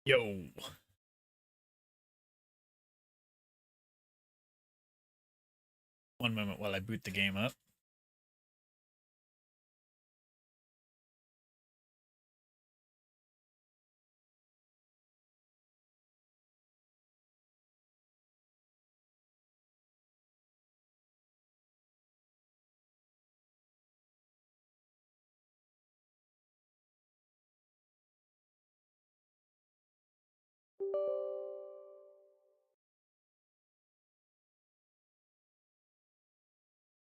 Yo, 1 moment while I boot the game up.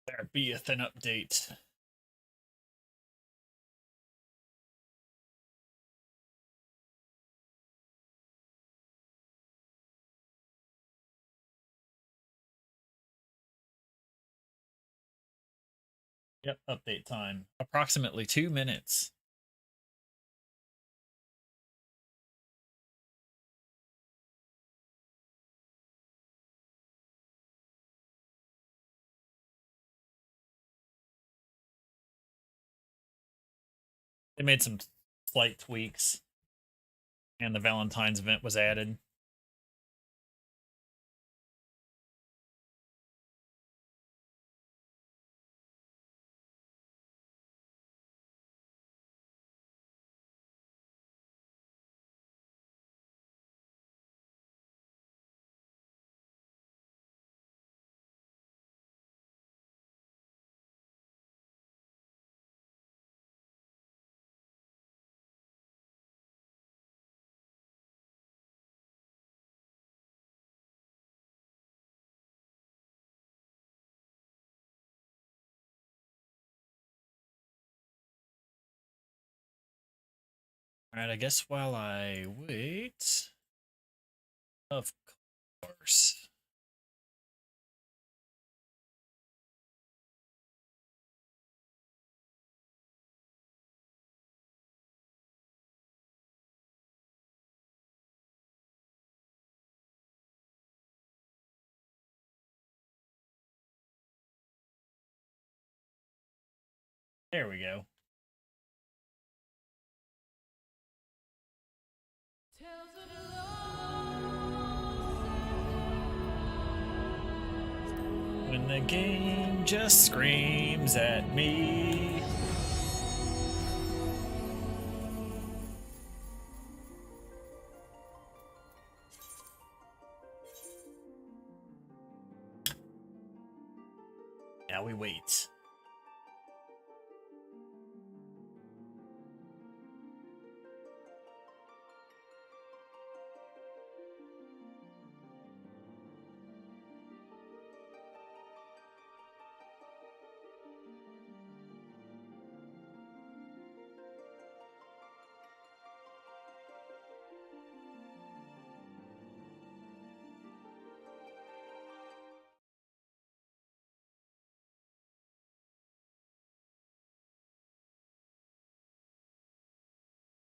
There beeth an update. Yep, update time. Approximately 2 minutes. They made some slight tweaks, and the Valentine's event was added. Alright, I guess while I wait, of course. There we go. When the game just screams at me. Now we wait.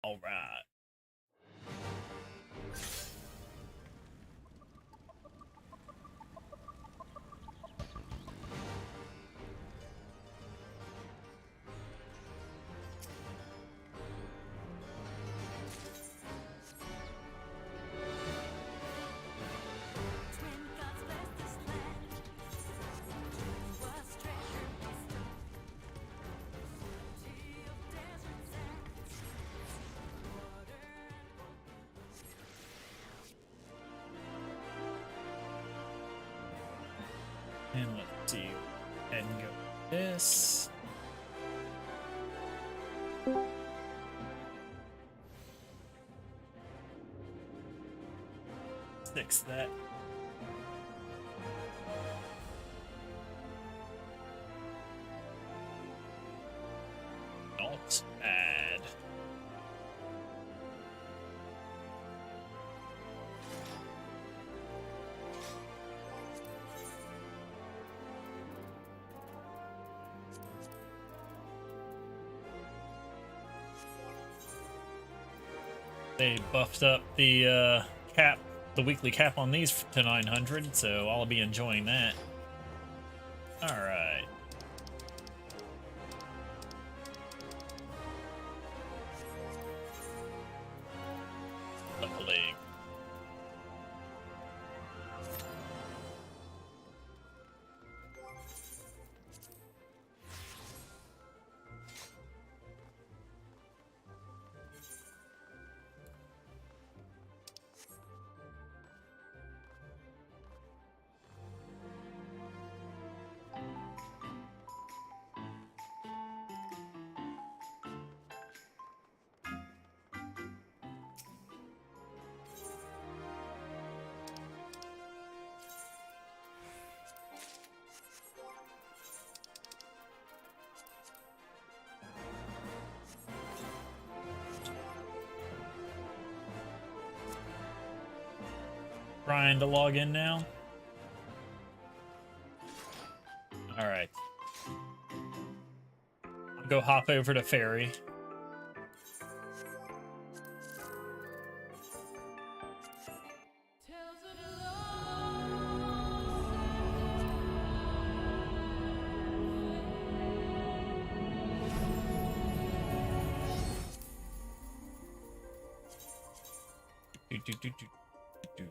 All right. And let's see. And go with this. Fix that. Not bad. They buffed up the cap, the weekly cap on these to 900, so I'll be enjoying that. All right. Traveling. Trying to log in now. All right. I'll go hop over to Ferry. Do, do, do, do, do.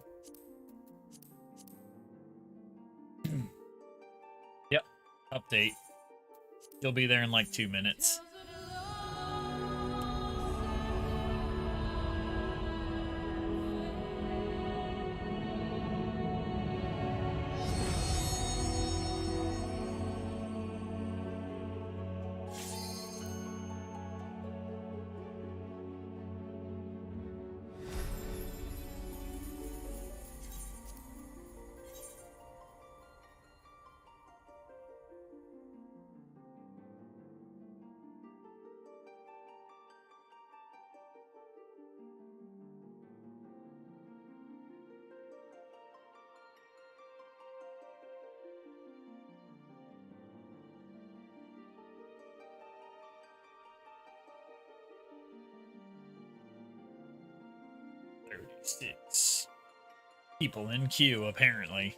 Yep. Update. You'll be there in like 2 minutes. Six people in queue, apparently.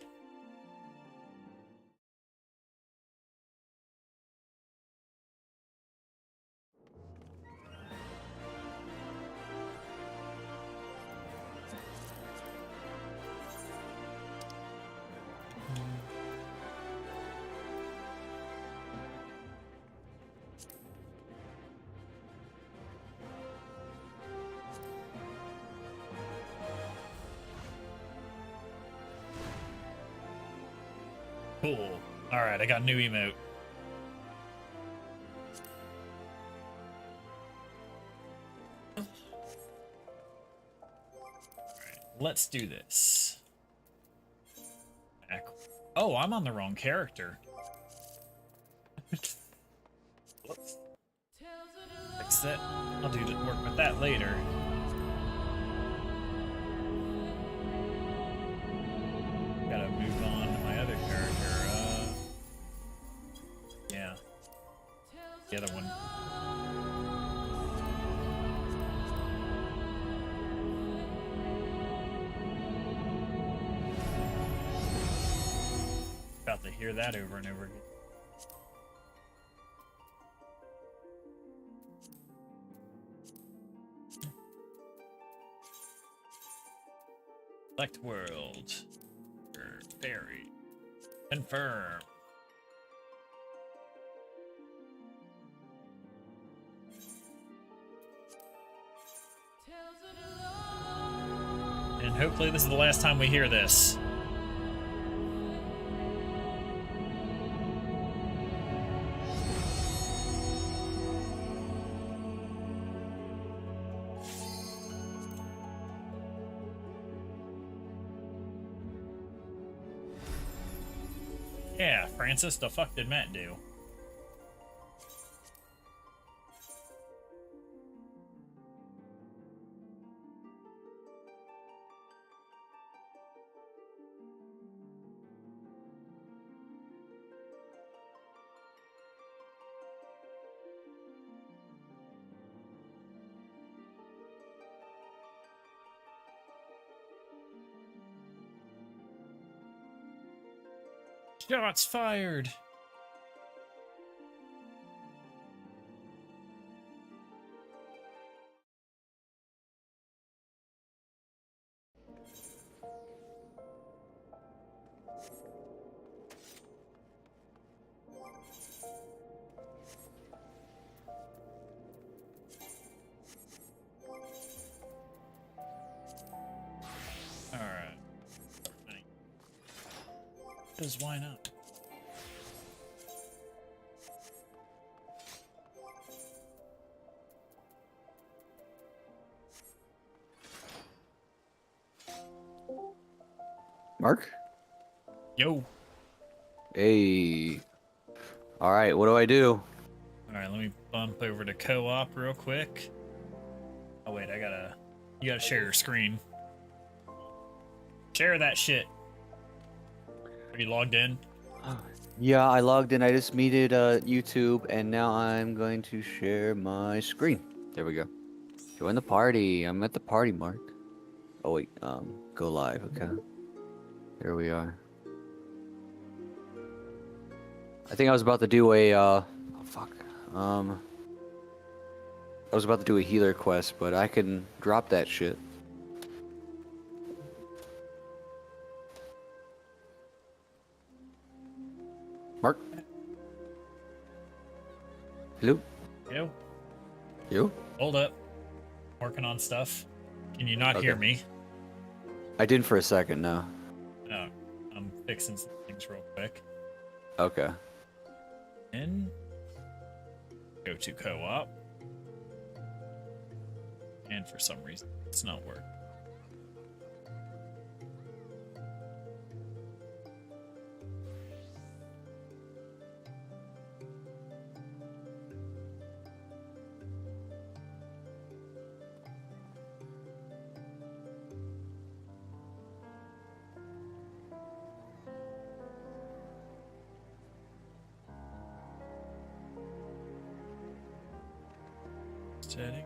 Cool. Alright, I got a new emote. Alright, let's do this. Oh, I'm on the wrong character. Whoops. Fix that. I'll do work with that later. Gotta move on to my other character. Yeah. The other one. About to hear that over and over again. Select world. Ferry. Confirm. And hopefully this is the last time we hear this. Yeah, Francis, the fuck did Matt do? Shots fired! Because why not? Mark? Yo. Hey. Alright, what do I do? Alright, let me bump over to co-op real quick. Oh wait, you gotta share your screen. Share that shit. Are you logged in? Yeah, I logged in. I just needed YouTube, and now I'm going to share my screen. There we go. Join the party. I'm at the party, Mark. Oh wait, go live. Okay. There we are. I think I was about to do a oh fuck. I was about to do a healer quest, but I can drop that shit. Mark? Hello? Yo. You? Hold up. Working on stuff. Can you not Okay. hear me? I didn't for a second, no. Oh, I'm fixing some things real quick. Okay. And go to co-op. And for some reason, it's not working. Setting.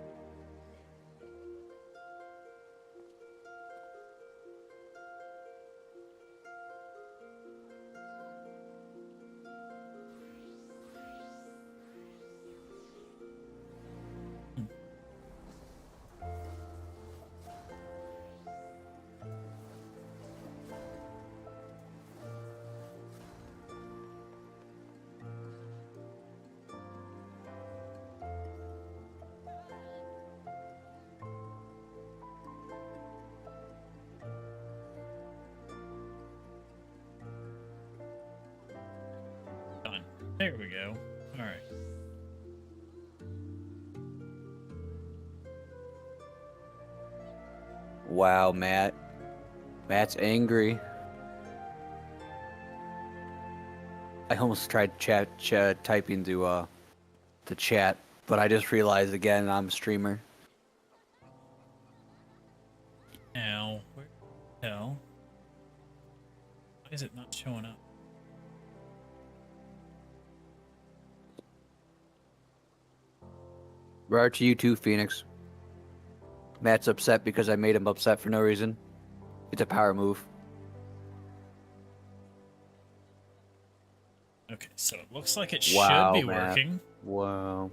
Done. There we go. All right. Wow, Matt. Matt's angry. I almost tried typing to the chat, but I just realized again I'm a streamer. Now, where the hell? Why is it not showing up? Right to you too, Phoenix. Matt's upset because I made him upset for no reason. It's a power move. Okay, so it looks like it should Wow, be Matt. working. Wow.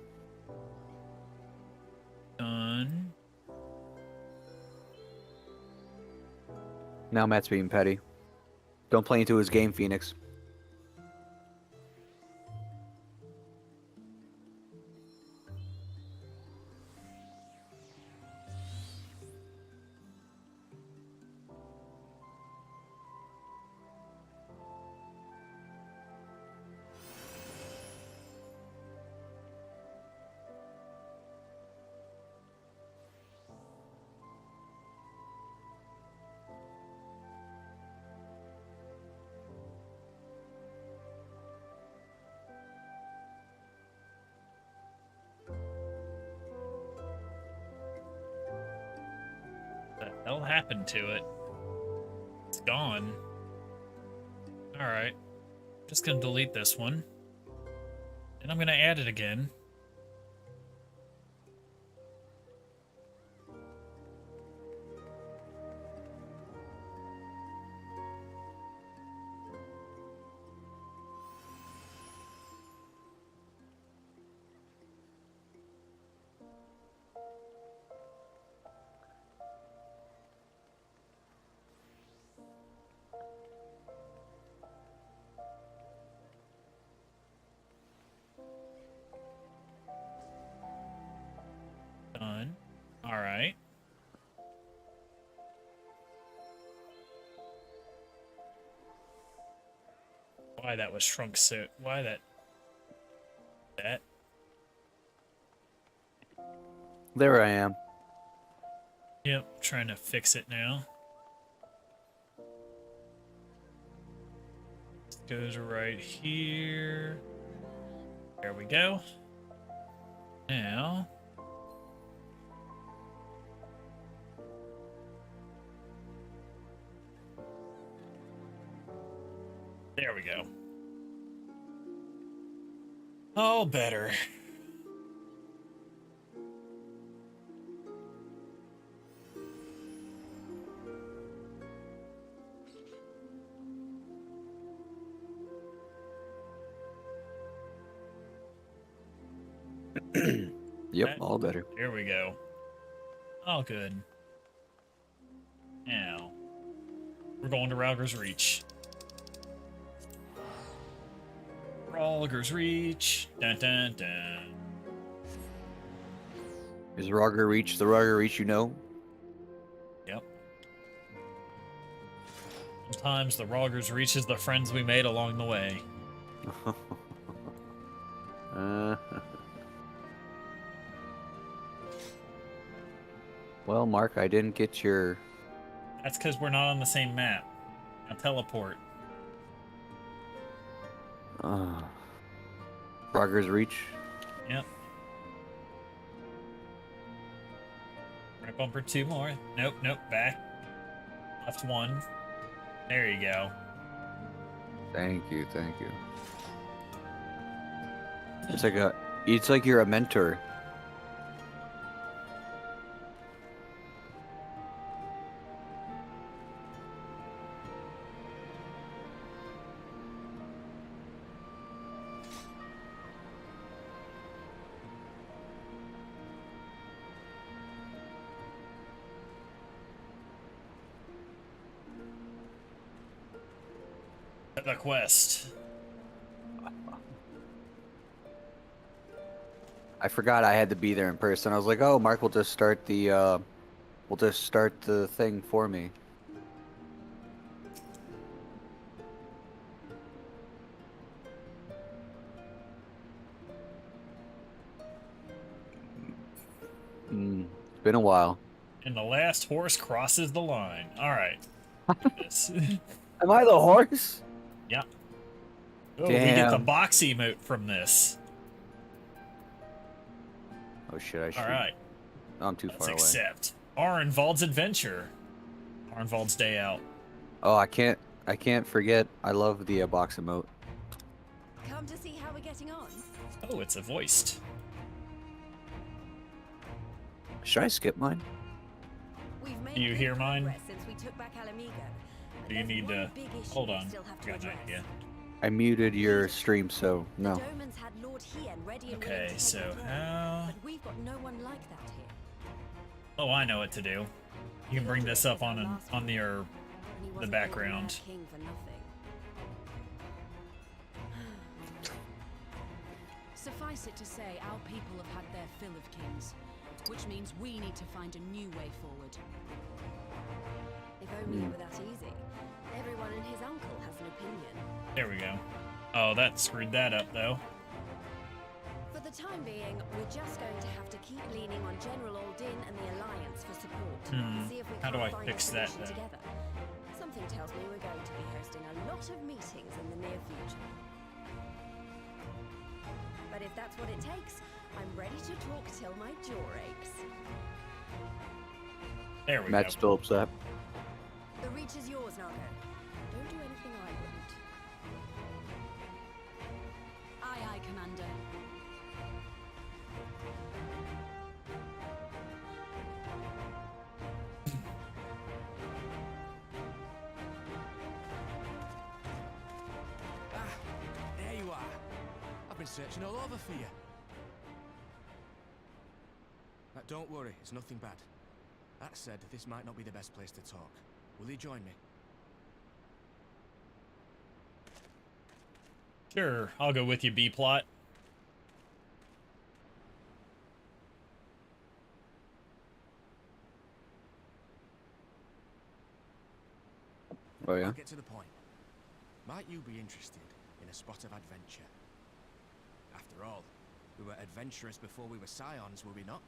Done. Now Matt's being petty. Don't play into his game, Phoenix. What the hell happened to it? It's gone. Alright. Just gonna delete this one. And I'm gonna add it again. Done. Alright. Why that was shrunk so... Why that... That? There I am. Yep, trying to fix it now. Goes right here. There we go. Now... There we go. All better. Yep, all better. There we go. All good. Now, we're going to Rauger's Reach. Rauger's Reach. Dun dun dun. Is Rogger Reach the Rogger Reach you know? Yep. Sometimes the Rauger's Reach is the friends we made along the way. Well, Mark, I didn't get your... That's because we're not on the same map. Now teleport. Rogger's Reach? Yep. Right bumper 2 more. Nope, nope, back. Left 1. There you go. Thank you, thank you. It's like you're a mentor. The quest. I forgot I had to be there in person. I was like, oh, Mark will just start the thing for me. It's been a while. And the last horse crosses the line. All right. Am I the horse? Yeah. Oh, Damn. we get the box emote from this. Oh shit! I should. All right. I'm too Let's far away. accept. Arnvald's adventure. Arnvald's day out. Oh, I can't forget. I love the box emote. Come to see how we're getting on. Oh, it's a voiced. Should I skip mine? We've made Do you good hear mine? progress since we took back Alamigo. Do you There's need one to... big issue Hold we on. still have to Got an address. idea. I muted your stream, so no. The Domans had Lord Hien ready and willing Okay, to take so the throne, how... but we've got no one like that here. Oh, I know what to do. You can bring this up on And he the wasn't called background. King for nothing. Suffice it to say, our people have had their fill of kings, which means we need to find a new way forward. If only it were that easy. Everyone and his uncle has an opinion. There we go. Oh, that screwed that up, though. For the time being, we're just going to have to keep leaning on General Aldin and the Alliance for support. See if we How do can't I find fix a that, solution then? together. Something tells me we're going to be hosting a lot of meetings in the near future. But if that's what it takes, I'm ready to talk till my jaw aches. There we Matt's go. still upset. The reach is yours, Nago. Don't do anything I wouldn't. Aye, aye, Commander. Ah, there you are. I've been searching all over for you. Don't worry, it's nothing bad. That said, this might not be the best place to talk. Will you join me? Sure, I'll go with you, B-plot. Oh yeah. I'll get to the point. Might you be interested in in a spot of adventure. After all, we were adventurous before we were scions, were we not?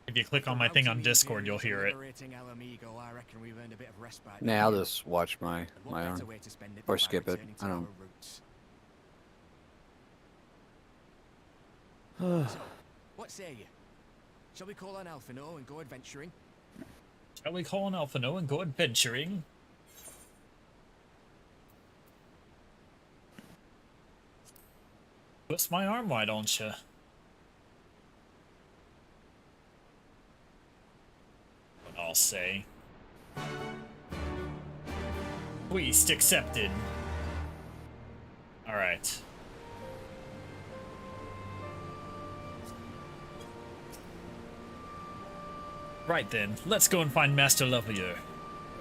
If you click on my thing on Discord, you'll hear it. I reckon we've earned a bit of respite. Nah, I'll just watch my And what own. better way to spend it Or than by skip it. returning to I our don't- roots? So, what say you? Shall we call on Alphino and go adventuring? Shall we call on Alphino and go adventuring? Twist my arm, why don't you? What I'll say. Request accepted. Alright. Right then, let's go and find Master Leveler.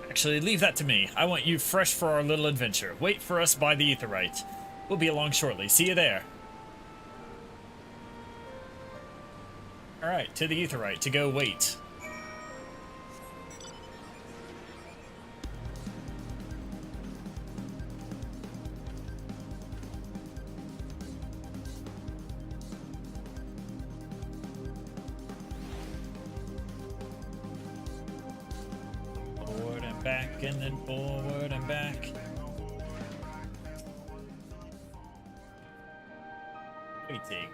Actually, leave that to me. I want you fresh for our little adventure. Wait for us by the Aetheryte. We'll be along shortly. See you there. Alright, to the Aetheryte to go wait. Forward and back, and then forward and back. Waiting.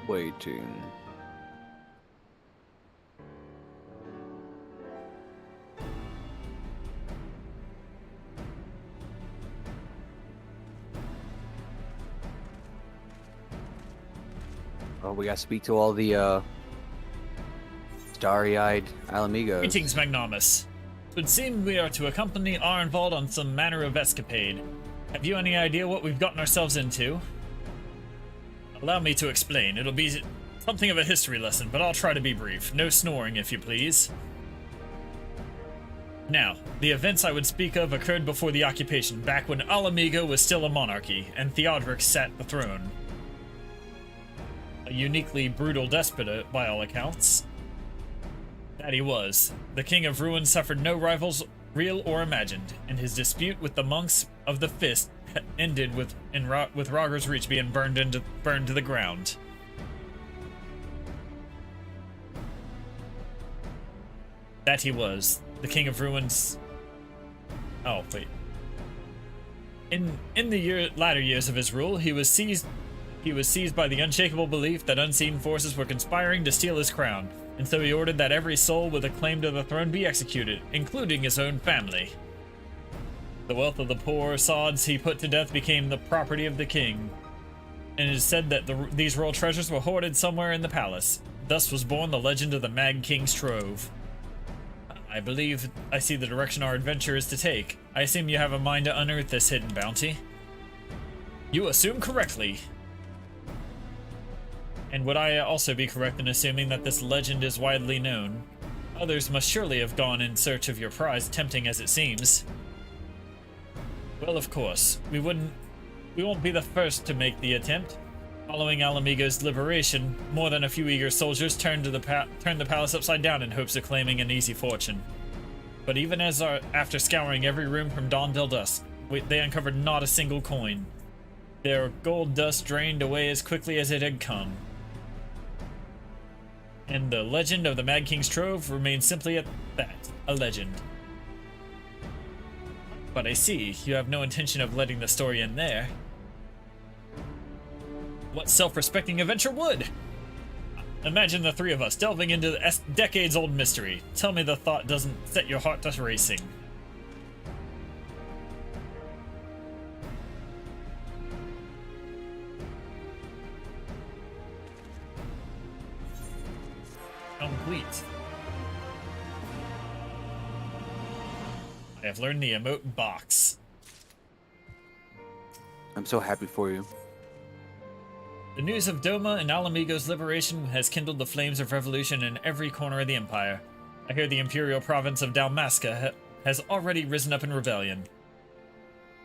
Waiting. Oh, we gotta speak to all the starry-eyed Alamigos. Greetings, Magnomus. It would seem we are to accompany Arnvald on some manner of escapade. Have you any idea what we've gotten ourselves into? Allow me to explain. It'll be something of a history lesson, but I'll try to be brief. No snoring, if you please. Now, the events I would speak of occurred before the occupation, back when Alamigo was still a monarchy, and Theodoric sat the throne. A uniquely brutal despot, by all accounts. That he was. The King of Ruin suffered no rivals, real or imagined, and his dispute with the monks of the Fist ended with Roger's Reach being burned to the ground. That he was. The King of Ruins. Oh, wait. In the latter years of his rule, he was seized by the unshakable belief that unseen forces were conspiring to steal his crown, and so he ordered that every soul with a claim to the throne be executed, including his own family. The wealth of the poor sods he put to death became the property of the king, and it is said that these royal treasures were hoarded somewhere in the palace. Thus was born the legend of the Mad King's Trove. I believe I see the direction our adventure is to take. I assume you have a mind to unearth this hidden bounty? You assume correctly. And would I also be correct in assuming that this legend is widely known? Others must surely have gone in search of your prize, tempting as it seems. Well, of course, we won't be the first to make the attempt. Following Alamigo's liberation, more than a few eager soldiers turned the palace upside down in hopes of claiming an easy fortune. But even after scouring every room from dawn till dusk, they uncovered not a single coin. Their gold dust drained away as quickly as it had come. And the legend of the Mad King's Trove remains simply at that, a legend. But I see, you have no intention of letting the story end there. What self-respecting adventure would? Imagine the three of us delving into the decades-old mystery. Tell me the thought doesn't set your heart to racing. Complete. I have learned the emote box. I'm so happy for you. The news of Doma and Alamigo's liberation has kindled the flames of revolution in every corner of the Empire. I hear the imperial province of Dalmasca has already risen up in rebellion.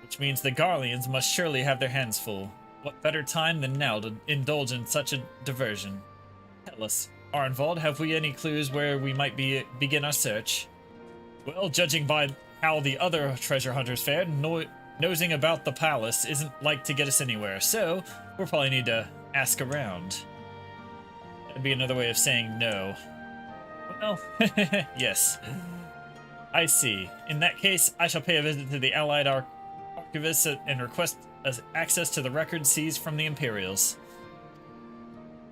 Which means the Garleans must surely have their hands full. What better time than now to indulge in such a diversion? Tell us, Arnvald, have we any clues where we might begin our search? Well, judging by how the other treasure hunters fared, nosing about the palace isn't like to get us anywhere, so we'll probably need to ask around. That'd be another way of saying no. Well, yes. I see. In that case, I shall pay a visit to the Allied Archivist and request access to the records seized from the Imperials.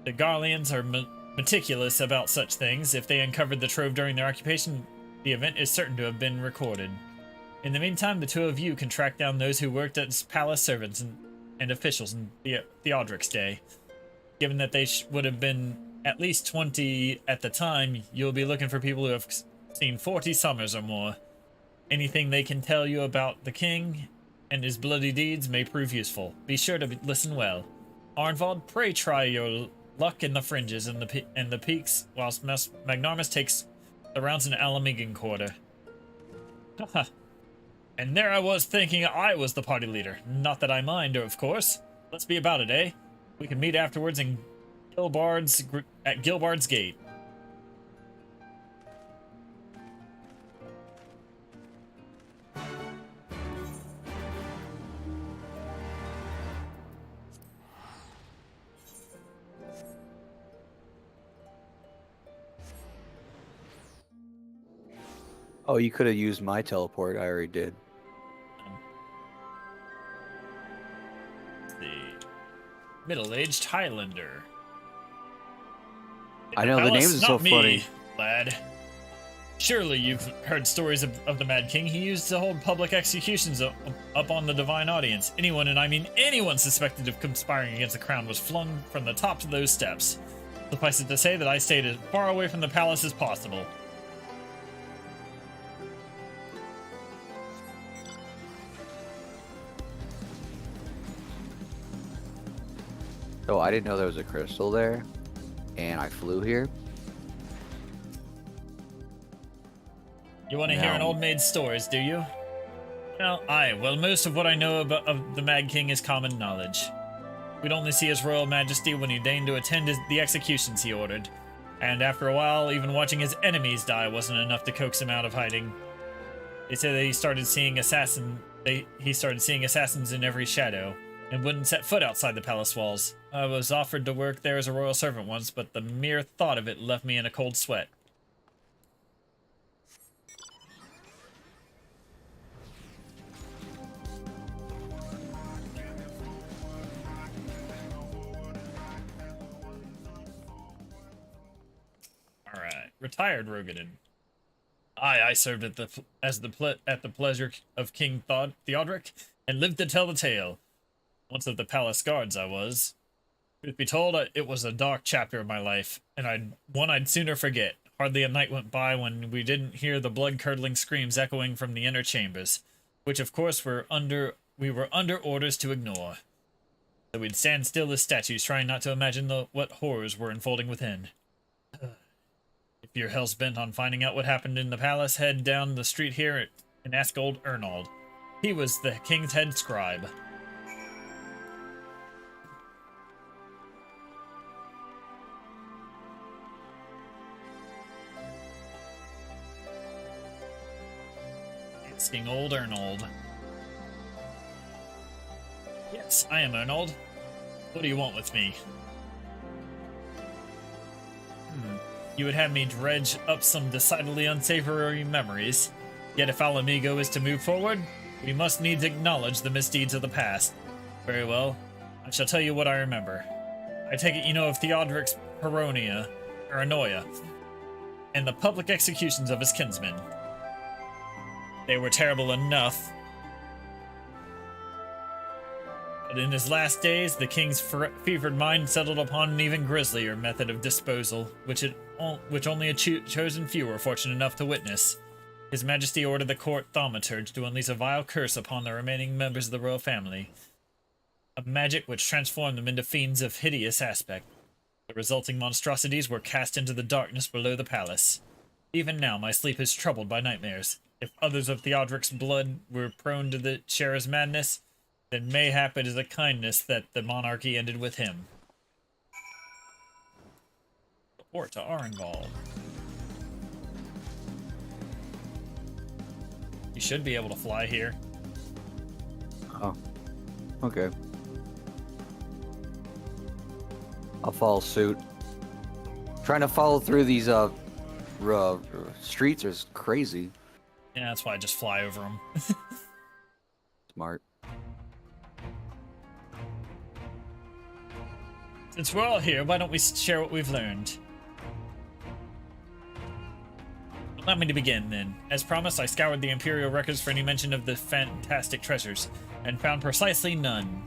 The Garleans are meticulous about such things. If they uncovered the trove during their occupation, the event is certain to have been recorded. In the meantime, the two of you can track down those who worked as palace servants and officials in Theodric's day. Given that they would have been at least 20 at the time, you'll be looking for people who have seen 40 summers or more. Anything they can tell you about the king and his bloody deeds may prove useful. Be sure to listen well. Arnvald, pray try your luck in the fringes and the peaks, whilst Magnarmus takes the rounds in Alamegan Quarter. Haha. And there I was thinking I was the party leader. Not that I mind, of course. Let's be about it, eh? We can meet afterwards at Gilbard's Gate. Oh, you could have used my teleport. I already did. The middle-aged Highlander. I know, the names are so funny. Lad. Surely you've heard stories of the Mad King. He used to hold public executions up on the divine audience. Anyone, and I mean anyone, suspected of conspiring against the crown was flung from the tops of those steps. Suffice it to say that I stayed as far away from the palace as possible. So I didn't know there was a crystal there, and I flew here. You want to hear an old maid's stories, do you? Well, well, most of what I know of the Mad King is common knowledge. We'd only see his royal majesty when he deigned to attend the executions he ordered. And after a while, even watching his enemies die wasn't enough to coax him out of hiding. They say that he started seeing assassins in every shadow, and wouldn't set foot outside the palace walls. I was offered to work there as a royal servant once, but the mere thought of it left me in a cold sweat. Alright, retired Rogadin. I served at the pleasure of King Theodric, and lived to tell the tale. Once of the palace guards I was. Truth be told, it was a dark chapter of my life, and one I'd sooner forget. Hardly a night went by when we didn't hear the blood-curdling screams echoing from the inner chambers, which of course we were under orders to ignore. So we'd stand still as statues, trying not to imagine what horrors were unfolding within. If you're hell's-bent on finding out what happened in the palace, head down the street here and ask old Ernold. He was the king's head scribe. Asking old Ernold. Yes, I am Ernold. What do you want with me? You would have me dredge up some decidedly unsavory memories. Yet if Alamigo is to move forward, we must needs acknowledge the misdeeds of the past. Very well. I shall tell you what I remember. I take it you know of Theodric's paranoia, and the public executions of his kinsmen. They were terrible enough. But in his last days, the king's fevered mind settled upon an even grislier method of disposal, which only a chosen few were fortunate enough to witness. His Majesty ordered the court thaumaturge to unleash a vile curse upon the remaining members of the royal family, a magic which transformed them into fiends of hideous aspect. The resulting monstrosities were cast into the darkness below the palace. Even now, my sleep is troubled by nightmares. If others of Theodric's blood were prone to share his madness, then mayhap it is a kindness that the monarchy ended with him. Report to Arnvald. You should be able to fly here. Oh, okay. I'll follow suit. Trying to follow through these streets is crazy. Yeah, that's why I just fly over them. Smart. Since we're all here, why don't we share what we've learned? Allow me to begin, then. As promised, I scoured the Imperial records for any mention of the fantastic treasures, and found precisely none.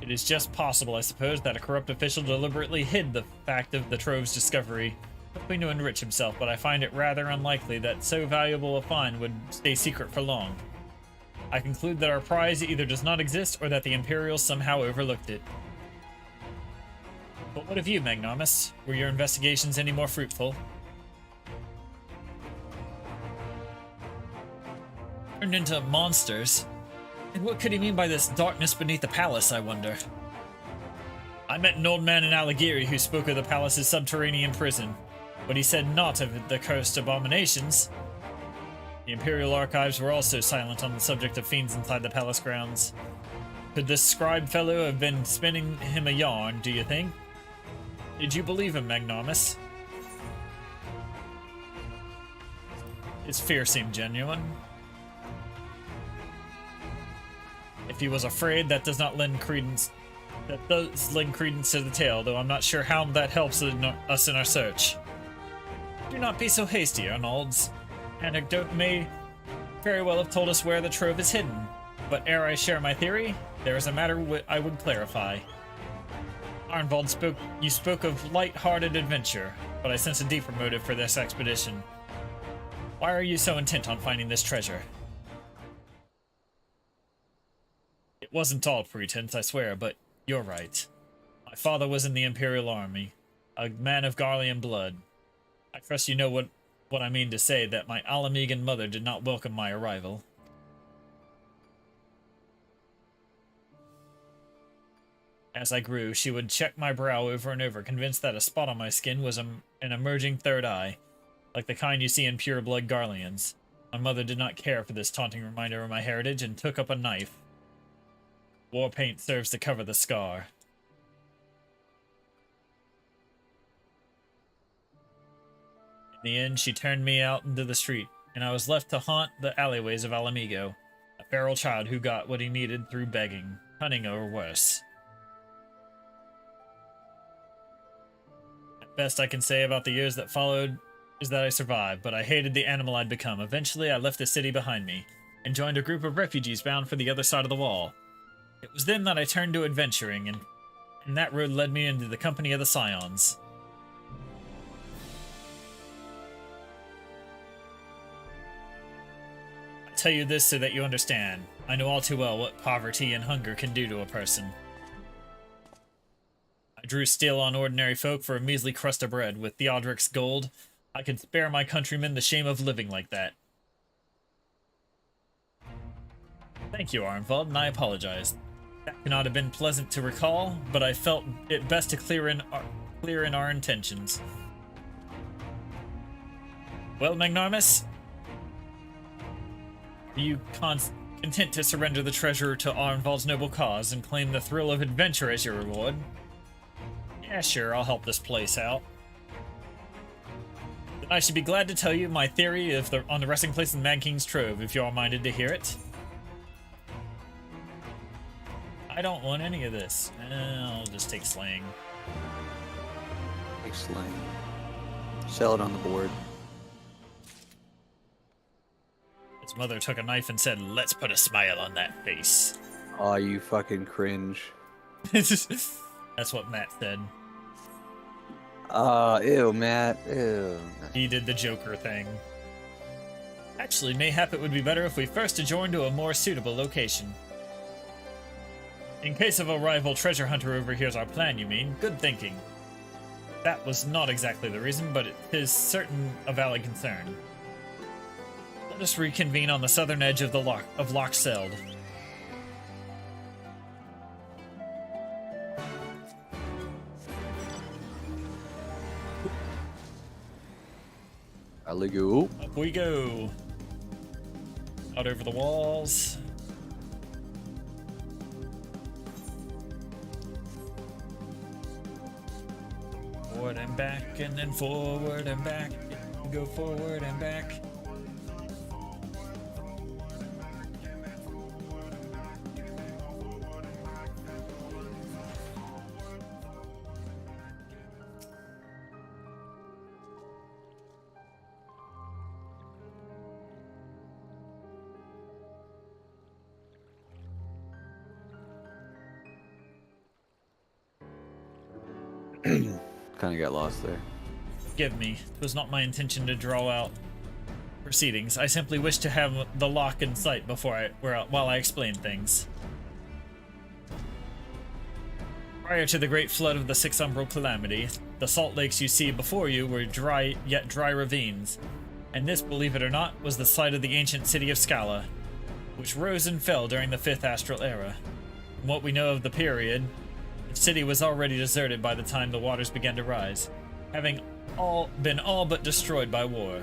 It is just possible, I suppose, that a corrupt official deliberately hid the fact of the trove's discovery, hoping to enrich himself, but I find it rather unlikely that so valuable a find would stay secret for long. I conclude that our prize either does not exist, or that the Imperials somehow overlooked it. But what of you, Magnarmus? Were your investigations any more fruitful? Turned into monsters? And what could he mean by this darkness beneath the palace, I wonder? I met an old man in Alighieri who spoke of the palace's subterranean prison, but he said naught of the cursed abominations. The Imperial archives were also silent on the subject of fiends inside the palace grounds. Could this scribe fellow have been spinning him a yarn, do you think? Did you believe him, Magnarmus? His fear seemed genuine. If he was afraid, that does lend credence to the tale, though I'm not sure how that helps us in our search. Do not be so hasty, Arnolds. Anecdote may very well have told us where the trove is hidden, but ere I share my theory, there is a matter I would clarify. Arnvald, you spoke of light-hearted adventure, but I sense a deeper motive for this expedition. Why are you so intent on finding this treasure? It wasn't all pretense, I swear, but you're right. My father was in the Imperial Army, a man of Garlean blood. I trust you know what I mean to say that my Alamegan mother did not welcome my arrival. As I grew, she would check my brow over and over, convinced that a spot on my skin was an emerging third eye, like the kind you see in pure-blood Garleans. My mother did not care for this taunting reminder of my heritage and took up a knife. War paint serves to cover the scar. In the end, she turned me out into the street, and I was left to haunt the alleyways of Alamigo, a feral child who got what he needed through begging, cunning or worse. The best I can say about the years that followed is that I survived, but I hated the animal I'd become. Eventually, I left the city behind me, and joined a group of refugees bound for the other side of the wall. It was then that I turned to adventuring, and that road led me into the company of the Scions. I tell you this so that you understand. I know all too well what poverty and hunger can do to a person. I drew steel on ordinary folk for a measly crust of bread. With Theodric's gold, I could spare my countrymen the shame of living like that. Thank you, Arnvald, and I apologize. That cannot have been pleasant to recall, but I felt it best to clear in our intentions. Well, Magnarmus, are you content to surrender the treasure to Arnvald's noble cause and claim the thrill of adventure as your reward? Yeah, sure, I'll help this place out. Then I should be glad to tell you my theory on the resting place in the Mad King's Trove, if you are minded to hear it. I don't want any of this. I'll just take slaying. Take slaying. Sell it on the board. His mother took a knife and said, "Let's put a smile on that face." Oh, you fucking cringe. That's what Matt said. Ew, Matt. Ew. He did the Joker thing. Actually, mayhap it would be better if we first adjourned to a more suitable location. In case of a rival treasure hunter overhears our plan, you mean? Good thinking. That was not exactly the reason, but it is certain a valid concern. Let us reconvene on the southern edge of Loch Seld. I'll go. Up we go. Out over the walls. Forward and back, and then forward and back. Go forward and back. Kind of got lost there. Forgive me. It was not my intention to draw out proceedings. I simply wish to have the lock in sight while I explain things. Prior to the great flood of the Six Umbral Calamity, the salt lakes you see before you were dry, yet dry ravines. And this, believe it or not, was the site of the ancient city of Scala, which rose and fell during the Fifth Astral Era. From what we know of the period, the city was already deserted by the time the waters began to rise, having been all but destroyed by war.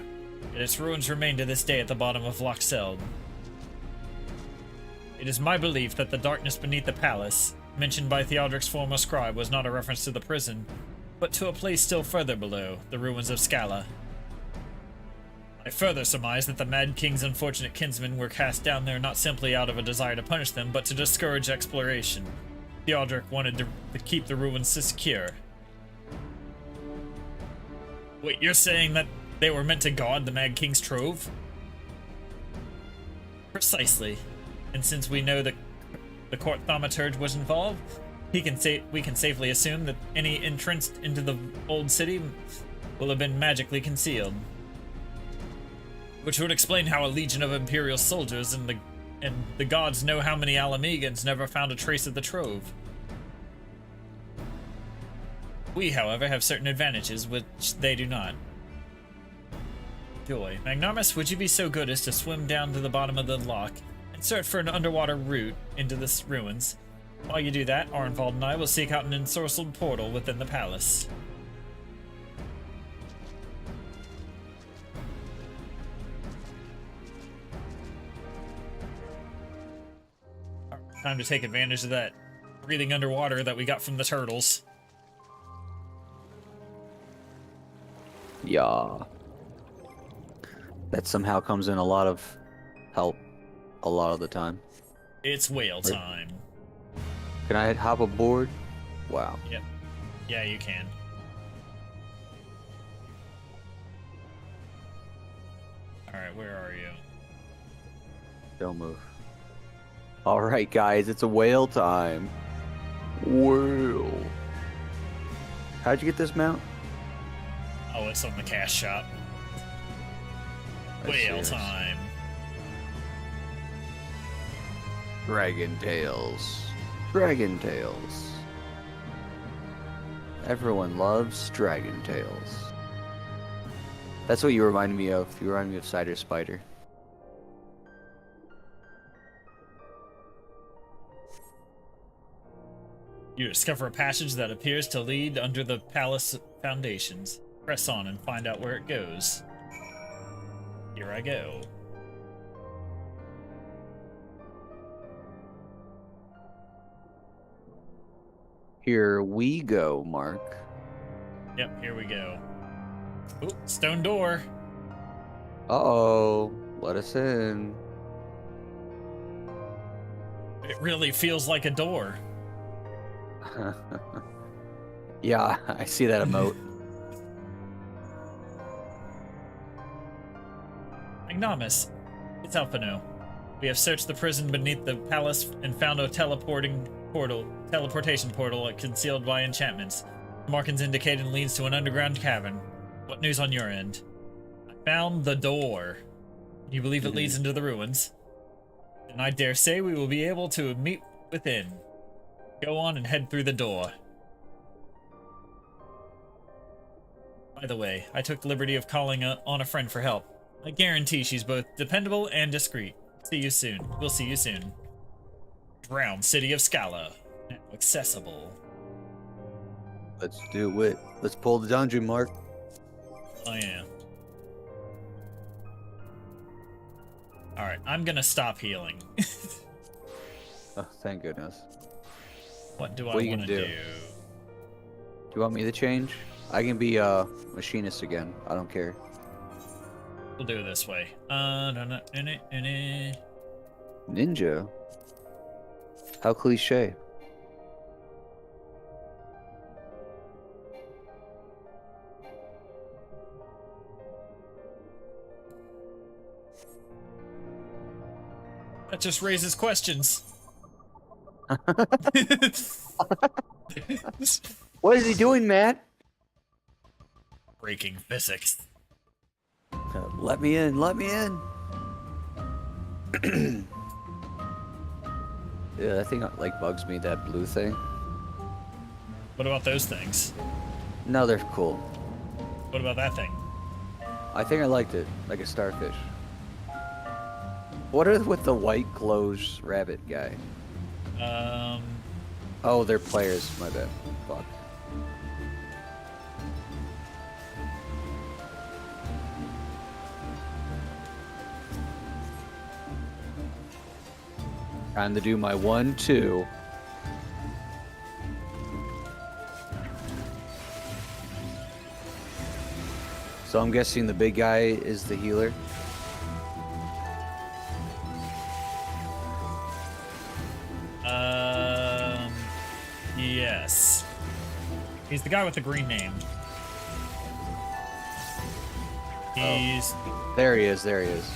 Yet its ruins remain to this day at the bottom of Loch Seld. It is my belief that the darkness beneath the palace, mentioned by Theodric's former scribe, was not a reference to the prison, but to a place still further below, the ruins of Scala. I further surmise that the Mad King's unfortunate kinsmen were cast down there not simply out of a desire to punish them, but to discourage exploration. Theodric wanted to keep the ruins secure. Wait, you're saying that they were meant to guard the Mad King's trove? Precisely. And since we know that the court thaumaturge was involved, we can safely assume that any entrance into the old city will have been magically concealed. Which would explain how a legion of Imperial soldiers and the gods know how many Alamegans never found a trace of the trove. We, however, have certain advantages which they do not. Joy. Magnarmus, would you be so good as to swim down to the bottom of the loch and search for an underwater route into the ruins? While you do that, Arnvald and I will seek out an ensorcelled portal within the palace. Time to take advantage of that breathing underwater that we got from the turtles. Yeah. That somehow comes in a lot of help a lot of the time. It's whale time. Can I hop aboard? Wow. Yep. Yeah, you can. Alright, where are you? Don't move. Alright, guys, it's a whale time. Whale. How'd you get this mount? Oh, it's on the cash shop. That's Whale serious. time. Dragon Tales. Dragon Tales. Everyone loves Dragon Tales. That's what you remind me of. You remind me of Cider Spider. You discover a passage that appears to lead under the palace foundations. Press on and find out where it goes. Here I go. Here we go, Mark. Yep, here we go. Ooh, stone door. Uh-oh. Let us in. It really feels like a door. Yeah, I see that emote. Magnanimous, it's Alphino. We have searched the prison beneath the palace and found a teleportation portal concealed by enchantments. Markings indicated leads to an underground cavern. What news on your end? I found the door. You believe it leads into the ruins? Then I dare say we will be able to meet within. Go on and head through the door. By the way, I took the liberty of calling on a friend for help. I guarantee she's both dependable and discreet. See you soon. We'll see you soon. Drowned City of Scala. Now accessible. Let's do it. Let's pull the dungeon, Mark. Oh yeah. Alright, I'm gonna stop healing. Oh, thank goodness. What do What I you want to gonna do? do? Do you want me to change? I can be a machinist again. I don't care. We'll do it this way. Ninja? How cliche. That just raises questions. What is he doing, Matt? Breaking physics. Let me in, let me in. Yeah, that thing like bugs me, that blue thing. What about those things? No, they're cool. What about that thing? I think I liked it, like a starfish. What are with the white clothes rabbit guy? Oh, they're players, my bad. Fuck. Time to do my 1-2. So I'm guessing the big guy is the healer. Yes. He's the guy with the green name. He's... There he is, there he is.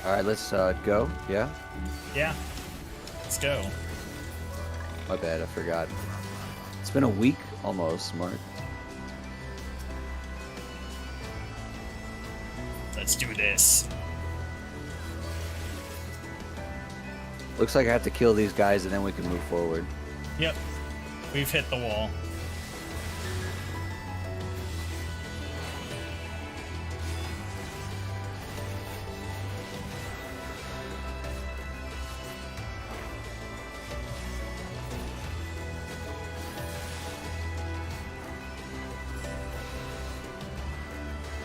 Alright, let's go. Yeah? Yeah. Let's go. My bad, I forgot. It's been a week almost, Mark. Let's do this. Looks like I have to kill these guys and then we can move forward. Yep. We've hit the wall.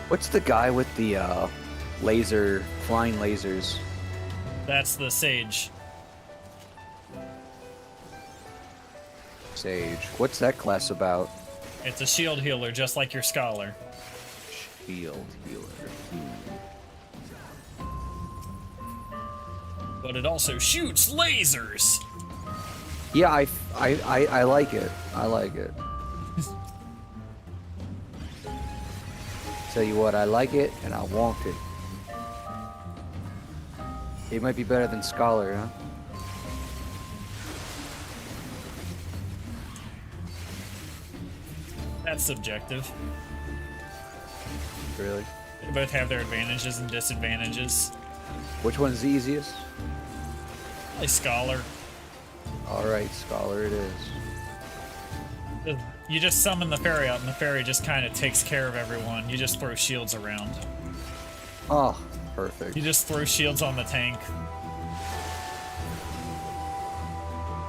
What's the guy with the laser, flying lasers? That's the sage. Sage. What's that class about? It's a shield healer, just like your scholar. Shield healer. But it also shoots lasers! Yeah, I like it. I like it. Tell you what, I like it and I want it. It might be better than Scholar, huh? That's subjective. Really? They both have their advantages and disadvantages. Which one's the easiest? Probably scholar. Alright, Scholar it is. You just summon the fairy out, and the fairy just kind of takes care of everyone. You just throw shields around. Oh, perfect. You just throw shields on the tank.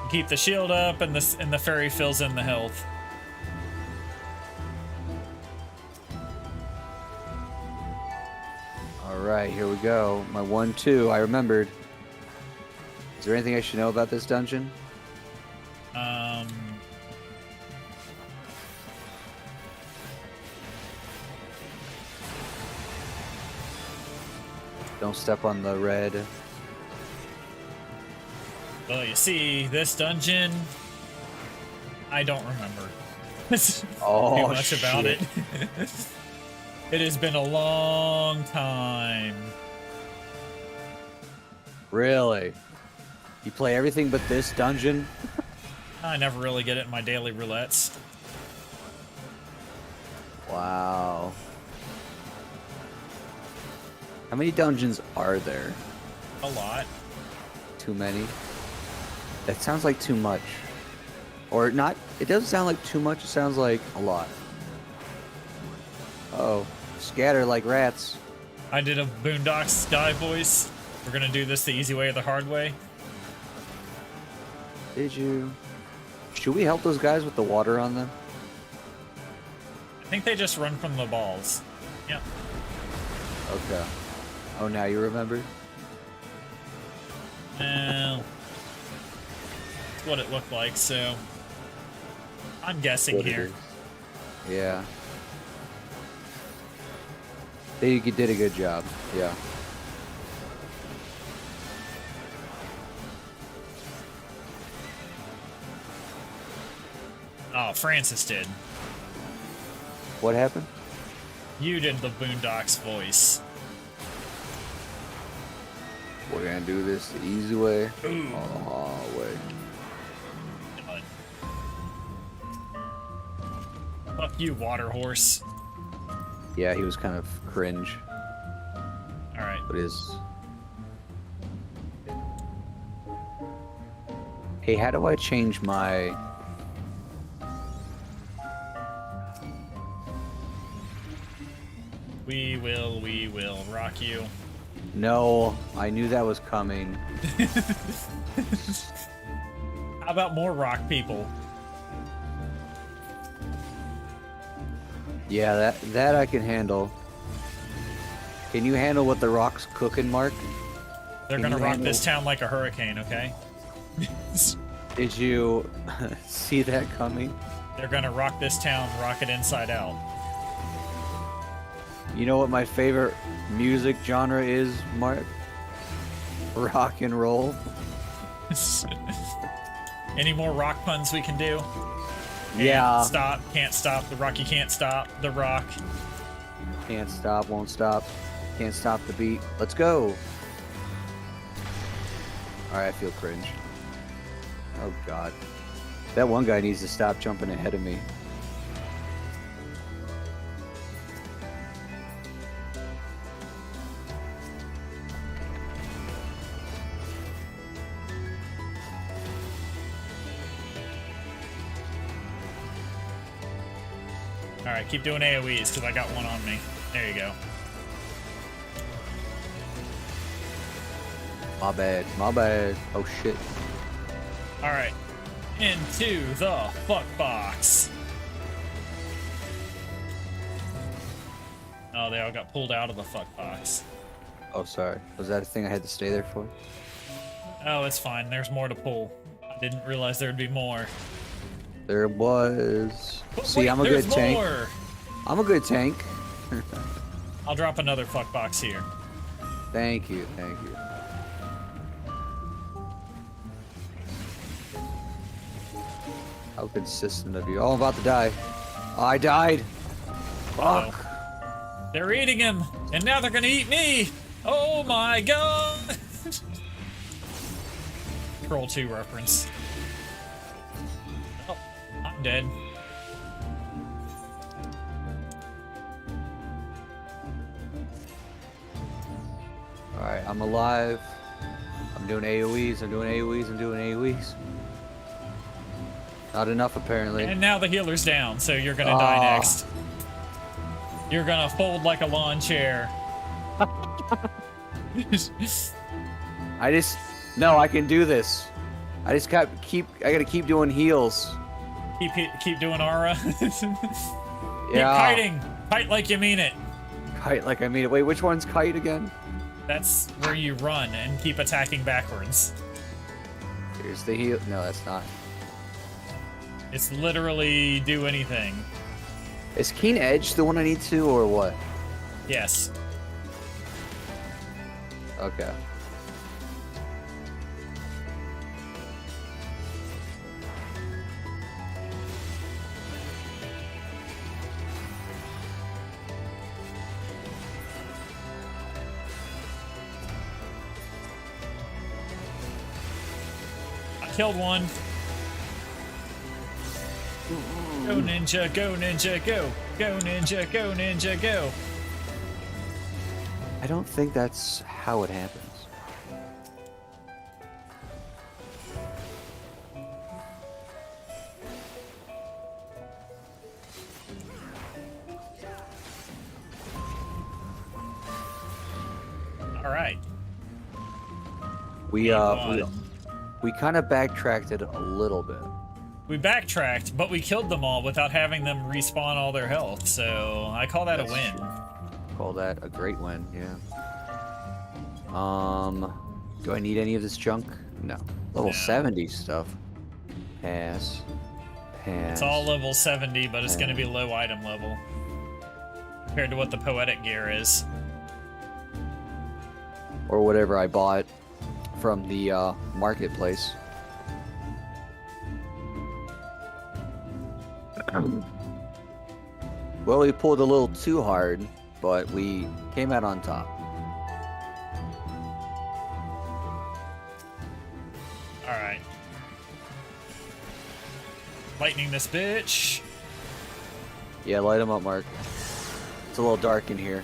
You keep the shield up, and the fairy fills in the health. Alright, here we go. My 1-2, I remembered. Is there anything I should know about this dungeon? Don't step on the red. Well, you see, this dungeon, I don't remember Oh, too much about it. shit. It has been a long time. Really? You play everything but this dungeon? I never really get it in my daily roulettes. Wow. How many dungeons are there? A lot. Too many? That sounds like too much. Or not, it doesn't sound like too much, it sounds like a lot. Uh-oh. Scatter like rats. I did a Boondocks guy voice. We're gonna do this the easy way or the hard way. Did you? Should we help those guys with the water on them? I think they just run from the balls. Yep. Okay. Oh, now you remember? Well, that's what it looked like, so I'm guessing What it here. is. Yeah. They did a good job. Yeah. Oh, Francis did. What happened? You did the Boondocks voice. We're gonna do this the easy way. Ooh. Oh, way. Done. Fuck you, water horse. Yeah, he was kind of cringe. Alright. But is. Hey, how do I change my? We will rock you. No, I knew that was coming. How about more rock people? Yeah, that I can handle. Can you handle what the rock's cooking, Mark? They're Can gonna you rock handle- this town like a hurricane, okay? Did you see that coming? They're gonna rock this town, rock it inside out. You know what my favorite music genre is, Mark? Rock and roll. Any more rock puns we can do? Yeah. Can't stop, the rock you can't stop, the rock. Can't stop, won't stop. Can't stop the beat. Let's go. Alright, I feel cringe. Oh god. That one guy needs to stop jumping ahead of me. Alright, keep doing AoEs, because I got one on me. There you go. My bad, my bad. Oh shit. Alright. Into the fuck box. Oh, they all got pulled out of the fuck box. Oh, sorry. Was that a thing I had to stay there for? Oh, it's fine. There's more to pull. I didn't realize there'd be more. There was. But See, wait, I'm a there's good tank. more! I'm a good tank. I'll drop another fuck box here. Thank you, thank you. How consistent of you. Oh, I'm about to die. I died. Uh-oh. Fuck. They're eating him, and now they're gonna eat me! Oh my god! Troll 2 reference. Oh, I'm dead. Alright, I'm alive. I'm doing AoEs, I'm doing AoEs, I'm doing AoEs. Not enough, apparently. And now the healer's down, so you're gonna die Ah. next. You're gonna fold like a lawn chair. No, I can do this. I gotta keep doing heals. Keep doing aura. Keep Yeah. kiting. Kite like you mean it. Kite like I mean it. Wait, which one's kite again? That's where you run and keep attacking backwards. Here's the heal. No, that's not. It's literally do anything. Is Keen Edge the one I need to, or what? Yes. Okay. I killed one. Go ninja, go ninja, go. Go ninja, go ninja, go. I don't think that's how it happens. All right. We Game on. we kind of backtracked it a little bit. We backtracked, but we killed them all without having them respawn all their health, so I call that That's a win. true. Call that a great win, yeah. Do I need any of this junk? No. Level No. 70 stuff. Pass. Pass. It's all level 70, but it's going to be low item level compared to what the poetic gear is. Or whatever I bought from the marketplace. Well, we pulled a little too hard, but we came out on top. Alright. Lightning this bitch. Yeah, light them up, Mark. It's a little dark in here.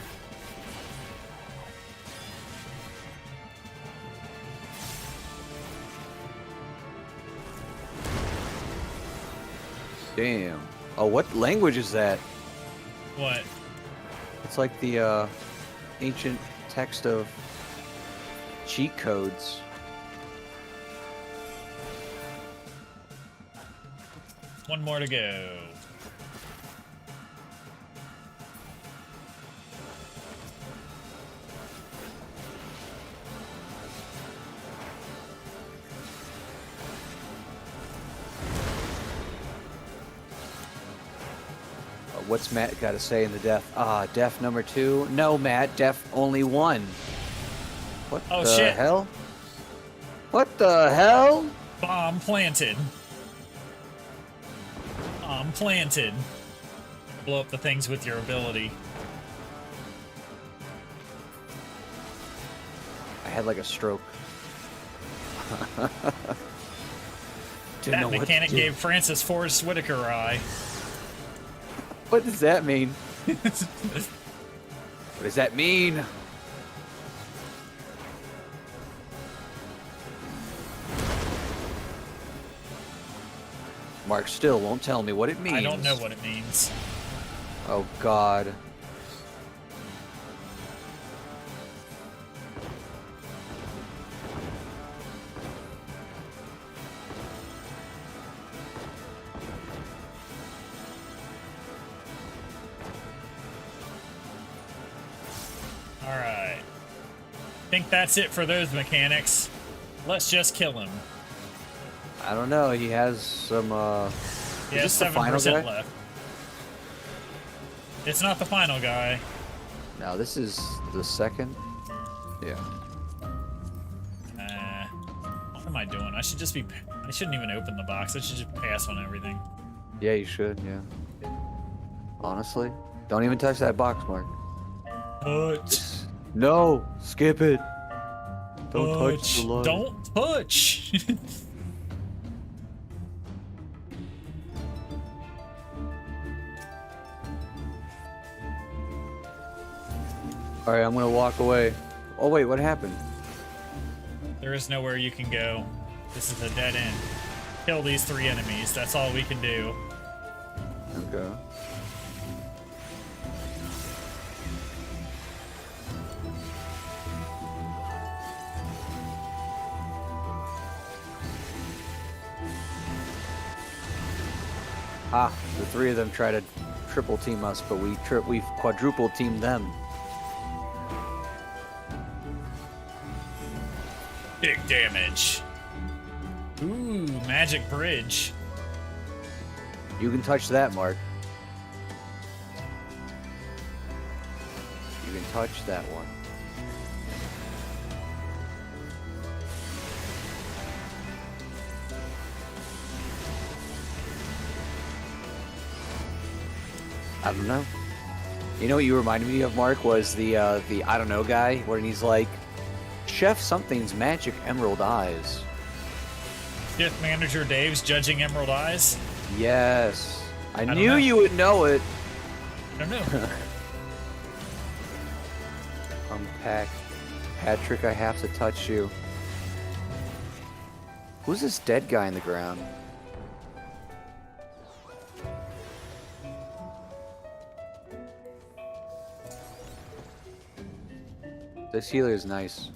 Damn. Oh, what language is that? What? It's like the ancient text of cheat codes. One more to go. What's Matt got to say in the death? Death number 2? No, Matt, death only 1. What Oh, the shit. hell? What the hell? Bomb planted. Bomb planted. Blow up the things with your ability. I had like a stroke. Didn't know That what to mechanic do. gave Francis Forrest Whitaker eye. What does that mean? What does that mean? Mark still won't tell me what it means. I don't know what it means. Oh, God. Alright. Think that's it for those mechanics. Let's just kill him. I don't know. He has some, He is has this the final 7% guy? left. It's not the final guy. No, this is the second. Yeah. What am I doing? I should just be... I shouldn't even open the box. I should just pass on everything. Yeah, you should, yeah. Honestly. Don't even touch that box, Mark. Touch. No! Skip it! Don't touch the light. Don't touch! Alright, I'm gonna walk away. Oh wait, what happened? There is nowhere you can go. This is a dead end. Kill these 3 enemies. That's all we can do. Okay. Ah, the 3 of them try to triple team us, but we've quadruple teamed them. Big damage. Ooh, magic bridge. You can touch that, Mark. You can touch that one. I don't know. You know what you reminded me of, Mark, was the I don't know guy, when he's like, Chef something's magic emerald eyes. Shift manager Dave's judging Emerald Eyes. Yes. I don't knew know. you would know it. I don't know. Unpack. Patrick, I have to touch you. Who's this dead guy in the ground? This healer is nice.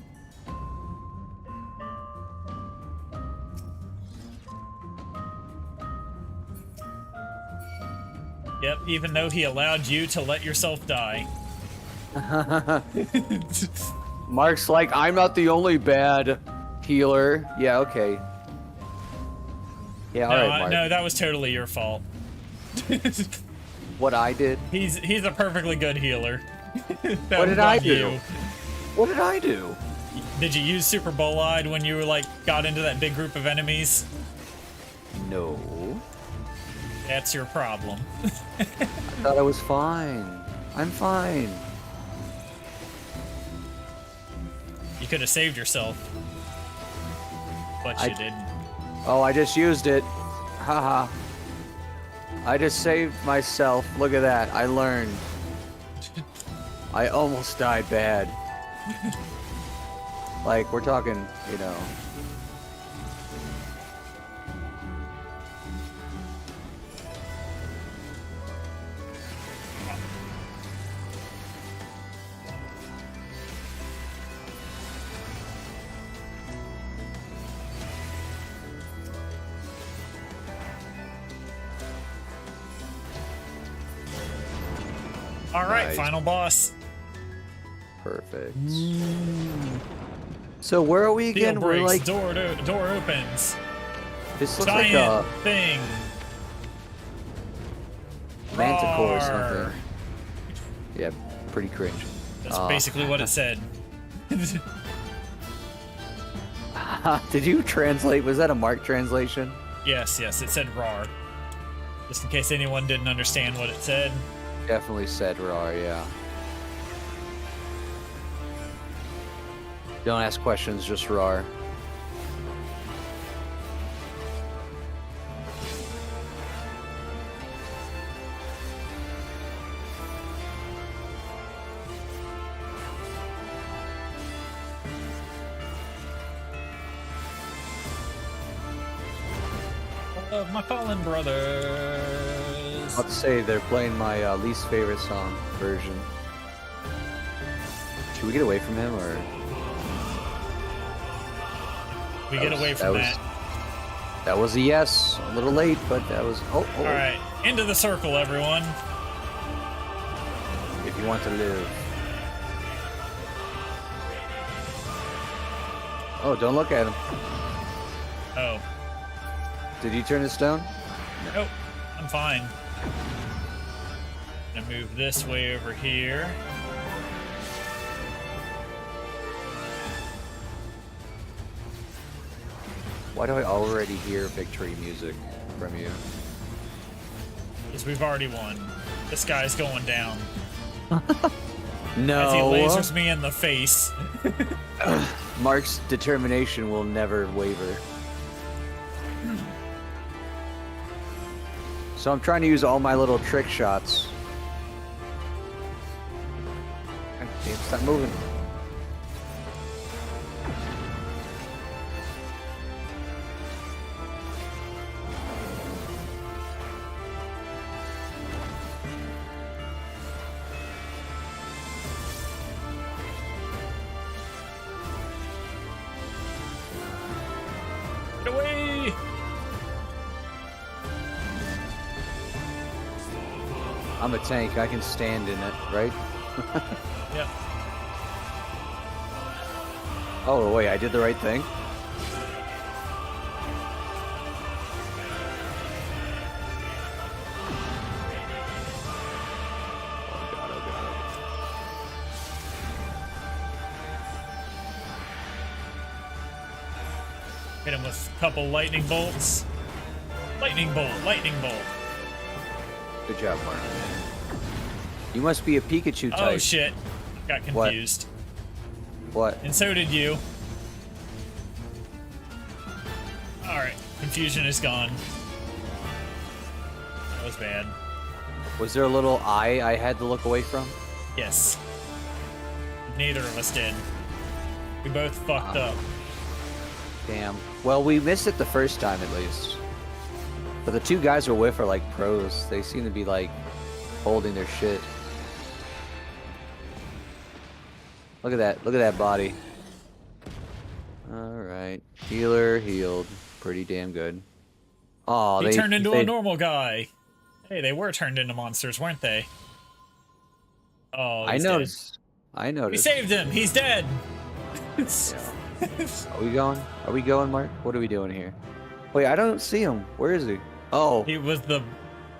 Yep, even though he allowed you to let yourself die. Mark's like, I'm not the only bad healer. Yeah, okay. Yeah, No, alright, Mark. no, that was totally your fault. What I did? He's a perfectly good healer. That What was did I not do? you. What did I do? Did you use Super Bolide when you were like got into that big group of enemies? No. That's your problem. I thought I was fine. I'm fine. You could have saved yourself, but you didn't. Oh, I just used it. Haha. I just saved myself. Look at that. I learned. I almost died bad. Like, we're talking, you know. All right, Nice. final boss. Perfect. So where are we Deal again? We're breaks. like, Door opens. this looks like Giant a thing. manticore or Roar. something. Yeah, pretty cringe. That's basically what it said. Did you translate? Was that a Mark translation? Yes, it said roar. Just in case anyone didn't understand what it said. Definitely said roar, yeah. Don't ask questions, just roar. Of my fallen brothers. I'll say they're playing my least favorite song version. Should we get away from him, or We get away from that. That was a yes. A little late, but that was. Oh. All right, into the circle, everyone. If you want to live. Oh, don't look at him. Oh, Did you turn to stone? nope, I'm fine. Gonna move this way over here. Why do I already hear victory music from you? Because we've already won. This guy's going down. No. As he lasers me in the face. Mark's determination will never waver. So I'm trying to use all my little trick shots. God damn, stop moving. Get away! I'm a tank. I can stand in it, right? Yep. Oh, wait, I did the right thing? Oh, God, oh, God. Hit him with a couple lightning bolts. Lightning bolt, lightning bolt. Good job, Mark. You must be a Pikachu type. Oh shit. Got What? confused. What? And so did you. Alright, confusion is gone. That was bad. Was there a little eye I had to look away from? Yes. Neither of us did. We both fucked up. Damn. Well, we missed it the first time at least. But the two guys we're with are like pros. They seem to be like holding their shit. Look at that. Look at that body. Alright. Healer healed. Pretty damn good. Oh, He turned into a normal guy. Hey, they were turned into monsters, weren't they? Oh, I he's dead. noticed. I We noticed. saved him. He's dead. Are we going? Are we going, Mark? What are we doing here? Wait, I don't see him. Where is he? Oh, He was the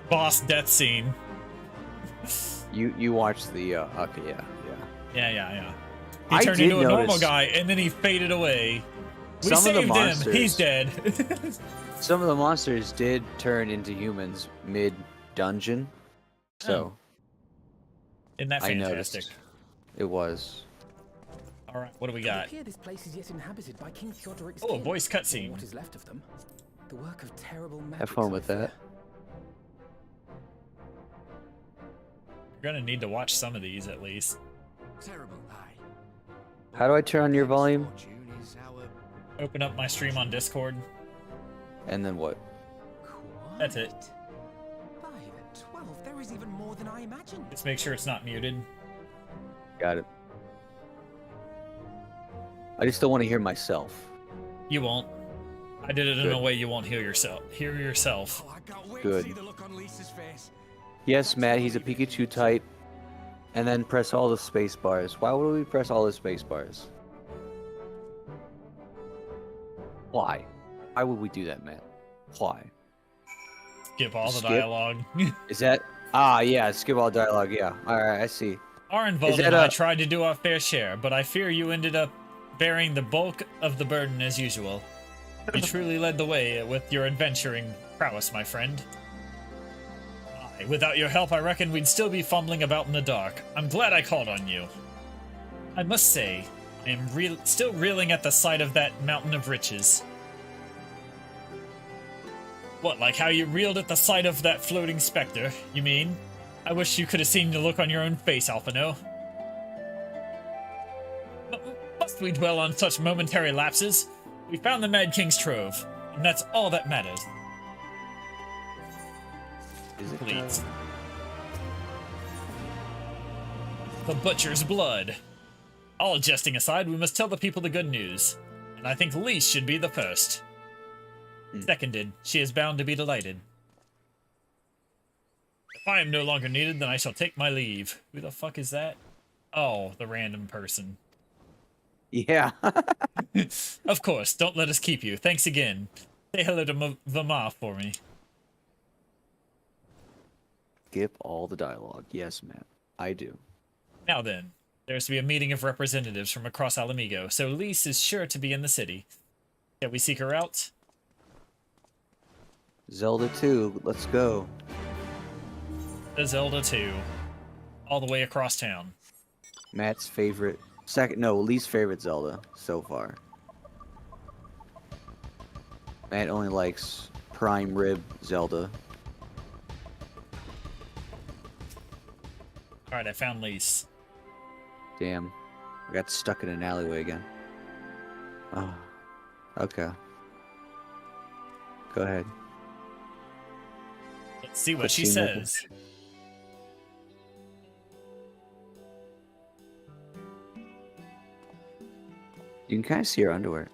boss death scene. you watched the okay, yeah. Yeah. He I turned did into a normal notice- guy, and then he faded away. We Some of the saved him. monsters- He's dead. Some of the monsters did turn into humans mid dungeon, so Isn't that I fantastic? noticed. It was. All right, what do we It got? appear this place is yet inhabited by King Theodoric's Oh, a kin, voice or cutscene. what is left of them. The work of terrible magic. Have fun with that. You're gonna need to watch some of these at least. Terrible, aye. How do I turn on your volume? Fortune is our Open up my stream on Discord. And then what? That's it. By the 12, there is even more than I imagined. Just make sure it's not muted. Got it. I just don't want to hear myself. You won't. I did it in Good. a way you won't hear yourself. Hear yourself. Oh, I can't wait Good. to see the look on Lisa's face. Yes, Matt, he's a Pikachu type. And then press all the space bars. Why would we press all the space bars? Why? Why would we do that, Matt? Why? Skip all the Skip? dialogue. Is that... Ah, yeah, skip all dialogue, yeah. Alright, I see. Arenvold that and I a- tried to do our fair share, but I fear you ended up bearing the bulk of the burden as usual. You truly led the way with your adventuring prowess, my friend. Aye, without your help, I reckon we'd still be fumbling about in the dark. I'm glad I called on you. I must say, I am still reeling at the sight of that mountain of riches. What, like how you reeled at the sight of that floating specter, you mean? I wish you could have seen the look on your own face, Alphino. Must we dwell on such momentary lapses? We found the Mad King's trove, and that's all that matters. Is it Please. The butcher's blood. All jesting aside, we must tell the people the good news. And I think Lise should be the first. Seconded. She is bound to be delighted. If I am no longer needed, then I shall take my leave. Who the fuck is that? Oh, the random person. Yeah. Of course, don't let us keep you. Thanks again. Say hello to Vama for me. Skip all the dialogue. Yes, Matt. I do. Now then, there's to be a meeting of representatives from across Alamigo, so Lise is sure to be in the city. Shall we seek her out? Zelda 2, let's go. The Zelda 2. All the way across town. Matt's favorite, least favorite Zelda so far. Matt only likes prime rib Zelda. Alright, I found Lise. Damn, I got stuck in an alleyway again. Oh, okay. Go ahead. Let's see what Quit she seeing that says. You can kind of see her underwear.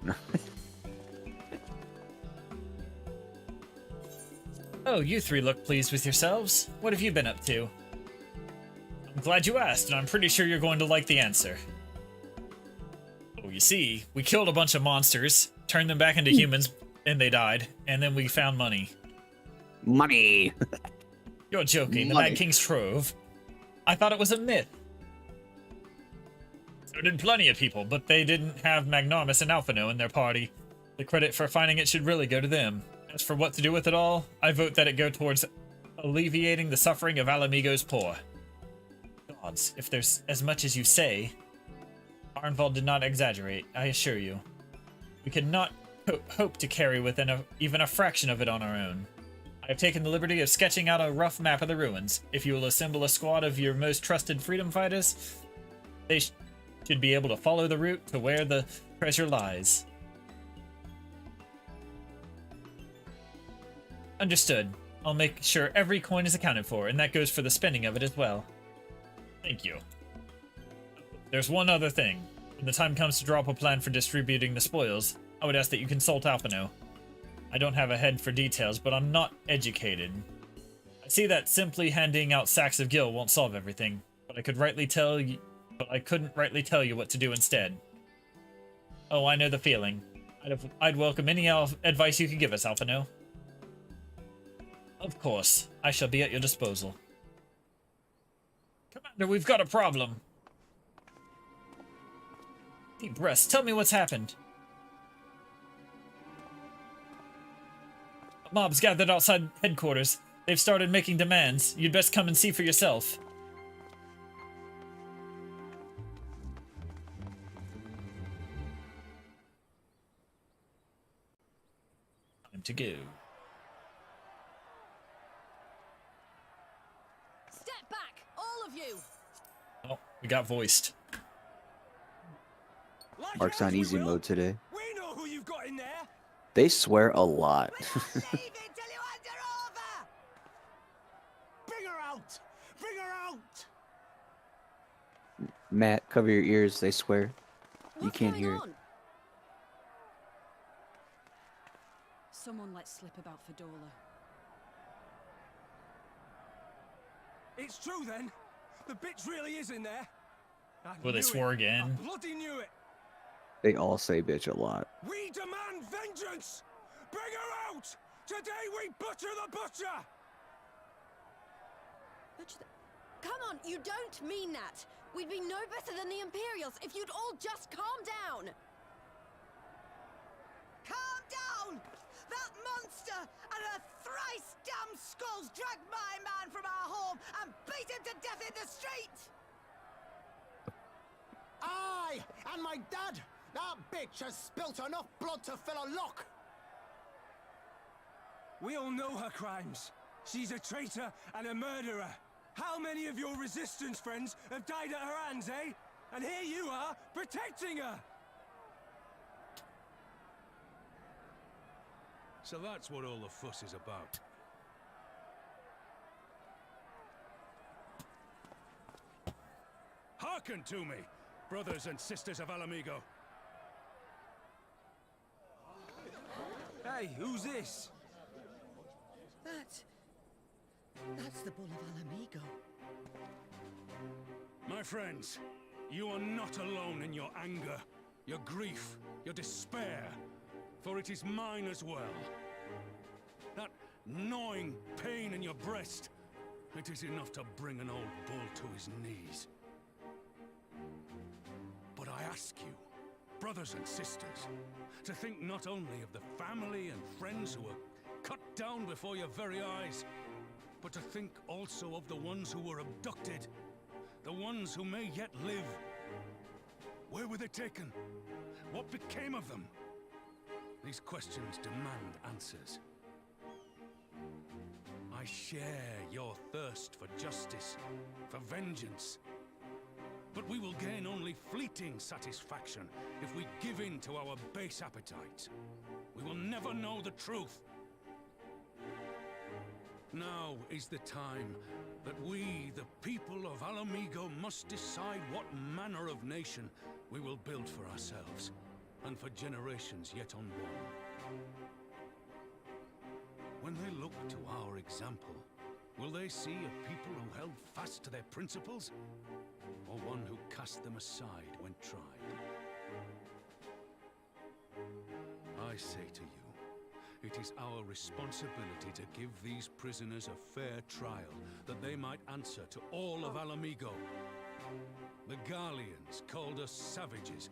Oh, you three look pleased with yourselves. What have you been up to? I'm glad you asked, and I'm pretty sure you're going to like the answer. Oh, you see, we killed a bunch of monsters, turned them back into humans, and they died, and then we found money. Money. You're joking, the Money. Mad King's Trove. I thought it was a myth. So did plenty of people, but they didn't have Magnarmus and Alphino in their party. The credit for finding it should really go to them. As for what to do with it all, I vote that it go towards alleviating the suffering of Alamigo's poor. Gods, if there's as much as you say, Arnvald did not exaggerate, I assure you. We could not hope to carry within even a fraction of it on our own. I have taken the liberty of sketching out a rough map of the ruins. If you will assemble a squad of your most trusted freedom fighters, they should be able to follow the route to where the treasure lies. Understood. I'll make sure every coin is accounted for, and that goes for the spending of it as well. Thank you. There's one other thing. When the time comes to draw up a plan for distributing the spoils, I would ask that you consult Alphino. I don't have a head for details, but I'm not educated. I see that simply handing out sacks of gil won't solve everything, but I couldn't rightly tell you what to do instead. Oh, I know the feeling. I'd welcome any advice you could give us, Alphino. Of course, I shall be at your disposal. Commander, we've got a problem. Deep breaths, tell me what's happened. A mob's gathered outside headquarters. They've started making demands. You'd best come and see for yourself. Time to go. Step back, all of you! Oh, we got voiced. Like Mark's yours on we easy will. mode today. We know who you've got in there. They swear a lot. Leave it till you hand her over. Bring her out. Bring her out. Matt, cover your ears. They swear. You What's can't going hear it. on? Someone let slip about Fedora. It's true then. The bitch really is in there. I Will they knew swore it. again? I bloody knew it. They all say bitch a lot. We demand vengeance. Bring her out. Today we butcher the butcher. Come on, you don't mean that. We'd be no better than the Imperials if you'd all just calm down. Calm down! That monster and her thrice damned skulls dragged my man from our home and beat him to death in the street! Aye, and my dad! That bitch has spilt enough blood to fill a lock! We all know her crimes. She's a traitor and a murderer. How many of your resistance friends have died at her hands, eh? And here you are, protecting her! So that's what all the fuss is about. Hearken to me, brothers and sisters of Alamigo. Hey, who's this? That's the Bull of Alamigo. My friends, you are not alone in your anger, your grief, your despair, for it is mine as well. That gnawing pain in your breast, it is enough to bring an old bull to his knees. But I ask you, brothers and sisters, to think not only of the family and friends who were cut down before your very eyes, but to think also of the ones who were abducted, the ones who may yet live. Where were they taken? What became of them? These questions demand answers. I share your thirst for justice, for vengeance. But we will gain only fleeting satisfaction if we give in to our base appetites. We will never know the truth. Now is the time that we, the people of Alamigo, must decide what manner of nation we will build for ourselves, and for generations yet unborn. When they look to our example, will they see a people who held fast to their principles, or one who cast them aside when tried? I say to you, it is our responsibility to give these prisoners a fair trial, that they might answer to all of Alamigo. The Garleans called us savages,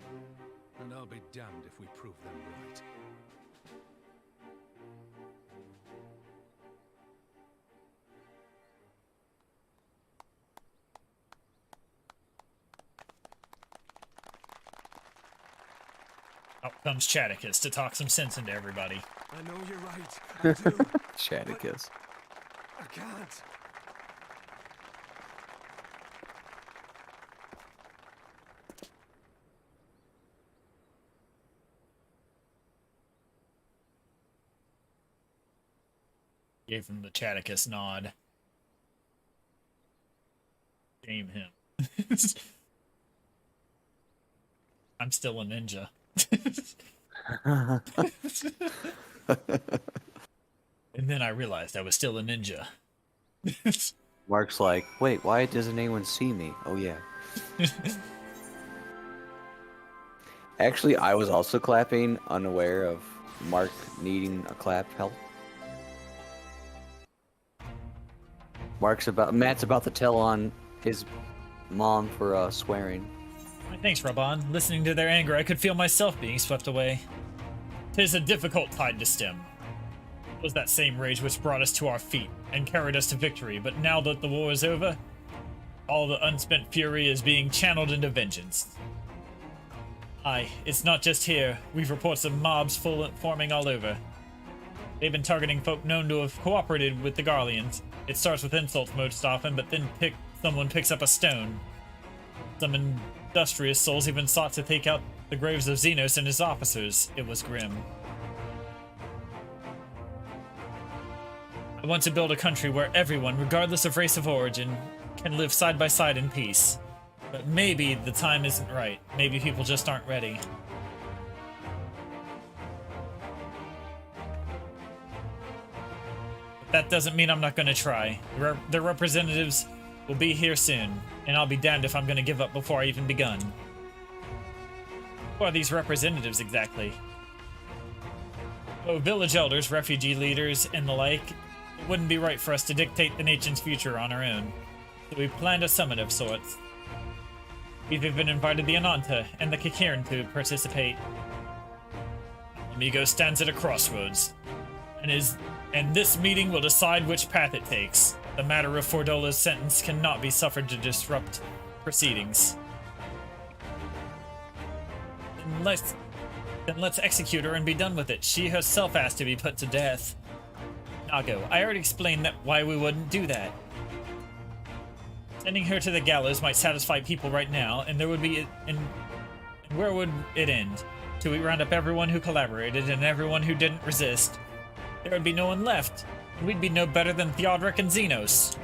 and I'll be damned if we prove them right. Out comes Chaticus to talk some sense into everybody. I know you're right. I do. Chaticus. I can't. Gave him the Chaticus nod. Shame him. I'm still a ninja. And then I realized I was still a ninja. Mark's like, wait, why doesn't anyone see me? Oh, yeah. Actually, I was also clapping, unaware of Mark needing a clap help. Matt's about to tell on his mom for swearing. My thanks, Raban. Listening to their anger, I could feel myself being swept away. 'Tis a difficult tide to stem. It was that same rage which brought us to our feet and carried us to victory, but now that the war is over, all the unspent fury is being channeled into vengeance. Aye, it's not just here. We've reports of mobs forming all over. They've been targeting folk known to have cooperated with the Garleans. It starts with insults most often, but then someone picks up a stone. Some industrious souls even sought to take out the graves of Xenos and his officers. It was grim. I want to build a country where everyone, regardless of race of origin, can live side by side in peace. But maybe the time isn't right. Maybe people just aren't ready. But that doesn't mean I'm not going to try. Their representatives will be here soon, and I'll be damned if I'm going to give up before I even begun. Who are these representatives exactly? Oh, village elders, refugee leaders, and the like. It wouldn't be right for us to dictate the nation's future on our own. So we planned a summit of sorts. We've even invited the Ananta and the Kikiran to participate. Amigo stands at a crossroads, and this meeting will decide which path it takes. The matter of Fordola's sentence cannot be suffered to disrupt proceedings. Then let's execute her and be done with it. She herself asked to be put to death. Nago, I already explained why we wouldn't do that. Sending her to the gallows might satisfy people right now, and there would be... And where would it end? Till we round up everyone who collaborated and everyone who didn't resist. There would be no one left. We'd be no better than Theodoric and Xenos.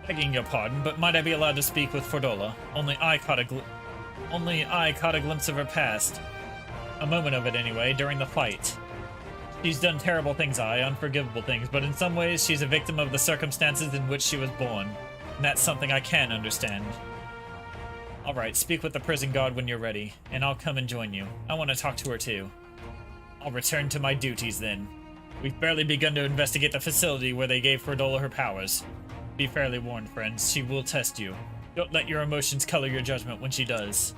Begging your pardon, but might I be allowed to speak with Fordola? Only I caught a glimpse of her past. A moment of it anyway, during the fight. She's done terrible things, unforgivable things, but in some ways she's a victim of the circumstances in which she was born. And that's something I can understand. Alright, speak with the prison guard when you're ready, and I'll come and join you. I want to talk to her too. I'll return to my duties then. We've barely begun to investigate the facility where they gave Fordola her powers. Be fairly warned, friends. She will test you. Don't let your emotions color your judgment when she does.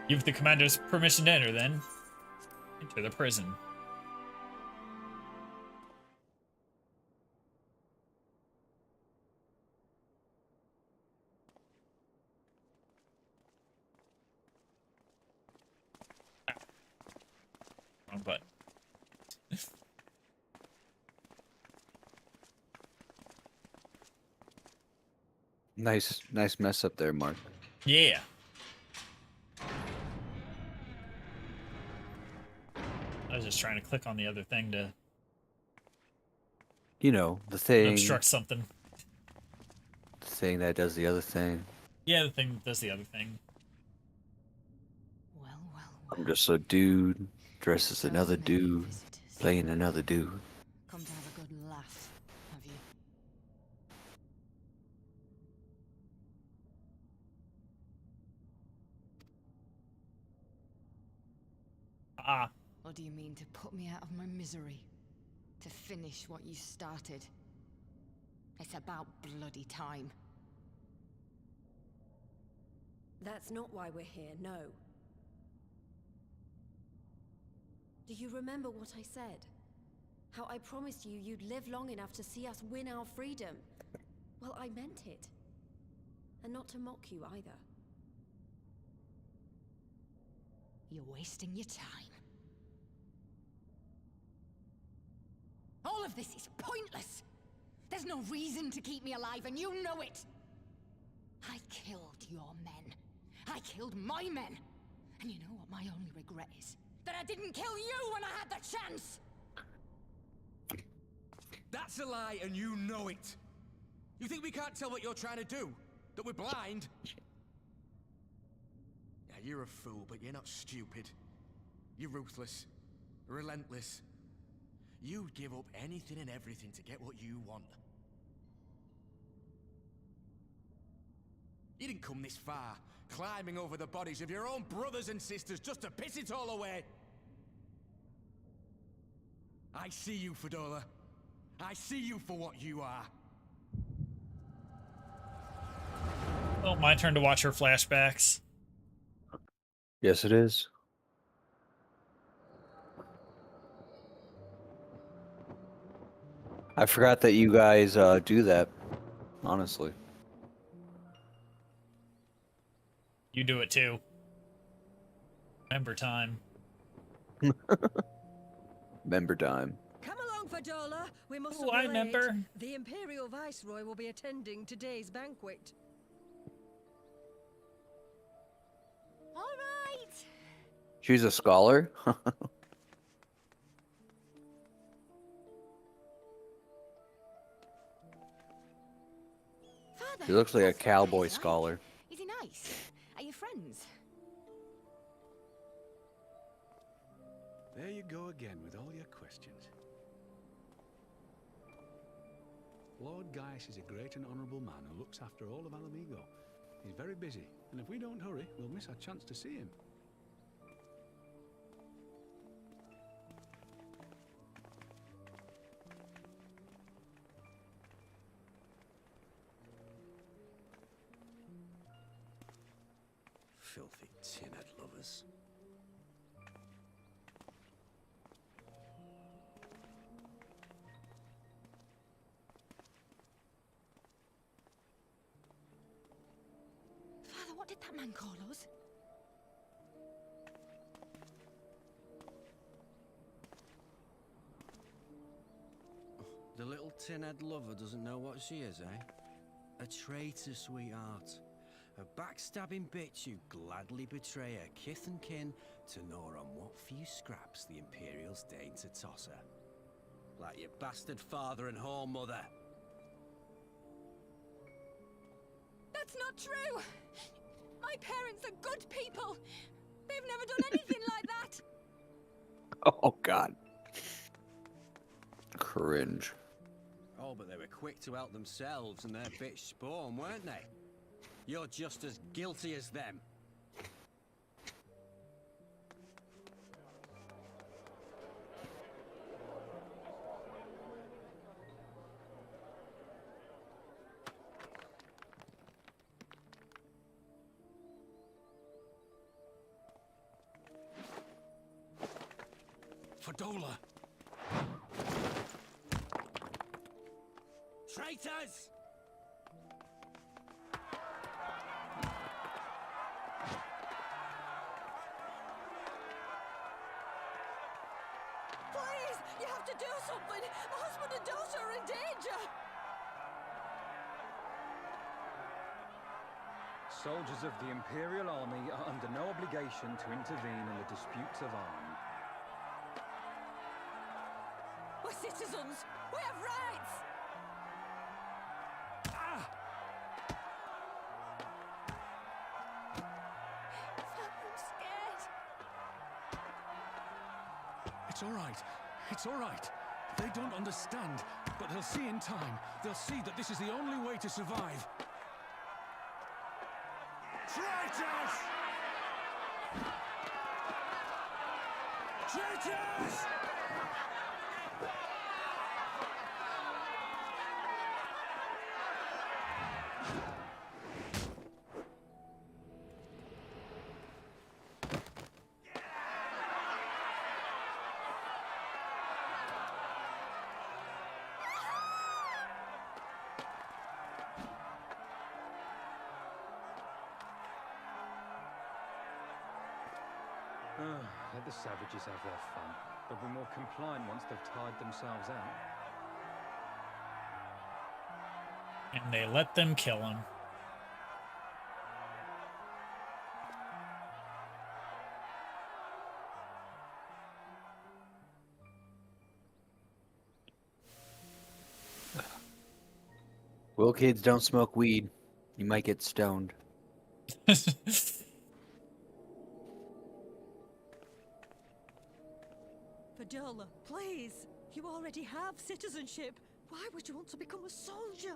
You've the commander's permission to enter, then. Enter the prison. Wrong button. Nice mess up there, Mark. Yeah. I was just trying to click on the other thing to You know, the thing. obstruct something. The thing that does the other thing. Yeah, the thing that does the other thing. Well, I'm just a dude dressed as another dude playing another dude. Come to have a good laugh, have you? Ah, Or do you mean to put me out of my misery? To finish what you started? It's about bloody time. That's not why we're here, no. Do you remember what I said? How I promised you you'd live long enough to see us win our freedom? Well, I meant it. And not to mock you either. You're wasting your time. All of this is pointless! There's no reason to keep me alive, and you know it! I killed your men. I killed my men. And you know what my only regret is? That I didn't kill you when I had the chance! That's a lie, and you know it. You think we can't tell what you're trying to do? That we're blind? Yeah, you're a fool, but you're not stupid. You're ruthless, relentless. You'd give up anything and everything to get what you want. You didn't come this far, climbing over the bodies of your own brothers and sisters just to piss it all away. I see you, Fadola. I see you for what you are. Oh, my turn to watch her flashbacks. Yes, it is. I forgot that you guys do that, honestly. You do it too. Remember time. Member time. Come along, Fadola. We mustn't Oh, be I late. remember. The Imperial Viceroy will be attending today's banquet. All right. She's a scholar? Father, She looks like a what's cowboy Chris like? scholar. Is he nice? Are you friends? There you go again with all your questions. Lord Gaius is a great and honourable man who looks after all of Alamigo. He's very busy, and if we don't hurry, we'll miss our chance to see him. Filthy tin-head lovers. Father, what did that man call us? The little tin-head lover doesn't know what she is, eh? A traitor, sweetheart. A backstabbing bitch who'd gladly betray her kith and kin to gnaw on what few scraps the Imperials deign to toss her. Like your bastard father and whore mother. That's not true! My parents are good people! They've never done anything like that! Oh, God. Cringe. Oh, but they were quick to help themselves and their bitch spawn, weren't they? You're just as guilty as them. Fadola! Traitors! Please! You have to do something! My husband and daughter are in danger! Soldiers of the Imperial Army are under no obligation to intervene in the disputes of arms. We're citizens! We have rights! Father, I'm scared. It's all right. It's all right. They don't understand, but they'll see in time. They'll see that this is the only way to survive. Traitors! Traitors! Let the savages have their fun. They'll be more compliant once they've tired themselves out. And they let them kill him. Well, kids, don't smoke weed. You might get stoned. Fadola, please. You already have citizenship. Why would you want to become a soldier?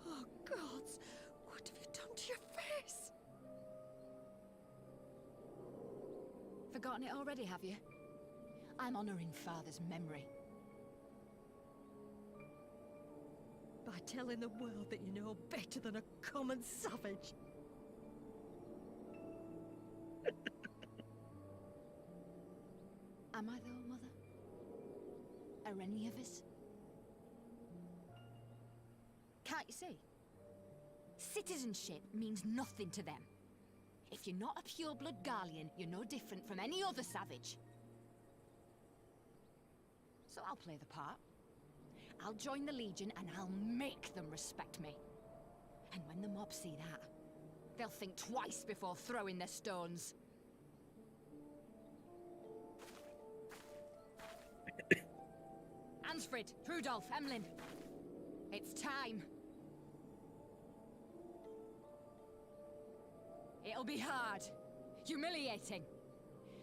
Oh, gods. What have you done to your face? Forgotten it already, have you? I'm honoring Father's memory. By telling the world that you know better than a common savage. Am I though, Mother? Are any of us? Can't you see? Citizenship means nothing to them. If you're not a pure-blood Garlean, you're no different from any other savage. So I'll play the part. I'll join the Legion and I'll make them respect me. And when the mob see that, they'll think twice before throwing their stones. Ansfrid, Rudolph, Emlyn. It's time. It'll be hard. Humiliating.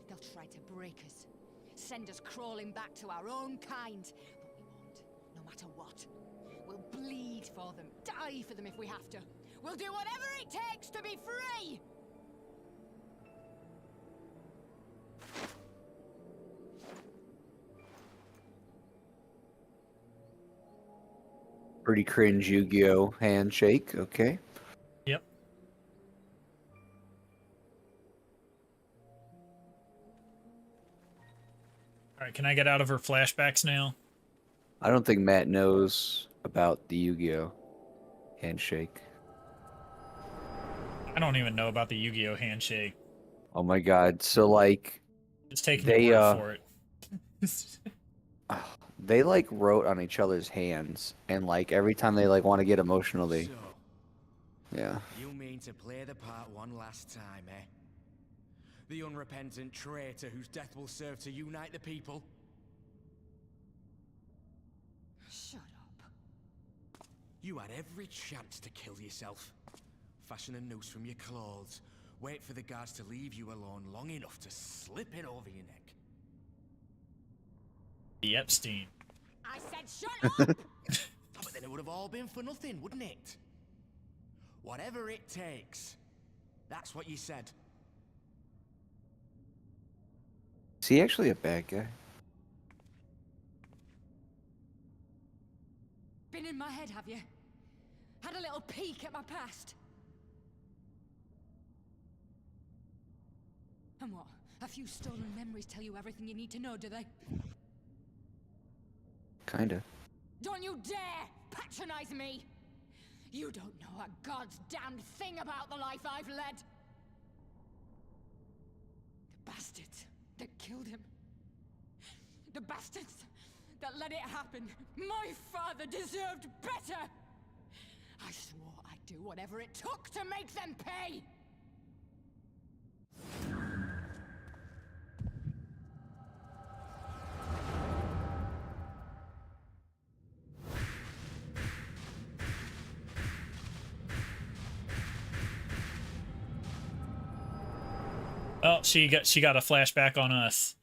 They'll try to break us. Send us crawling back to our own kind. But we won't, no matter what. We'll bleed for them, die for them if we have to. We'll do whatever it takes to be free! Pretty cringe Yu-Gi-Oh! Handshake, okay. Yep. Alright, can I get out of her flashbacks now? I don't think Matt knows about the Yu-Gi-Oh! Handshake. I don't even know about the Yu-Gi-Oh! Handshake. Oh my god, so like... Just taking they, your word for it. They like wrote on each other's hands, and like every time they like want to get emotional, they... So, Yeah. you mean to play the part one last time, eh? The unrepentant traitor whose death will serve to unite the people? Shut up. You had every chance to kill yourself. Fashion a noose from your clothes. Wait for the guards to leave you alone long enough to slip it over your neck. The Epstein. I said shut up! Oh, but then it would have all been for nothing, wouldn't it? Whatever it takes. That's what you said. Is he actually a bad guy? Been in my head, have you? Had a little peek at my past? And what? A few stolen memories tell you everything you need to know, do they? Kinda. Don't you dare patronize me! You don't know a god's damned thing about the life I've led! The bastards that killed him. The bastards that let it happen. My father deserved better! I swore I'd do whatever it took to make them pay! Oh, she got a flashback on us.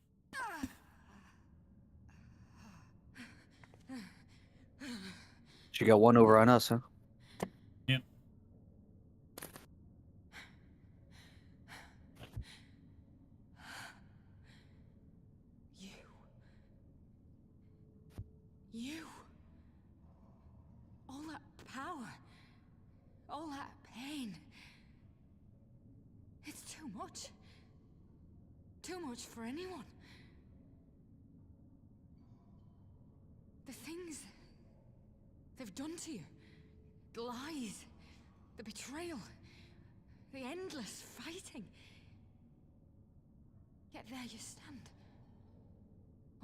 She got one over on us, huh? Yep. You. All that power. All that pain. It's too much. Too much for anyone. The things they've done to you. The lies. The betrayal. The endless fighting. Yet there you stand.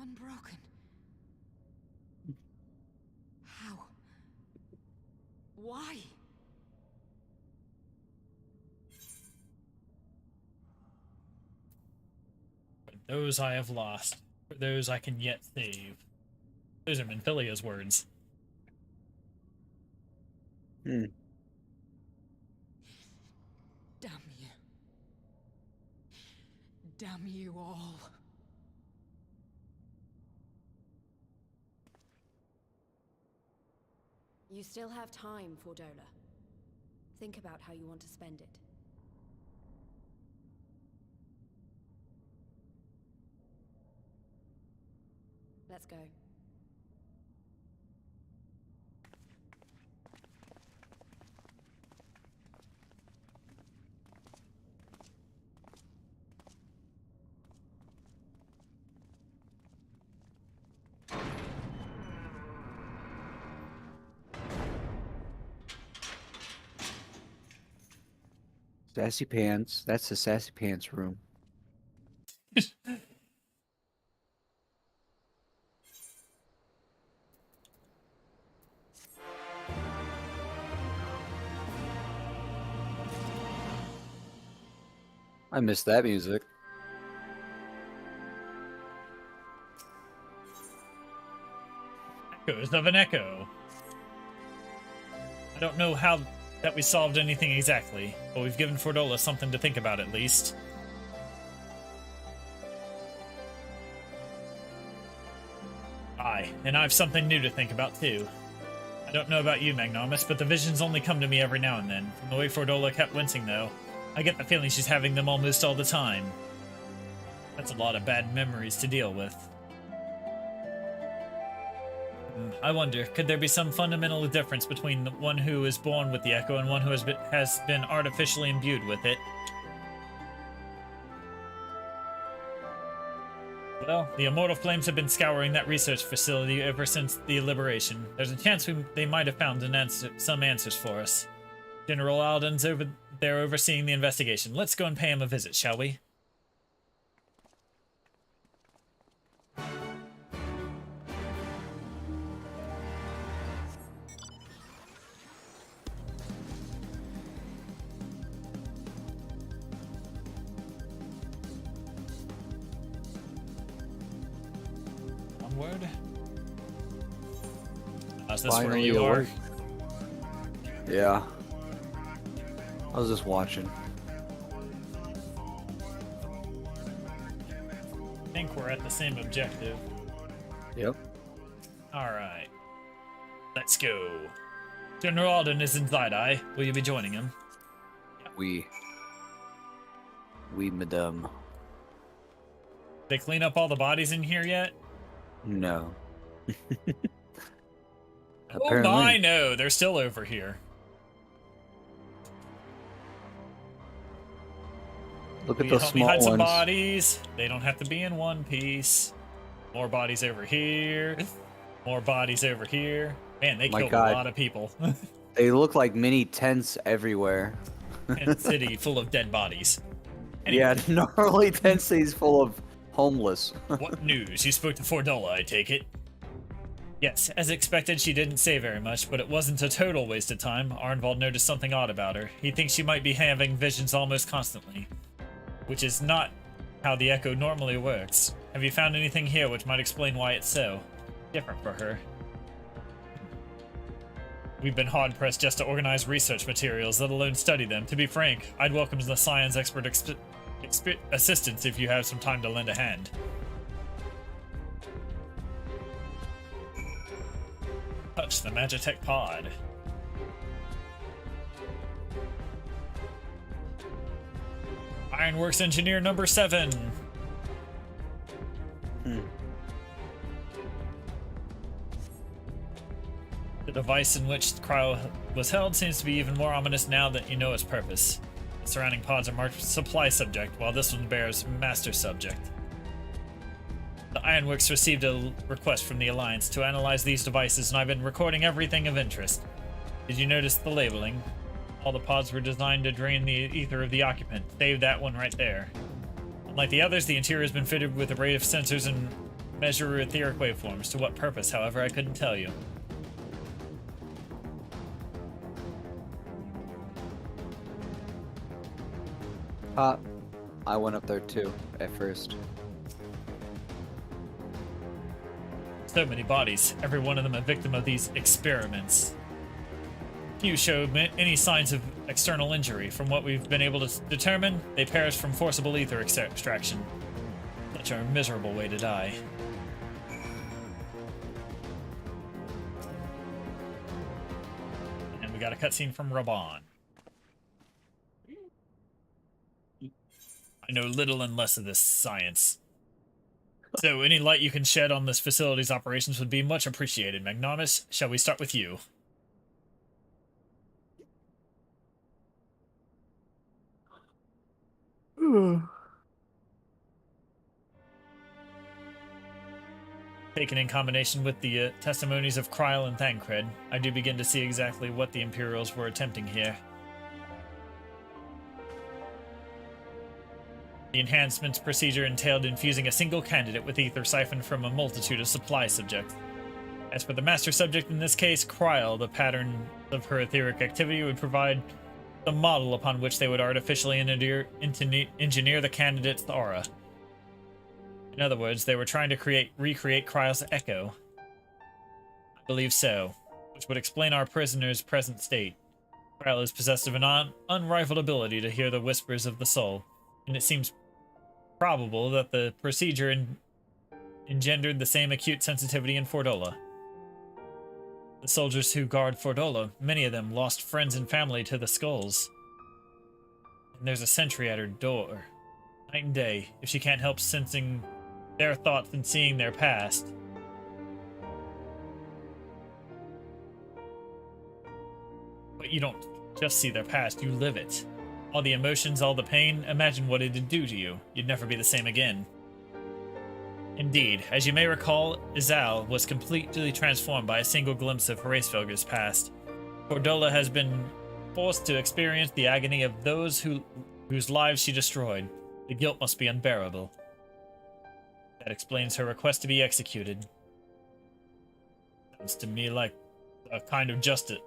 Unbroken. How? Why? Those I have lost. For those I can yet save. Those are Menphilia's words. Hmm. Damn you. Damn you all. You still have time, Fordola. Think about how you want to spend it. Let's go. Sassy Pants. That's the Sassy Pants room. I missed that music. Echoes of an echo. I don't know how that we solved anything exactly, but we've given Fordola something to think about at least. Aye, and I've something new to think about too. I don't know about you, Magnomus, but the visions only come to me every now and then. From the way Fordola kept wincing, though, I get the feeling she's having them almost all the time. That's a lot of bad memories to deal with. I wonder, could there be some fundamental difference between the one who is born with the echo and one who has been artificially imbued with it? Well, the Immortal Flames have been scouring that research facility ever since the liberation. There's a chance they might have found some answers for us. General Alden's over there overseeing the investigation. Let's go and pay him a visit, shall we? Onward. Is this where Finally you are? awake. Yeah. I was just watching. I think we're at the same objective. Yep. Alright. Let's go. General Alden is inside, will you be joining him? We, madame. They clean up all the bodies in here yet? No. Oh my, no, they're still over here. Look at We those help small me hide some ones. bodies. They don't have to be in one piece. More bodies over here. More bodies over here. Man, they My killed God. a lot of people. They look like mini tents everywhere. And a city full of dead bodies. Yeah, normally tent cities full of homeless. What news? You spoke to Fordola, I take it? Yes, as expected, she didn't say very much, but it wasn't a total waste of time. Arnvald noticed something odd about her. He thinks she might be having visions almost constantly, which is not how the Echo normally works. Have you found anything here which might explain why it's so different for her? We've been hard-pressed just to organize research materials, let alone study them. To be frank, I'd welcome the science expert assistance if you have some time to lend a hand. Touch the Magitech pod. Ironworks engineer number 7. The device in which Cryo was held seems to be even more ominous now that you know its purpose. The surrounding pods are marked supply subject, while this one bears master subject. The Ironworks received a request from the Alliance to analyze these devices, and I've been recording everything of interest. Did you notice the labeling? All the pods were designed to drain the ether of the occupant. Save that one right there. Unlike the others, the interior has been fitted with a array of sensors and measure etheric waveforms. To what purpose, however, I couldn't tell you. I went up there too, at first. So many bodies, every one of them a victim of these experiments. Few show any signs of external injury. From what we've been able to determine, they perished from forcible ether extraction. Such a miserable way to die. And we got a cutscene from Raban. I know little and less of this science. So any light you can shed on this facility's operations would be much appreciated. Magnanimous, shall we start with you? Taken in combination with the testimonies of Kryl and Thancred, I do begin to see exactly what the Imperials were attempting here. The enhancements procedure entailed infusing a single candidate with ether siphoned from a multitude of supply subjects. As for the master subject in this case, Kryl, the pattern of her etheric activity would provide the model upon which they would artificially engineer the candidate's aura. In other words, they were trying to recreate Kryl's echo. I believe so, which would explain our prisoner's present state. Kryl is possessed of an unrivaled ability to hear the whispers of the soul, and it seems probable that the procedure engendered the same acute sensitivity in Fordola. The soldiers who guard Fordola, many of them lost friends and family to the skulls. And there's a sentry at her door, night and day, if she can't help sensing their thoughts and seeing their past. But you don't just see their past, you live it. All the emotions, all the pain, imagine what it'd do to you. You'd never be the same again. Indeed, as you may recall, Izal was completely transformed by a single glimpse of Hraesvelgr's past. Fordola has been forced to experience the agony of those whose lives she destroyed. The guilt must be unbearable. That explains her request to be executed. Sounds to me like a kind of justice.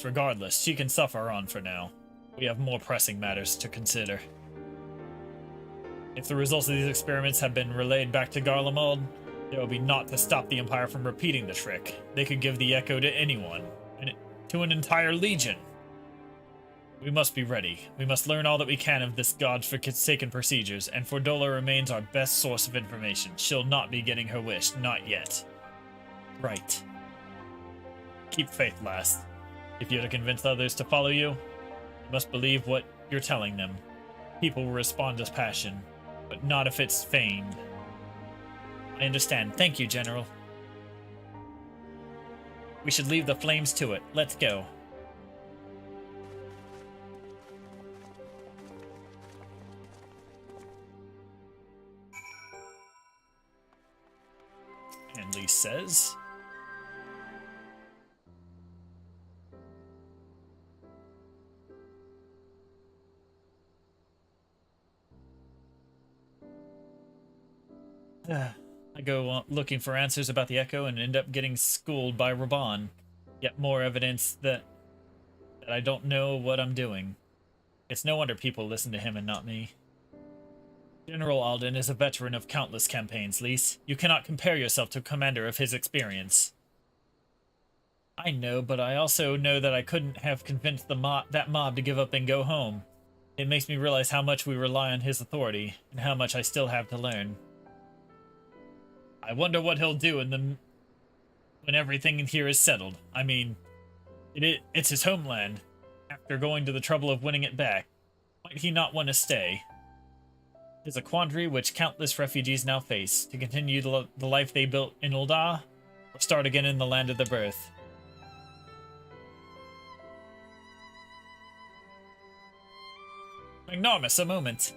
Regardless, she can suffer on for now. We have more pressing matters to consider. If the results of these experiments have been relayed back to Garlemald, there will be naught to stop the Empire from repeating the trick. They could give the echo to anyone, and to an entire legion. We must be ready. We must learn all that we can of this God-forsaken procedures, and Fordola remains our best source of information. She'll not be getting her wish, not yet. Right. Keep faith, lass. If you're to convince others to follow you, you must believe what you're telling them. People will respond to passion, but not if it's feigned. I understand. Thank you, General. We should leave the flames to it. Let's go. And Lee says... I go looking for answers about the Echo and end up getting schooled by Raban. Yet more evidence that I don't know what I'm doing. It's no wonder people listen to him and not me. General Alden is a veteran of countless campaigns, Lise. You cannot compare yourself to a commander of his experience. I know, but I also know that I couldn't have convinced that mob to give up and go home. It makes me realize how much we rely on his authority, and how much I still have to learn. I wonder what he'll do when everything in here is settled. I mean, it's his homeland. After going to the trouble of winning it back, might he not want to stay? It's a quandary which countless refugees now face, to continue the life they built in Ul'dah, or start again in the land of their birth. Magnanimous, a moment.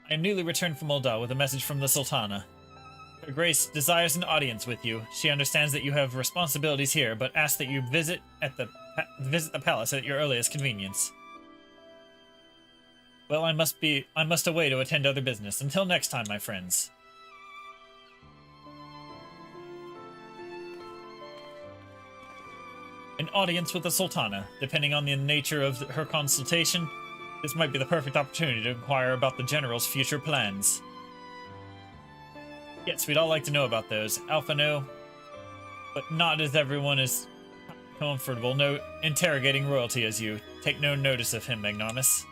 I am newly returned from Ul'dah with a message from the Sultana. Her Grace desires an audience with you. She understands that you have responsibilities here, but asks that you visit the palace at your earliest convenience. Well, I must away to attend other business. Until next time, my friends. An audience with the Sultana. Depending on the nature of her consultation, This might be the perfect opportunity to inquire about the General's future plans. Yes, we'd all like to know about those. Alpha no, but not as everyone is comfortable interrogating royalty as you. Take no notice of him, Magnanimous.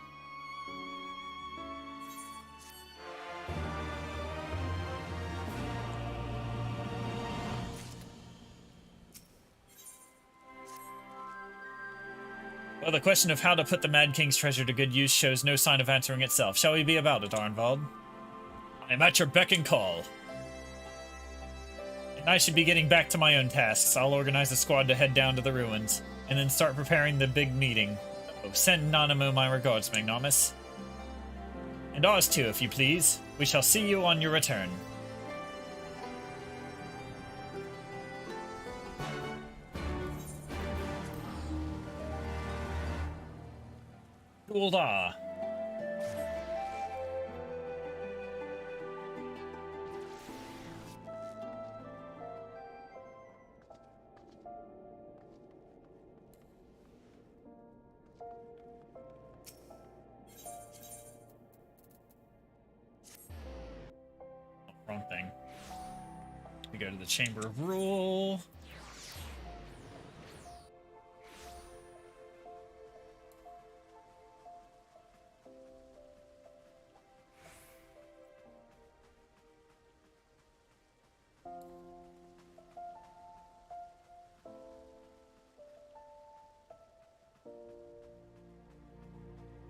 Well, the question of how to put the Mad King's treasure to good use shows no sign of answering itself. Shall we be about it, Arnvald? I am at your beck and call. And I should be getting back to my own tasks. I'll organize a squad to head down to the ruins, and then start preparing the big meeting. Oh, send Nanamo my regards, Magnanimous. And Oz too, if you please. We shall see you on your return. Gulda. Wrong thing. We go to the Chamber of Rule.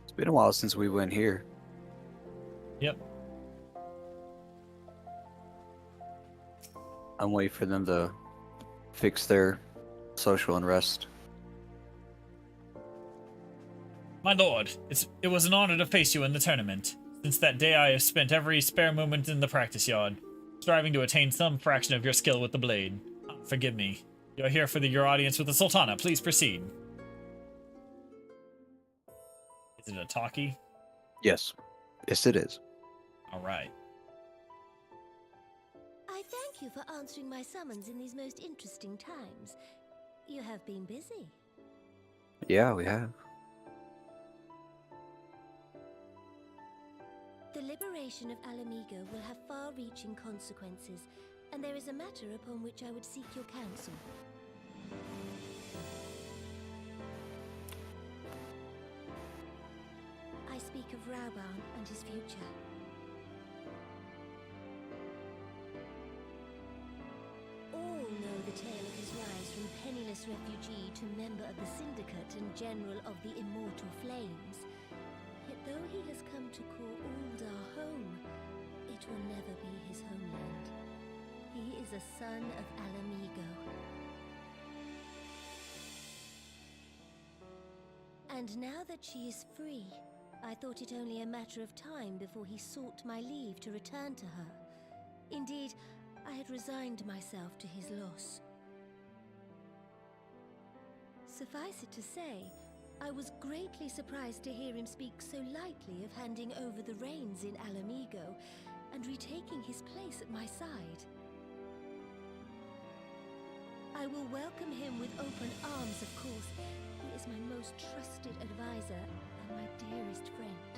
It's been a while since we went here. Yep. I'm waiting for them to fix their social unrest. My lord, it was an honor to face you in the tournament. Since that day I have spent every spare moment in the practice yard, striving to attain some fraction of your skill with the blade. Forgive me. You are here for your audience with the Sultana. Please proceed. Is it a talkie? Yes. Yes, it is. Alright. I thank you for answering my summons in these most interesting times. You have been busy. Yeah, we have. The liberation of Alamigo will have far-reaching consequences, and there is a matter upon which I would seek your counsel. I speak of Rauban and his future. All know the tale of his rise from penniless refugee to member of the Syndicate and General of the Immortal Flames. Yet though he has come to call Uldar home, it will never be his homeland. He is a son of Alamigo. And now that she is free, I thought it only a matter of time before he sought my leave to return to her. Indeed, I had resigned myself to his loss. Suffice it to say, I was greatly surprised to hear him speak so lightly of handing over the reins in Alamigo and retaking his place at my side. I will welcome him with open arms, of course. He is my most trusted advisor and my dearest friend.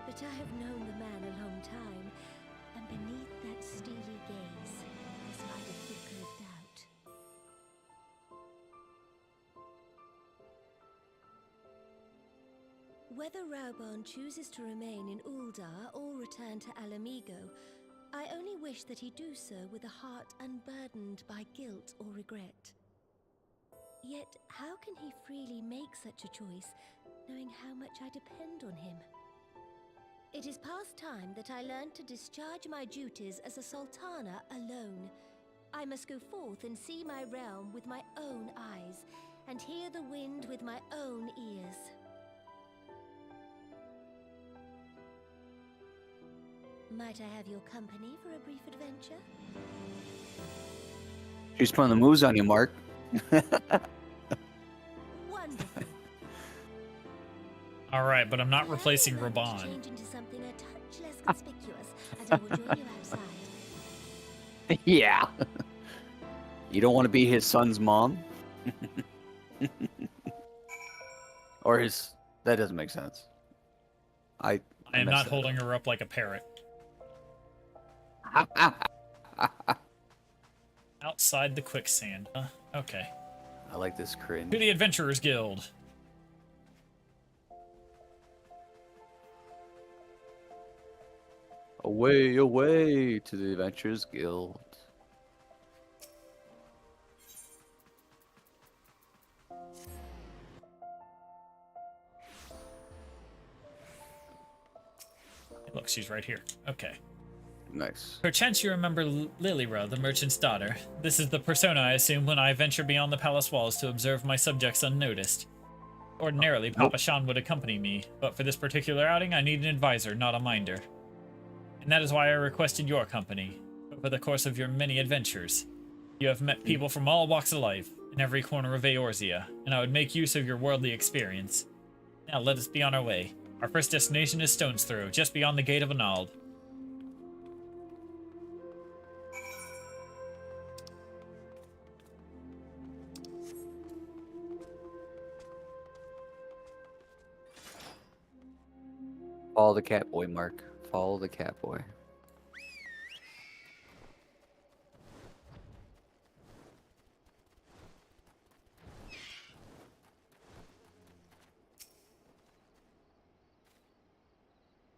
But I have known the man a long time, and beneath that steely gaze, I spied a flicker of doubt. Whether Rauban chooses to remain in Uldar or return to Alamigo, I only wish that he do so with a heart unburdened by guilt or regret. Yet, how can he freely make such a choice, knowing how much I depend on him? It is past time that I learned to discharge my duties as a Sultana alone. I must go forth and see my realm with my own eyes, and hear the wind with my own ears. Might I have your company for a brief adventure? She's putting the moves on you, Mark. Wonderful. Alright, but I'm not replacing Raban. Change into something a touch less conspicuous, and I will join you outside. Yeah. You don't want to be his son's mom? Or his That doesn't make sense. I am messed not that holding her up like a parrot. up. Outside the quicksand. Okay. I like this cringe. To the Adventurers Guild. Away, away to the Adventurers Guild. Look, she's right here. Okay. Nice. Perchance you remember Lilyra, the merchant's daughter. This is the persona I assume when I venture beyond the palace walls to observe my subjects unnoticed. Ordinarily, Papa Shan would accompany me, but for this particular outing, I need an advisor, not a minder. And that is why I requested your company. Over the course of your many adventures, you have met people from all walks of life, in every corner of Eorzea, and I would make use of your worldly experience. Now let us be on our way. Our first destination is Stone's Throw, just beyond the Gate of Anald. Follow the cat boy, Mark. Follow the cat boy.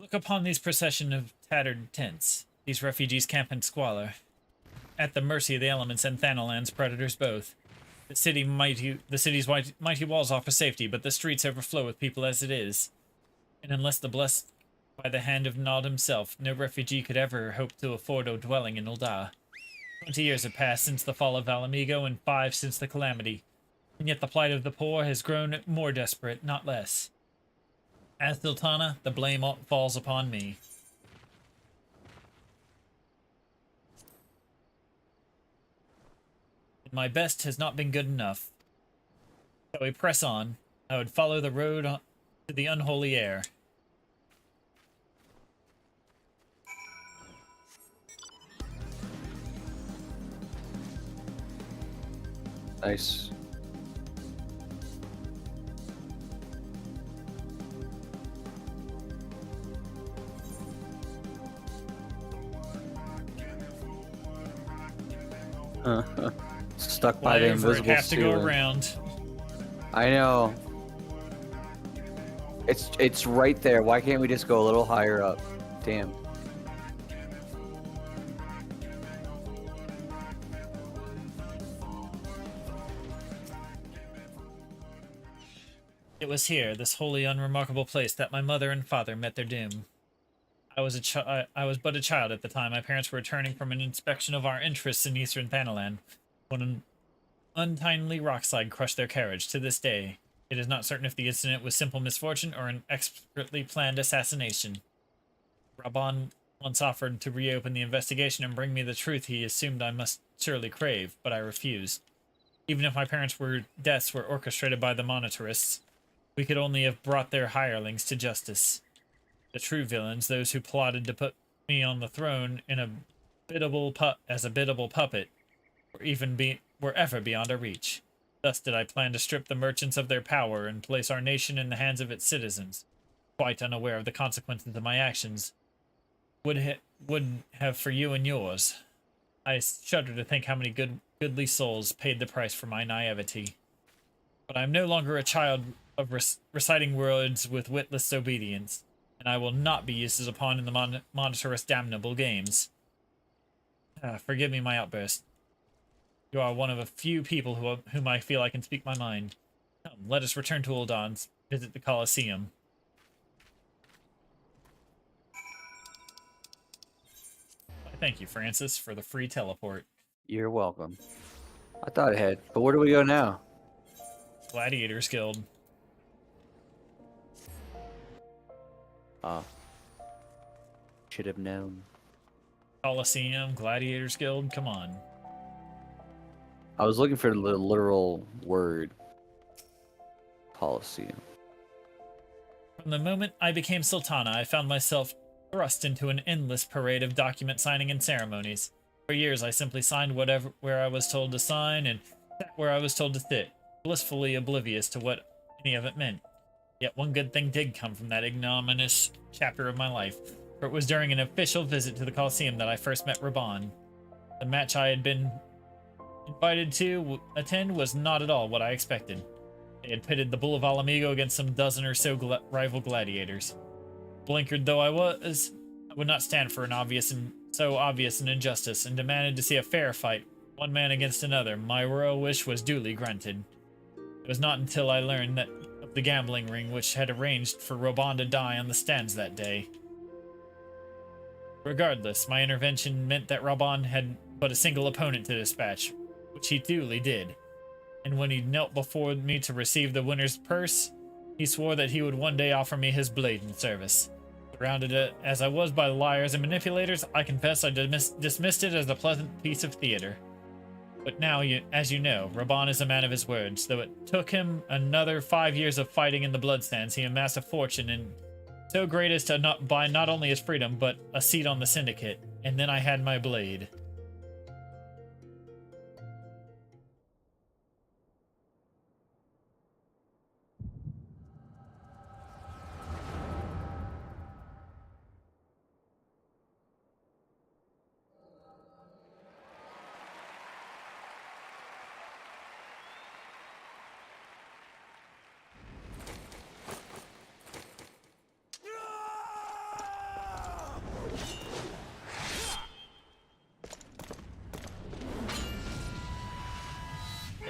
Look upon these procession of tattered tents. These refugees camp in squalor, at the mercy of the elements and Thanalan's predators both. The city's mighty walls offer safety, but the streets overflow with people as it is. And unless the blessed by the hand of Nod himself, no refugee could ever hope to afford a dwelling in Ul'dah. 20 years have passed since the fall of Valamigo, and 5 since the calamity. And yet the plight of the poor has grown more desperate, not less. As Sultana, the blame falls upon me. And my best has not been good enough. So we press on. I would follow the road to the unholy air. Nice. Stuck by the invisible have to go ceiling. around. I know. It's right there. Why can't we just go a little higher up? Damn. It was here, this wholly unremarkable place, that my mother and father met their doom. I was but a child at the time. My parents were returning from an inspection of our interests in eastern Thanalan when an untimely rockslide crushed their carriage. To this day, it is not certain if the incident was simple misfortune or an expertly planned assassination. Raban once offered to reopen the investigation and bring me the truth he assumed I must surely crave, but I refused. Even if my parents' deaths were orchestrated by the monetarists, we could only have brought their hirelings to justice. The true villains, those who plotted to put me on the throne in a biddable puppet, were ever beyond our reach. Thus did I plan to strip the merchants of their power and place our nation in the hands of its citizens, quite unaware of the consequences of my actions would have for you and yours. I shudder to think how many goodly souls paid the price for my naivety. But I am no longer a child of reciting words with witless obedience, and I will not be used as a pawn in the monetarist damnable games. Forgive me my outburst. You are one of a few people whom I feel I can speak my mind. Come, let us return to Ul'dah and visit the Colosseum. Thank you, Francis, for the free teleport. You're welcome. I thought ahead, but where do we go now? Gladiators Guild. Should have known. Colosseum, Gladiators Guild, come on. I was looking for the literal word. Colosseum. From the moment I became Sultana, I found myself thrust into an endless parade of document signing and ceremonies. For years, I simply signed where I was told to sign and sat where I was told to sit, blissfully oblivious to what any of it meant. Yet one good thing did come from that ignominious chapter of my life, for it was during an official visit to the Colosseum that I first met Raban. The match I had been invited to attend was not at all what I expected. They had pitted the Bull of Alamigo against some dozen or so rival gladiators. Blinkered though I was, I would not stand for so obvious an injustice, and demanded to see a fair fight, one man against another. My royal wish was duly granted. It was not until I learned that of the gambling ring which had arranged for Raban to die on the stands that day. Regardless, my intervention meant that Raban had but a single opponent to dispatch, which he duly did. And when he knelt before me to receive the winner's purse, he swore that he would one day offer me his blade in service. Surrounded as I was by liars and manipulators, I confess I dismissed it as a pleasant piece of theater. But now, as you know, Raban is a man of his words. Though it took him another 5 years of fighting in the bloodstands, he amassed a fortune and so great as to buy not only his freedom, but a seat on the syndicate. And then I had my blade.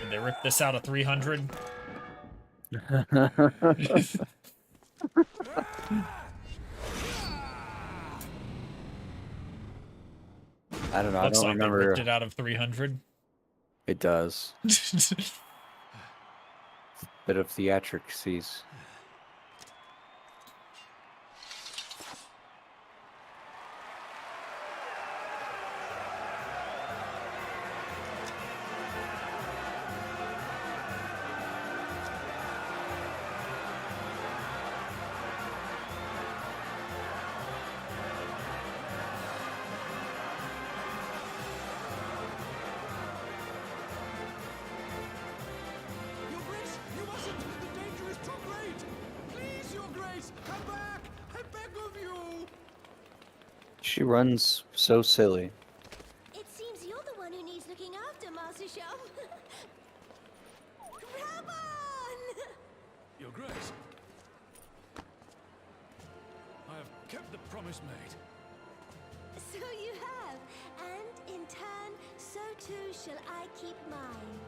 Did they rip this out of 300? I don't know. Looks I don't like remember. They ripped it out of 300. It does. Bit of theatrics. Your Grace, you mustn't! The danger is too great! Please, Your Grace, come back! I beg of you! She runs so silly. It seems you're the one who needs looking after, Master Shum. Raban! Your Grace, I have kept the promise made. So you have, and in turn, so too shall I keep mine.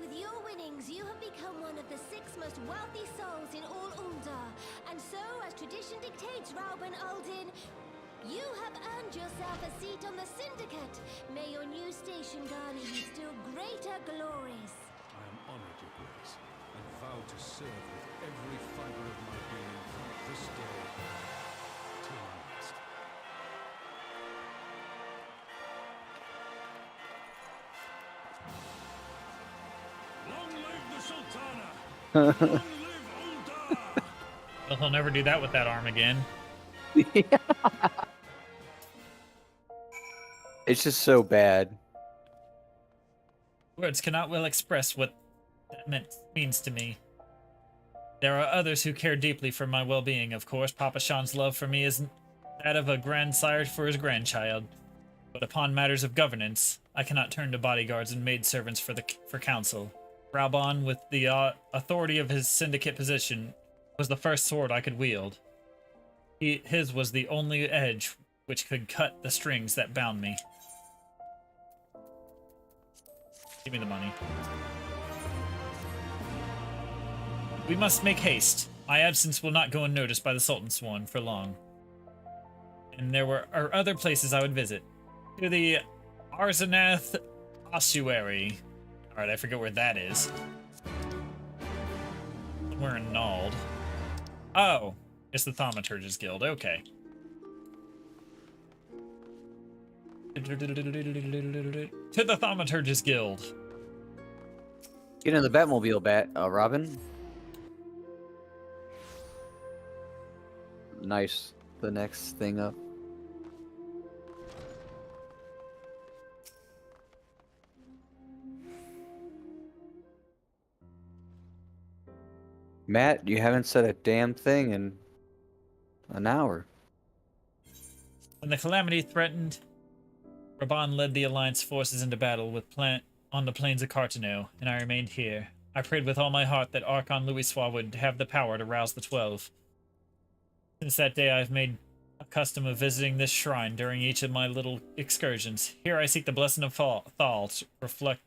With your winnings, you have become one of the 6 most wealthy souls in all Uldar, and so, as tradition dictates, Rauben Aldin, you have earned yourself a seat on the Syndicate. May your new station garner you still greater glories. I am honored, Your Grace, and vow to serve with every fiber of my being from this day till my last. Long live the Sultana! Long live Uldar! Well, he'll never do that with that arm again. It's just so bad. Words cannot well express what that means to me. There are others who care deeply for my well-being, of course. Papa Sean's love for me is that of a grandsire for his grandchild. But upon matters of governance, I cannot turn to bodyguards and maidservants for counsel. Raban, with the authority of his syndicate position, was the first sword I could wield. His was the only edge which could cut the strings that bound me. Give me the money. We must make haste. My absence will not go unnoticed by the Sultan Swan for long. And are other places I would visit. To the Arzanath Ossuary. Alright, I forget where that is. Somewhere in Nald. Oh, it's the Thaumaturge's Guild. Okay. To the Thaumaturge's Guild. Get in the Batmobile, Robin. Nice. The next thing up. Matt, you haven't said a damn thing in an hour. When the calamity threatened, Raban led the Alliance forces into battle on the plains of Cartano, and I remained here. I prayed with all my heart that Archon Louisoix would have the power to rouse the 12. Since that day, I've made a custom of visiting this shrine during each of my little excursions. Here I seek the blessing of Thal to reflect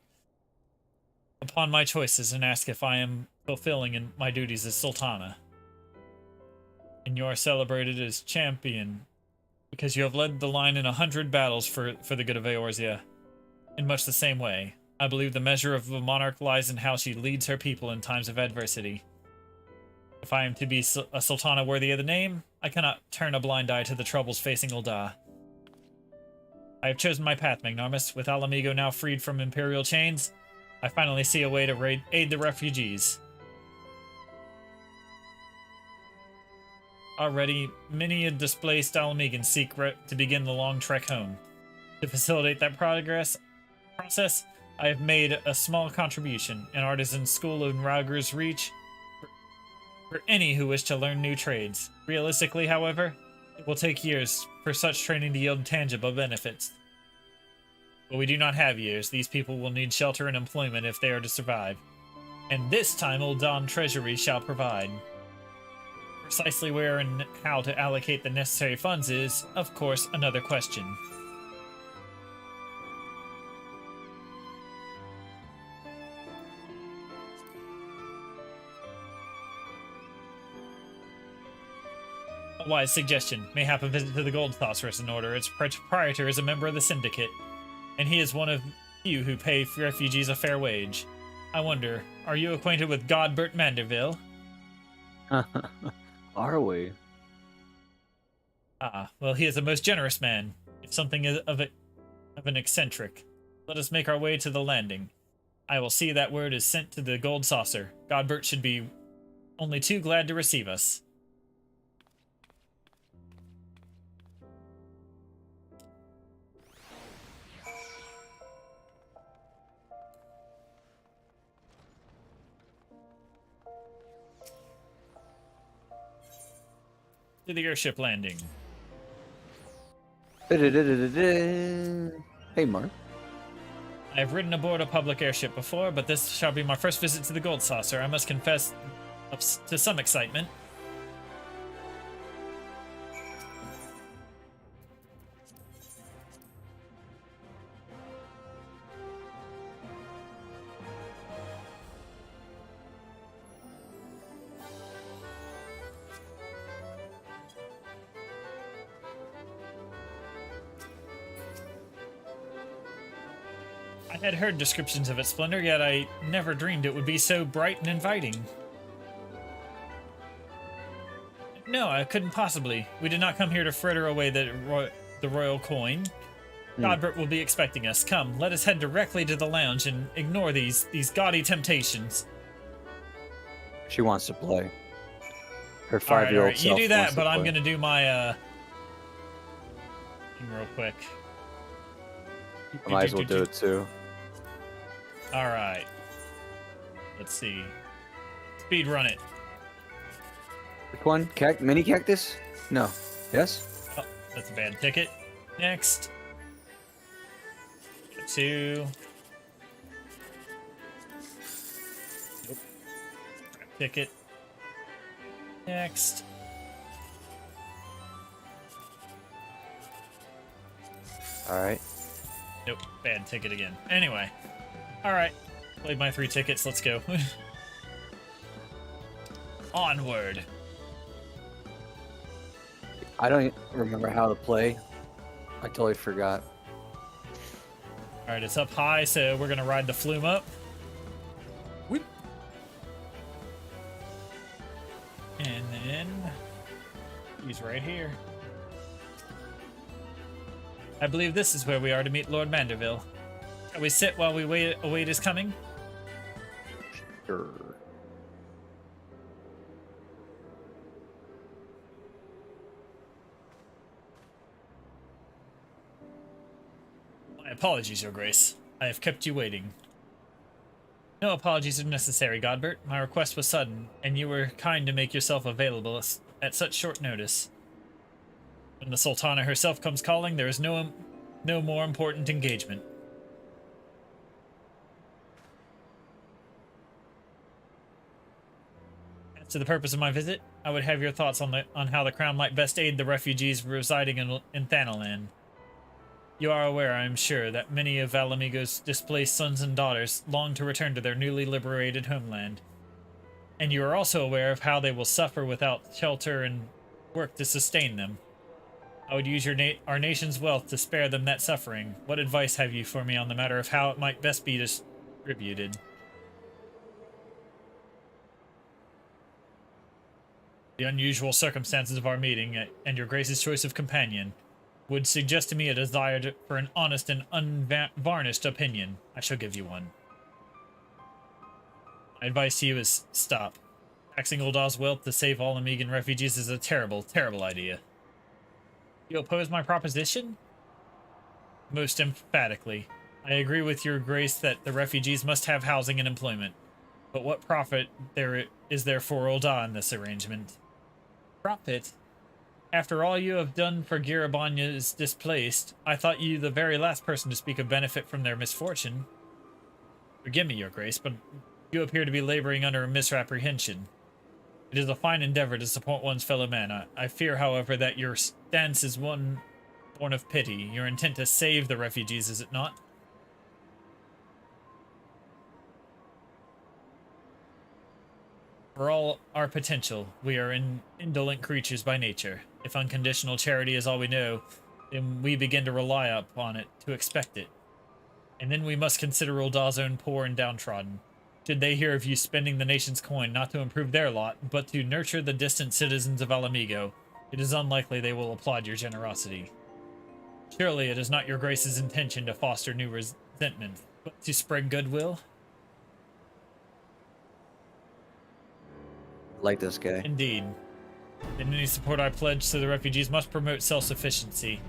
upon my choices and ask if I am fulfilling in my duties as Sultana. And you are celebrated as champion because you have led the line in 100 battles for the good of Eorzea. In much the same way, I believe the measure of a monarch lies in how she leads her people in times of adversity. If I am to be a Sultana worthy of the name, I cannot turn a blind eye to the troubles facing Ul'dah. I have chosen my path, Magnarmus. With Ala Mhigo now freed from Imperial chains, I finally see a way to aid the refugees. Already, many a displaced Ala Mhigan seek to begin the long trek home. To facilitate that process, I have made a small contribution, an artisan school in Rauger's Reach, for any who wish to learn new trades. Realistically, however, it will take years for such training to yield tangible benefits. But we do not have years. These people will need shelter and employment if they are to survive. And this time Ul'dah Treasury shall provide. Precisely where and how to allocate the necessary funds is, of course, another question. A wise suggestion. Mayhap a visit to the Gold Saucer is in order. Its proprietor is a member of the Syndicate, and he is one of few who pay refugees a fair wage. I wonder, are you acquainted with Godbert Manderville? Are we? Ah, well, he is a most generous man, if something of an eccentric. Let us make our way to the landing. I will see that word is sent to the Gold Saucer. Godbert should be only too glad to receive us. To the airship landing. Hey, Mark. I have ridden aboard a public airship before, but this shall be my first visit to the Gold Saucer. I must confess to some excitement. I had heard descriptions of its splendor, yet I never dreamed it would be so bright and inviting. No, I couldn't possibly. We did not come here to fritter away the royal coin. Godbert will be expecting us. Come, let us head directly to the lounge and ignore these gaudy temptations. She wants to play. Her 5-year-old self. You do that, wants to but I'm play. gonna do my thing real quick. I might as well do it too. Alright. Let's see. Speed run it. Which one? Mini cactus? No. Yes? Oh, that's a bad ticket. Next. 2. Nope. Ticket. Next. Alright. Nope, bad ticket again. Anyway. Alright. Played my 3 tickets, let's go. Onward. I don't remember how to play. I totally forgot. Alright, it's up high, so we're gonna ride the flume up. Whoop. And then he's right here. I believe this is where we are to meet Lord Manderville. Shall we sit while we await his coming? Sure. My apologies, Your Grace. I have kept you waiting. No apologies are necessary, Godbert. My request was sudden, and you were kind to make yourself available at such short notice. When the Sultana herself comes calling, there is no more important engagement. As to the purpose of my visit, I would have your thoughts on how the Crown might best aid the refugees residing in Thanalan. You are aware, I am sure, that many of Alamigo's displaced sons and daughters long to return to their newly liberated homeland. And you are also aware of how they will suffer without shelter and work to sustain them. I would use our nation's wealth to spare them that suffering. What advice have you for me on the matter of how it might best be distributed? The unusual circumstances of our meeting and your Grace's choice of companion would suggest to me a desire for an honest and unvarnished opinion. I shall give you one. My advice to you is stop. Taxing Ulda's wealth to save all Amigan refugees is a terrible, terrible idea. You oppose my proposition? Most emphatically. I agree with your Grace that the refugees must have housing and employment. But what profit is there for Ulda in this arrangement? Profit? After all you have done for Girabanya's displaced, I thought you the very last person to speak of benefit from their misfortune. Forgive me, your Grace, but you appear to be laboring under a misapprehension. It is a fine endeavor to support one's fellow man. I fear, however, that your stance is one born of pity. Your intent to save the refugees, is it not? For all our potential, we are indolent creatures by nature. If unconditional charity is all we know, then we begin to rely upon it, to expect it. And then we must consider Ulda's own poor and downtrodden. Should they hear of you spending the nation's coin not to improve their lot, but to nurture the distant citizens of Alamigo, it is unlikely they will applaud your generosity. Surely it is not your Grace's intention to foster new resentment, but to spread goodwill? Like this guy. Indeed. And any support I pledge to the refugees must promote self-sufficiency,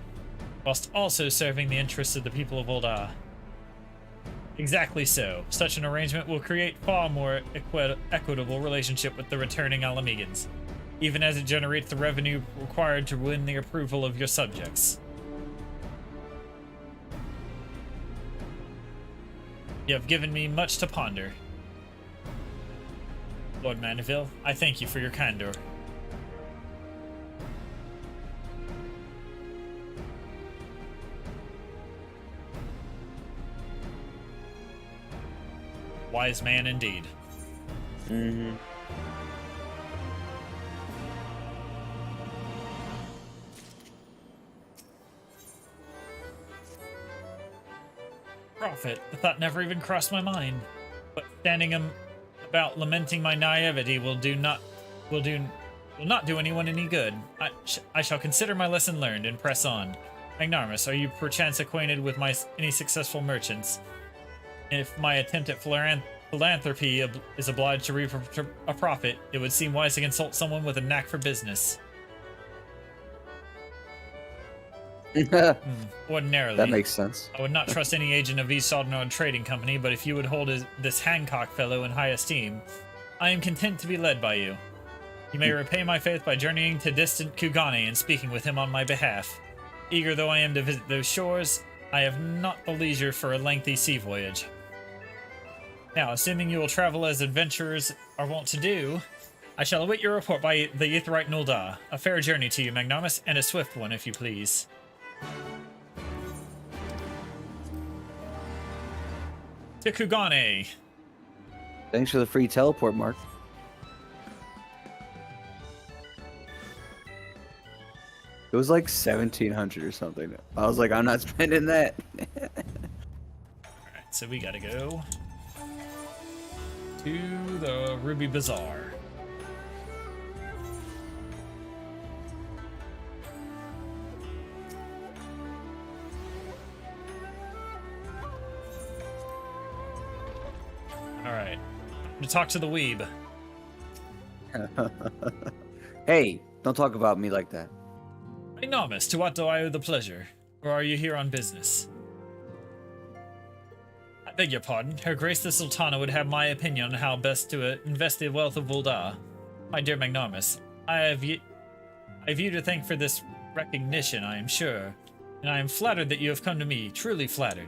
whilst also serving the interests of the people of Ulda. Exactly so. Such an arrangement will create far more equitable relationship with the returning Alamegans, even as it generates the revenue required to win the approval of your subjects. You have given me much to ponder. Lord Mandeville, I thank you for your candor. Wise man indeed. Mm-hmm. Prophet, the thought never even crossed my mind. But standing about lamenting my naivety will not do anyone any good. I shall consider my lesson learned and press on. Magnarmus, are you perchance acquainted with any successful merchants? If my attempt at philanthropy is obliged to reap a profit, it would seem wise to consult someone with a knack for business. Ordinarily, that makes sense. I would not trust any agent of East Aldenard Trading Company, but if you would hold this Hancock fellow in high esteem, I am content to be led by you. You may repay my faith by journeying to distant Kugane and speaking with him on my behalf. Eager though I am to visit those shores, I have not the leisure for a lengthy sea voyage. Now, assuming you will travel as adventurers are wont to do, I shall await your report by the Aetheryte Nulda. A fair journey to you, Magnarmus, and a swift one, if you please. To Kugane. Thanks for the free teleport, Mark. It was like 1,700 or something. I was like, I'm not spending that. Alright, so we gotta go to the Ruby Bazaar. Alright, to talk to the weeb. Hey, don't talk about me like that. Magnarmus, to what do I owe the pleasure? Or are you here on business? Beg your pardon. Her Grace the Sultana would have my opinion on how best to invest the wealth of Uldar. My dear Magnarmus, I have you to thank for this recognition, I am sure, and I am flattered that you have come to me, truly flattered.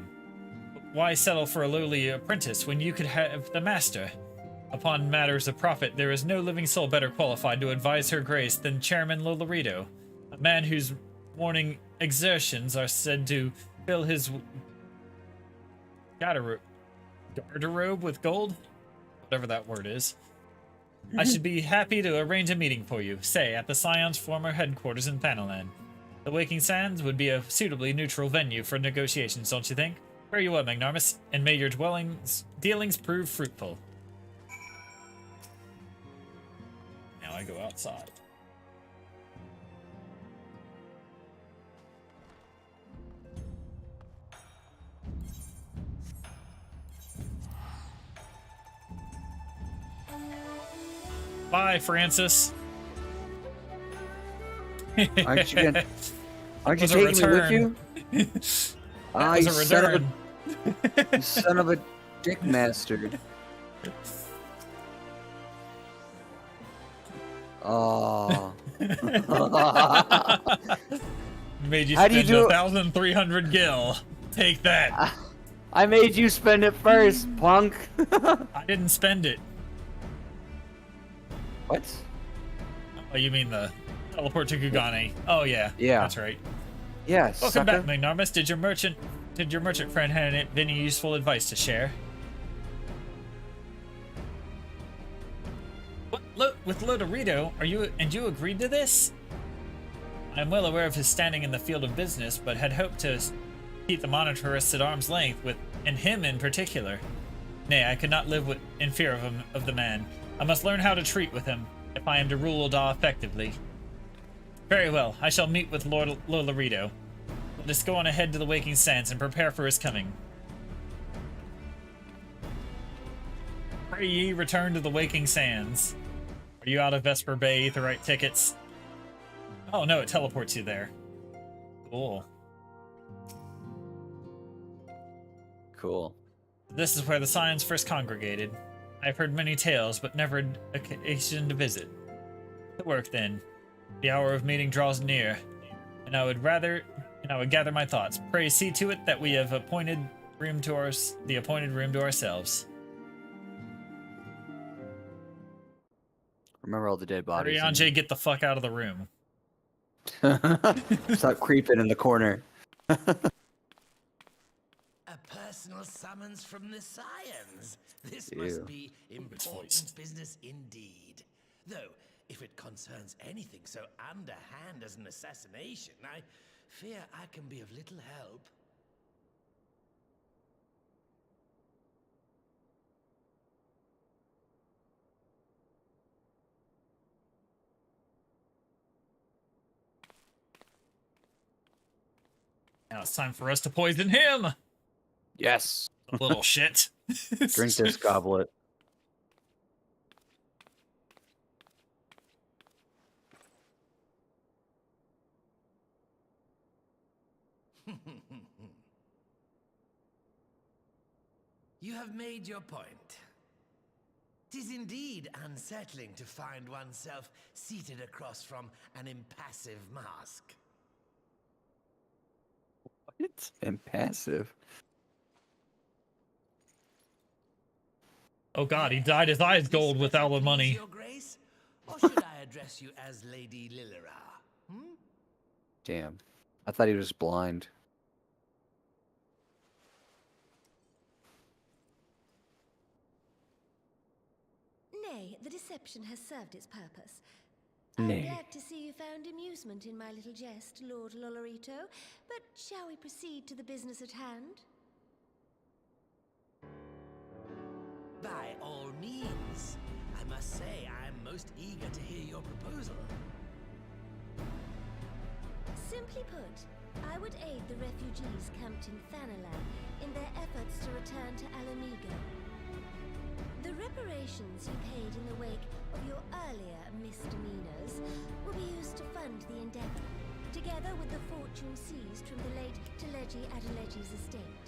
But why settle for a lowly apprentice when you could have the master? Upon matters of profit, there is no living soul better qualified to advise Her Grace than Chairman Lolorito, a man whose morning exertions are said to fill his garderobe with gold? Whatever that word is. I should be happy to arrange a meeting for you, say, at the Scion's former headquarters in Thanalan. The Waking Sands would be a suitably neutral venue for negotiations, don't you think? Very well, Magnarmus, and may your dealings prove fruitful. Now I go outside. Bye, Francis. Aren't you taking me with you? That was a return. You son of a dick master. Oh. Made you How do you spend do it? 1,300 gil. Take that. I made you spend it first, punk. I didn't spend it. What? Oh, you mean the teleport to Gugane? Oh yeah. Yeah. That's right. Yeah. Welcome back, Magnarmus. Did your merchant friend have any useful advice to share? What? With Lodorito, you agreed to this? I am well aware of his standing in the field of business, but had hoped to keep the monetarist at arm's length and him in particular. Nay, I could not live in fear of the man. I must learn how to treat with him, if I am to rule Ul'dah effectively. Very well, I shall meet with Lord Lolorito. Let us go on ahead to the Waking Sands and prepare for his coming. Pray ye return to the Waking Sands. Are you out of Vesper Bay, Aetheryte tickets? Oh no, it teleports you there. Cool. Cool. This is where the Scions first congregated. I've heard many tales, but never occasion to visit. To work then. The hour of meeting draws near, and I would gather my thoughts. Pray see to it that we have the appointed room to ourselves. Remember all the dead bodies. Arianje, get the fuck out of the room. Stop creeping in the corner. A personal summons from the Scions. This must be important business indeed. Though, if it concerns anything so underhand as an assassination, I fear I can be of little help. Now it's time for us to poison him! Yes. Little shit. Drink this goblet. You have made your point. 'Tis indeed unsettling to find oneself seated across from an impassive mask. What? Impassive? Oh god, he dyed his eyes gold with all the money. Your Grace, or should I address you as Lady Lilira? Damn. I thought he was blind. Nay, the deception has served its purpose. Nay. I'm glad to see you found amusement in my little jest, Lord Lolorito, but shall we proceed to the business at hand? By all means. I must say I am most eager to hear your proposal. Simply put, I would aid the refugees camped in Thanalan in their efforts to return to Alamigo. The reparations you paid in the wake of your earlier misdemeanors will be used to fund the endeavor, together with the fortune seized from the late Teleji Adeleji's estate.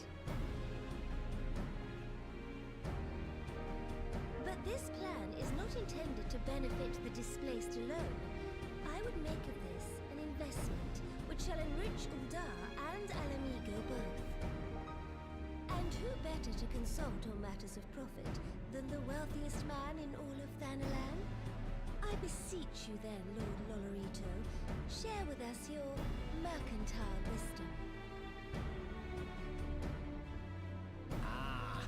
This plan is not intended to benefit the displaced alone. I would make of this an investment which shall enrich Uldar and Alamigo both. And who better to consult on matters of profit than the wealthiest man in all of Thanalan? I beseech you then, Lord Lolorito, share with us your mercantile wisdom. Ah,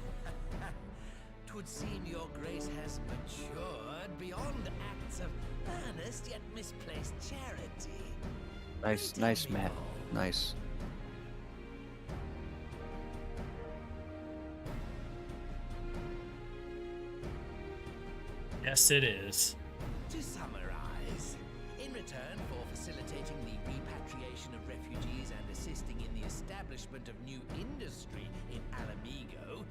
'twould seem your grace has matured beyond acts of earnest yet misplaced charity. Nice, Matt. Nice. Yes, it is. To summarize, in return for facilitating the repatriation of refugees and assisting in the establishment of new industry in Alamigo,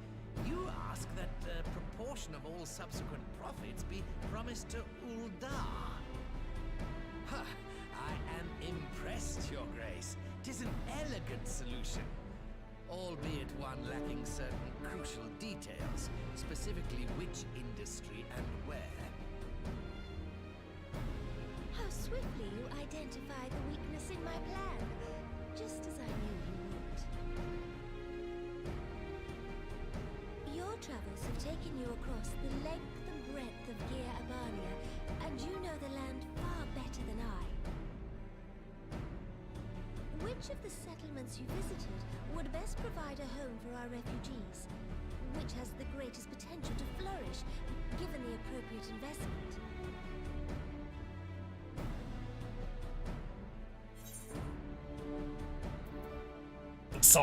you ask that a proportion of all subsequent profits be promised to Uldar. Huh, I am impressed, Your Grace. 'Tis an elegant solution, albeit one lacking certain crucial details, specifically which industry and where. How swiftly you identify the weakness in my plan, just as I knew you would. Your travels have taken you across the length and breadth of Gir Abania, and you know the land far better than I. Which of the settlements you visited would best provide a home for our refugees? Which has the greatest potential to flourish, given the appropriate investment?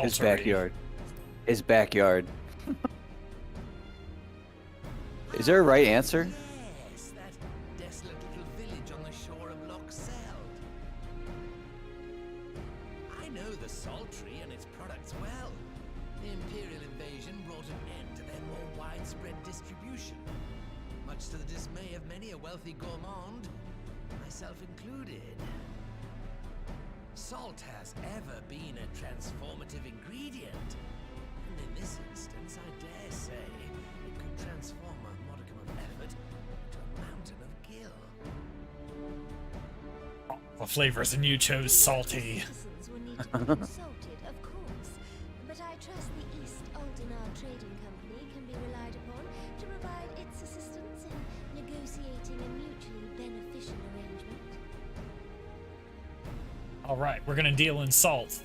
His backyard. His backyard. Is there a right answer? Yes, that desolate little village on the shore of Loch Seld. I know the Saltry and its products well. The Imperial invasion brought an end to their more widespread distribution, much to the dismay of many a wealthy gourmand, myself included. Salt has ever been a transformative ingredient, and in this instance, I dare say, it could transform a modicum of effort into a mountain of gill. What flavors and you chose salty? Citizens will need to be consulted, of course, but I trust the East Aldenar Trading Company can be relied upon to provide its assistance in negotiating a mutually beneficial arrangement. All right, we're gonna deal in salt.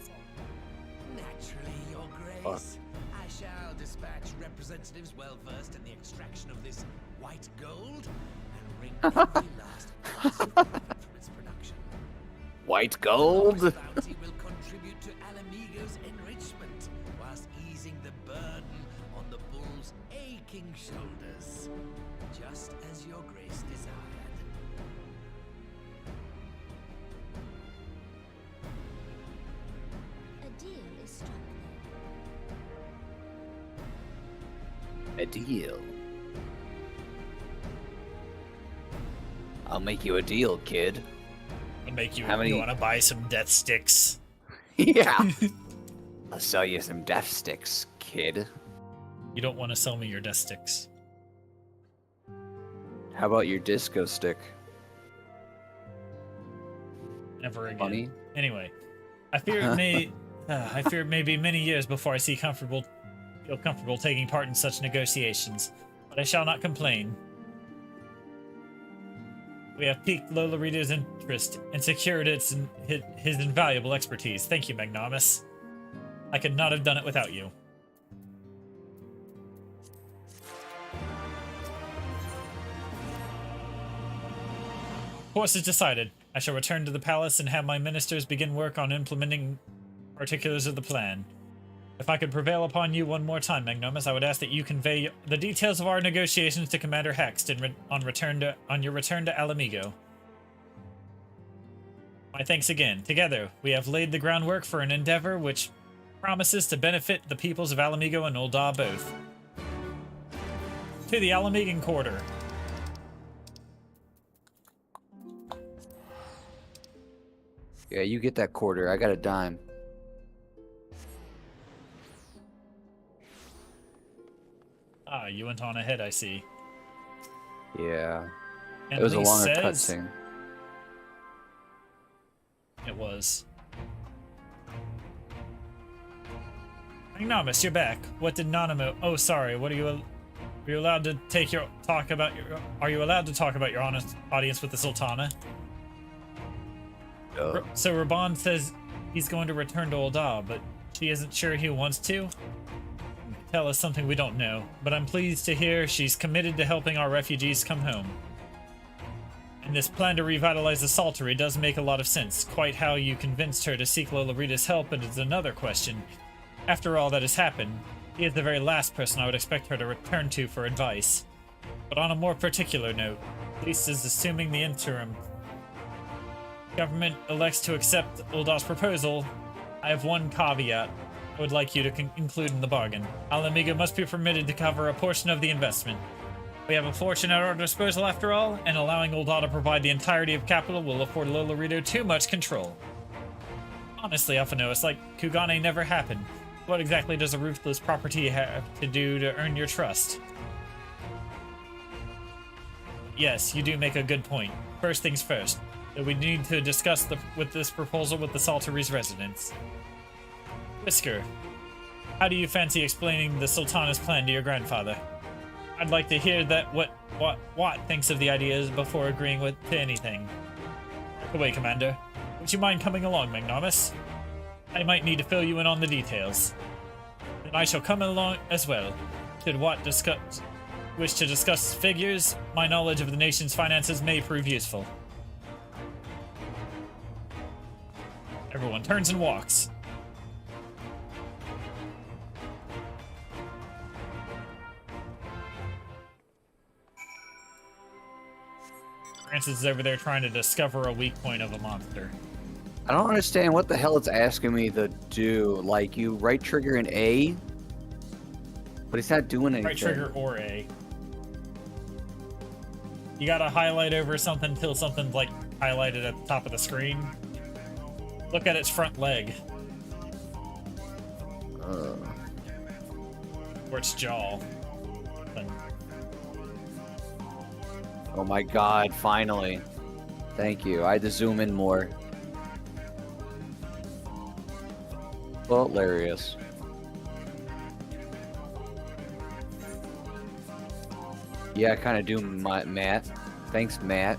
Naturally, Your Grace. I shall dispatch representatives well versed in the extraction of this white gold and wring every last ounce of profit from its production. White gold? The bounty will contribute to Alamigo's enrichment, whilst easing the burden on the bull's aching shoulders, just as Your Grace desired. A deal is struck then. A deal. I'll make you a deal, kid. I'll make you. How many- You want to buy some death sticks? Yeah. I'll sell you some death sticks, kid. You don't want to sell me your death sticks. How about your disco stick? Never again. Funny. Anyway, I fear it may. I fear it may be many years before I feel comfortable taking part in such negotiations, but I shall not complain. We have piqued Lolorito's interest and secured his invaluable expertise. Thank you, Magnanimous. I could not have done it without you. Course is decided. I shall return to the palace and have my ministers begin work on implementing particulars of the plan. If I could prevail upon you one more time, Magnanimous, I would ask that you convey the details of our negotiations to Commander Hext on your return to Alamigo. My thanks again. Together, we have laid the groundwork for an endeavor which promises to benefit the peoples of Alamigo and Uldar both. To the Alamigan Quarter. Yeah, you get that quarter. I got a dime. Ah, you went on ahead, I see. Yeah. And It was a Lee longer says- cutscene. It was. Ignomus, you're back. What did Nanamo? Oh, sorry. What are you? Are you allowed to talk about your? Are you allowed to talk about your honest audience with the Sultana? So Raban says he's going to return to Ul'dah, but she isn't sure he wants to. Tell us something we don't know, but I'm pleased to hear she's committed to helping our refugees come home. And this plan to revitalize the Saltery does make a lot of sense. Quite how you convinced her to seek Lolorita's help is another question. After all that has happened, he is the very last person I would expect her to return to for advice. But on a more particular note, Lise is assuming the interim government elects to accept Uldah's proposal. I have one caveat I would like you to include in the bargain. Ala Mhigo must be permitted to cover a portion of the investment. We have a fortune at our disposal after all, and allowing Ul'dah to provide the entirety of capital will afford Lolorito too much control. Honestly, Alphino, it's like Kugane never happened. What exactly does a ruthless property have to do to earn your trust? Yes, you do make a good point. First things first, that we need to discuss this proposal with the Saltery's residents. Whisker, how do you fancy explaining the Sultana's plan to your grandfather? I'd like to hear that what thinks of the ideas before agreeing to anything. Back away, Commander. Would you mind coming along, Magnomus? I might need to fill you in on the details. Then I shall come along as well. Should Watt wish to discuss figures, my knowledge of the nation's finances may prove useful. Everyone turns and walks. Francis is over there trying to discover a weak point of a monster. I don't understand what the hell it's asking me to do. Like, you right trigger an A, but it's not doing anything. Right trigger or A. You gotta highlight over something until something's like highlighted at the top of the screen. Look at its front leg. Or its jaw. Oh my god, finally. Thank you. I had to zoom in more. Hilarious. Yeah, I kind of do, Matt. Thanks, Matt.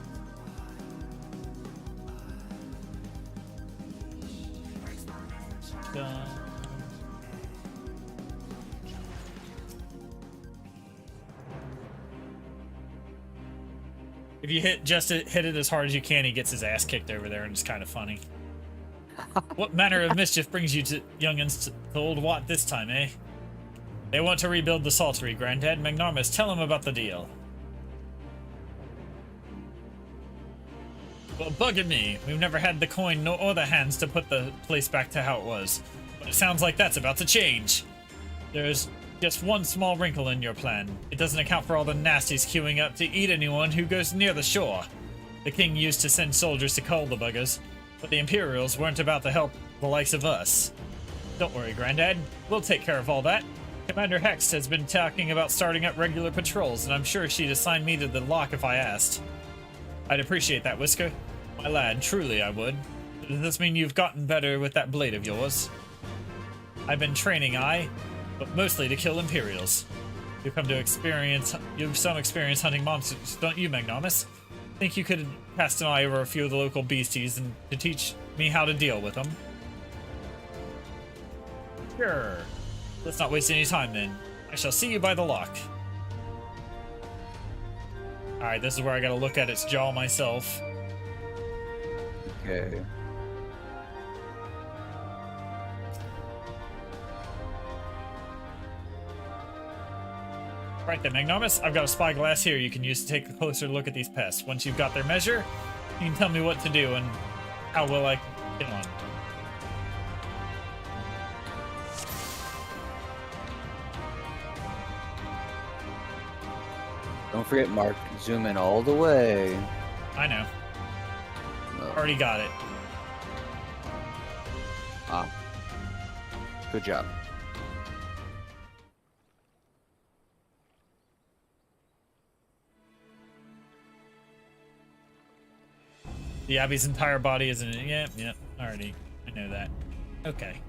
If you hit it as hard as you can, he gets his ass kicked over there, and it's kind of funny. What manner of mischief brings you to youngins to Old Watt this time, eh? They want to rebuild the Saltery, Granddad. Magnomus, tell him about the deal. Well, bugger me. We've never had the coin or the hands to put the place back to how it was. But it sounds like that's about to change. There's just one small wrinkle in your plan. It doesn't account for all the nasties queuing up to eat anyone who goes near the shore. The king used to send soldiers to cull the buggers, but the Imperials weren't about to help the likes of us. Don't worry, Granddad. We'll take care of all that. Commander Hext has been talking about starting up regular patrols, and I'm sure she'd assign me to the lock if I asked. I'd appreciate that, Whisker. My lad, truly I would. Does this mean you've gotten better with that blade of yours? I've been training, but mostly to kill Imperials. You've some experience hunting monsters, don't you, Magnomus? Think you could cast an eye over a few of the local beasties and to teach me how to deal with them? Sure. Let's not waste any time then. I shall see you by the lock. Alright, this is where I gotta look at its jaw myself. Okay. Right then, Magnomus, I've got a spyglass here you can use to take a closer look at these pests. Once you've got their measure, you can tell me what to do and how will I get on. Don't forget, Mark, zoom in all the way. I know. No. Already got it. Ah. Good job. The Abbey's entire body is in it. Yep, already. I know that. Okay.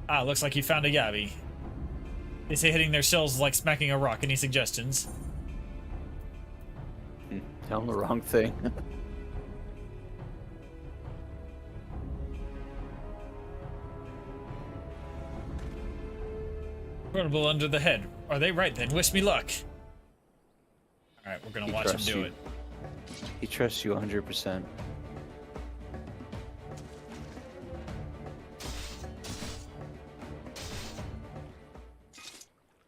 Ah, looks like you found a Yabi. They say hitting their shells is like smacking a rock. Any suggestions? Tell them the wrong thing. Portable under the head. Are they right then? Wish me luck. Alright, we're gonna watch him do it. He trusts you 100%.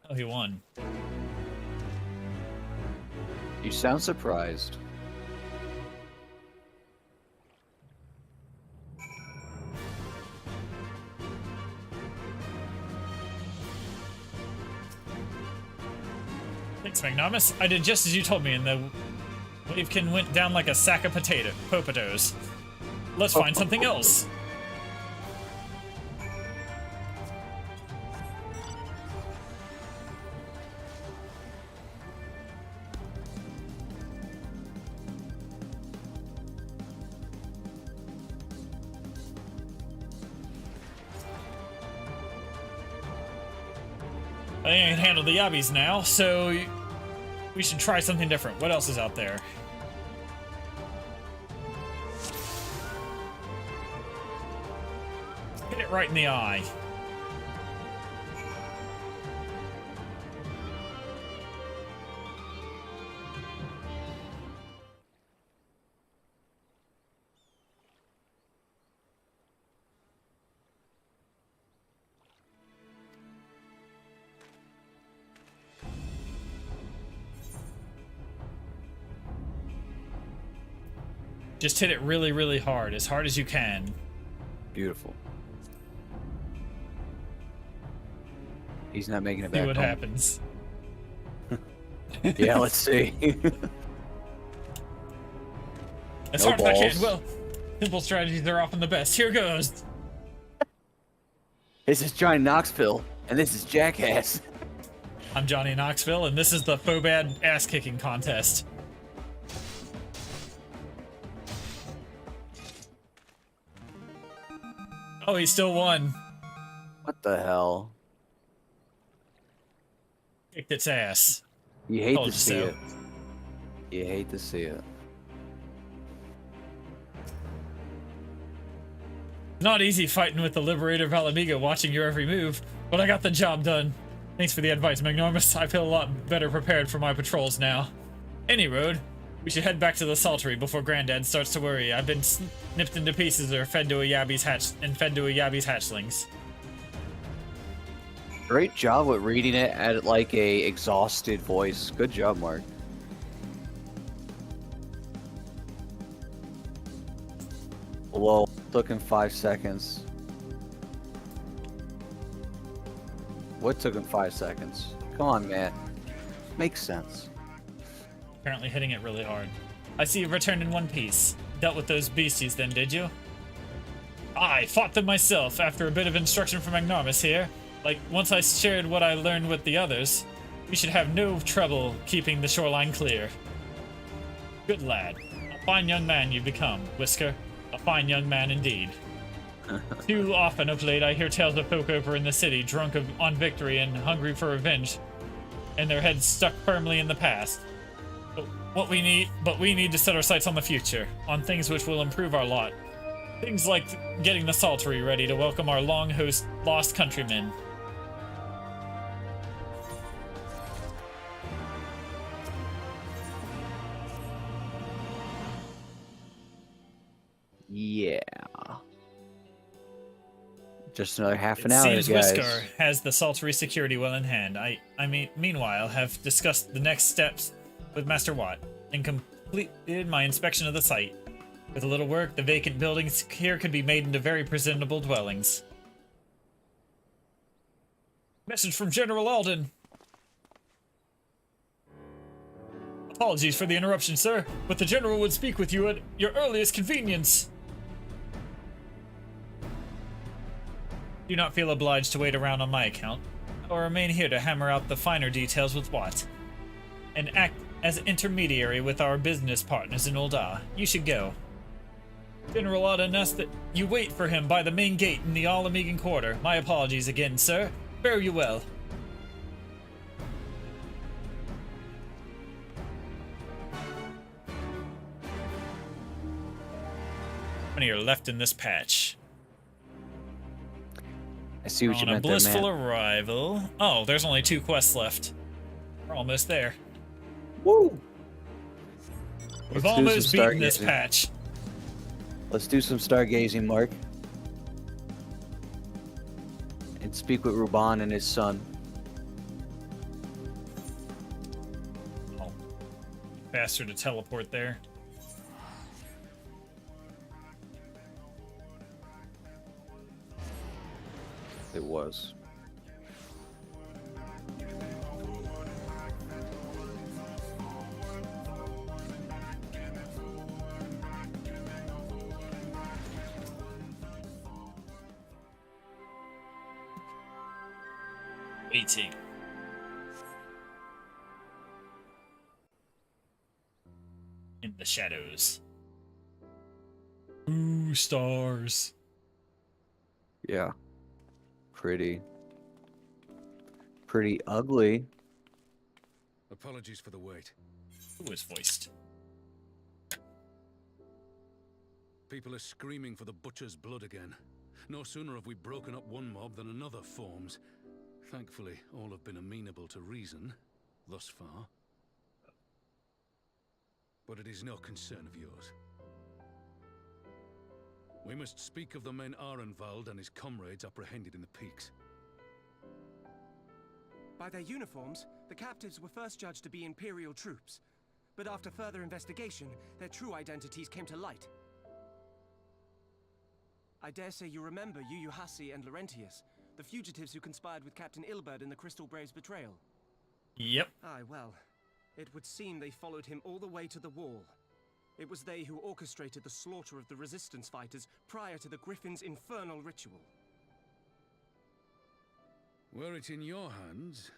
Oh, he won. You sound surprised. Thanks, Magnanimous. I did just as you told me, and the wavekin went down like a sack of potatoes. Let's find something else. I ain't handled the Yabbies now, so we should try something different. What else is out there? Hit it right in the eye. Just hit it really, really hard as you can. Beautiful. He's not making it back. See what home. happens. Yeah, let's see. As No hard as I can. balls. Well, simple strategies are often the best. Here goes. This is Johnny Knoxville, and this is Jackass. I'm Johnny Knoxville, and this is the Phobad ass-kicking contest. Oh, he still won. What the hell? Kicked its ass. You hate Told to you see so. it. You hate to see it. Not easy fighting with the Liberator of Alamigo watching your every move, but I got the job done. Thanks for the advice, Magnanimous. I feel a lot better prepared for my patrols now. Any road, we should head back to the Saltery before Granddad starts to worry. I've been snipped into pieces or fed to a Yabby's hatchlings. Great job with reading it at like a exhausted voice. Good job, Mark. Whoa, took him 5 seconds. What took him 5 seconds? Come on, man. Makes sense. Apparently hitting it really hard. I see you've returned in one piece. Dealt with those beasties then, did you? I fought them myself after a bit of instruction from Magnanimous here. Like, once I shared what I learned with the others, we should have no trouble keeping the shoreline clear. Good lad. A fine young man you've become, Whisker. A fine young man indeed. Too often of late I hear tales of folk over in the city, drunk on victory and hungry for revenge, and their heads stuck firmly in the past. But we need to set our sights on the future, on things which will improve our lot. Things like getting the Saltery ready to welcome our lost countrymen. Yeah. Just another half an hour, Seems guys. Whisker has the Saltery security well in hand. Meanwhile, have discussed the next steps with Master Watt and completed my inspection of the site. With a little work, the vacant buildings here could be made into very presentable dwellings. Message from General Alden. Apologies for the interruption, sir, but the General would speak with you at your earliest convenience. Do not feel obliged to wait around on my account. I will remain here to hammer out the finer details with Watt, and act as intermediary with our business partners in Ul'dah. You should go. General ordered us that you wait for him by the main gate in the All-Amigan Quarter. My apologies again, sir. Fare you well. How many are left in this patch? I see what you On a meant there, blissful man. arrival. Oh, there's only 2 quests left. We're almost there. Woo! We've Let's do almost some beaten this stargazing. patch. Let's do some stargazing, Mark. And speak with Ruban and his son. Oh. Faster to teleport there. It was. Waiting. In the shadows. Ooh, stars. Yeah. Pretty ugly. Apologies for the wait. Who was voiced? People are screaming for the butcher's blood again. No sooner have we broken up one mob than another forms. Thankfully, all have been amenable to reason, thus far. But it is no concern of yours. We must speak of the men Arenvald and his comrades apprehended in the peaks. By their uniforms, the captives were first judged to be Imperial troops. But after further investigation, their true identities came to light. I dare say you remember Yuyuhasi and Laurentius, the fugitives who conspired with Captain Ilberd in the Crystal Brave's betrayal. Yep. Aye, well, it would seem they followed him all the way to the wall. It was they who orchestrated the slaughter of the resistance fighters prior to the Griffin's infernal ritual. Were it in your hands,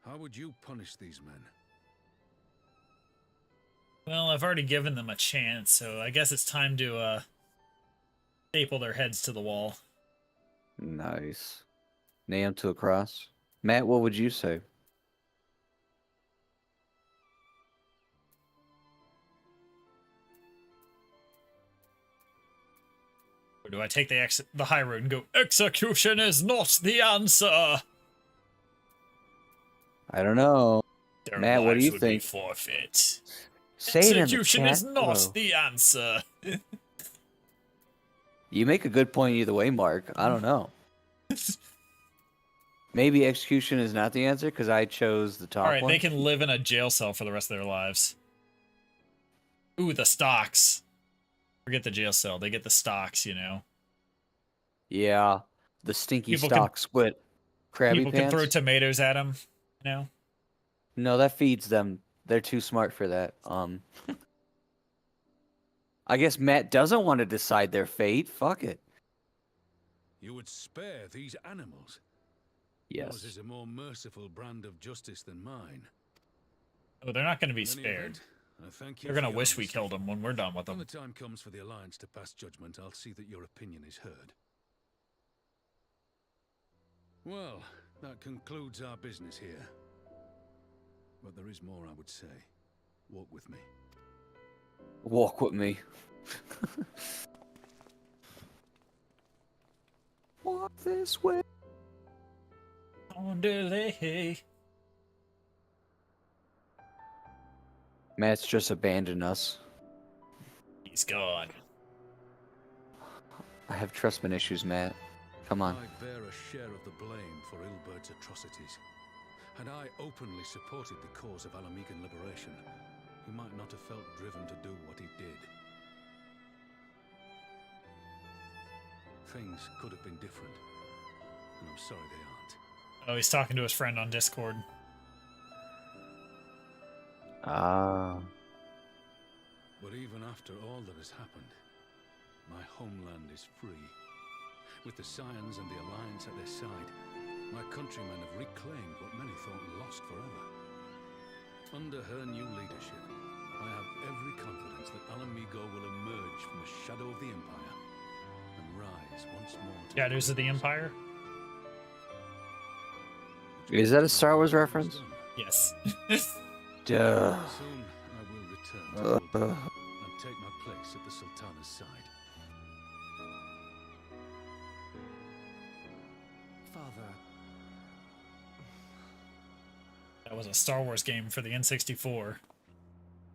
how would you punish these men? Well, I've already given them a chance, so I guess it's time to, staple their heads to the wall. Nice. Nail 'em to a cross. Matt, what would you say? Or do I take the high road and go, execution is not the answer? I don't know. Their Matt, what do lives you would think? Be forfeit. Say it in the Execution is chat not below. the answer. You make a good point either way, Mark. I don't know. Maybe execution is not the answer because I chose the top All right, one. they can live in a jail cell for the rest of their lives. Ooh, the stocks. Forget the jail cell. They get the stocks, you know. Yeah, the stinky People stock split. Krabby People can Pants. throw tomatoes at them, you know. No, that feeds them. They're too smart for that. I guess Matt doesn't want to decide their fate. Fuck it. You would spare these animals? Yes. Yours is a more merciful brand of justice than mine. Oh, they're not going to be In any spared. event, I thank you They're for going to your wish we honesty. killed them when we're done with When them. the time comes for the Alliance to pass judgment, I'll see that your opinion is heard. Well, that concludes our business here. But there is more I would say. Walk with me. Walk with me. Walk this way. On delay. Matt's just abandoned us. He's gone. I have trustment issues, Matt. Come on. I bear a share of the blame for Ilberd's atrocities. Had I openly supported the cause of Alamigan liberation, he might not have felt driven to do what he did. Things could have been different, and I'm sorry they aren't. Oh, he's talking to his friend on Discord. Ah. But even after all that has happened, my homeland is free. With the Scions and the Alliance at their side, my countrymen have reclaimed what many thought lost forever. Under her new leadership, I have every confidence that Alamigo will emerge from the shadow of the Empire and rise once more to Shadows of the Empire? Is that a Star Wars reference? Yes. Duh. Soon I will return to Ul'dah and take my place at the Sultana's side. Father, That was a Star Wars game for the N64.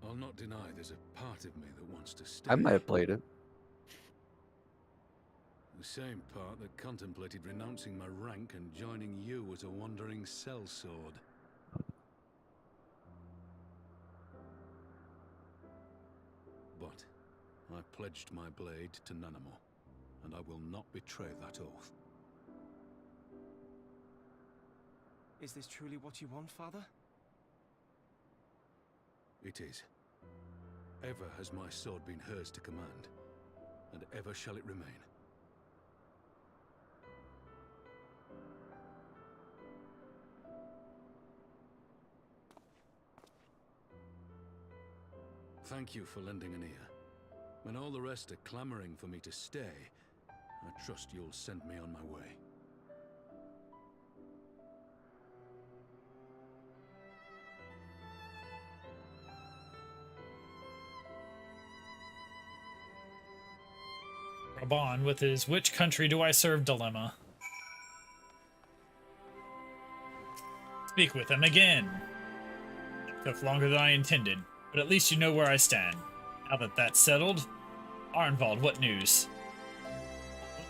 I'll not deny there's a part of me that wants to stay. I might have played it. The same part that contemplated renouncing my rank and joining you as a wandering sellsword. But I pledged my blade to Nanamo, and I will not betray that oath. is this truly what you want, Father? It is. Ever has my sword been hers to command, and ever shall it remain. Thank you for lending an ear. When all the rest are clamoring for me to stay, I trust you'll send me on my way. Raban with his "which country do I serve" dilemma. Speak with him again. It took longer than I intended, but at least you know where I stand. Now that that's settled, Arnvald, what news?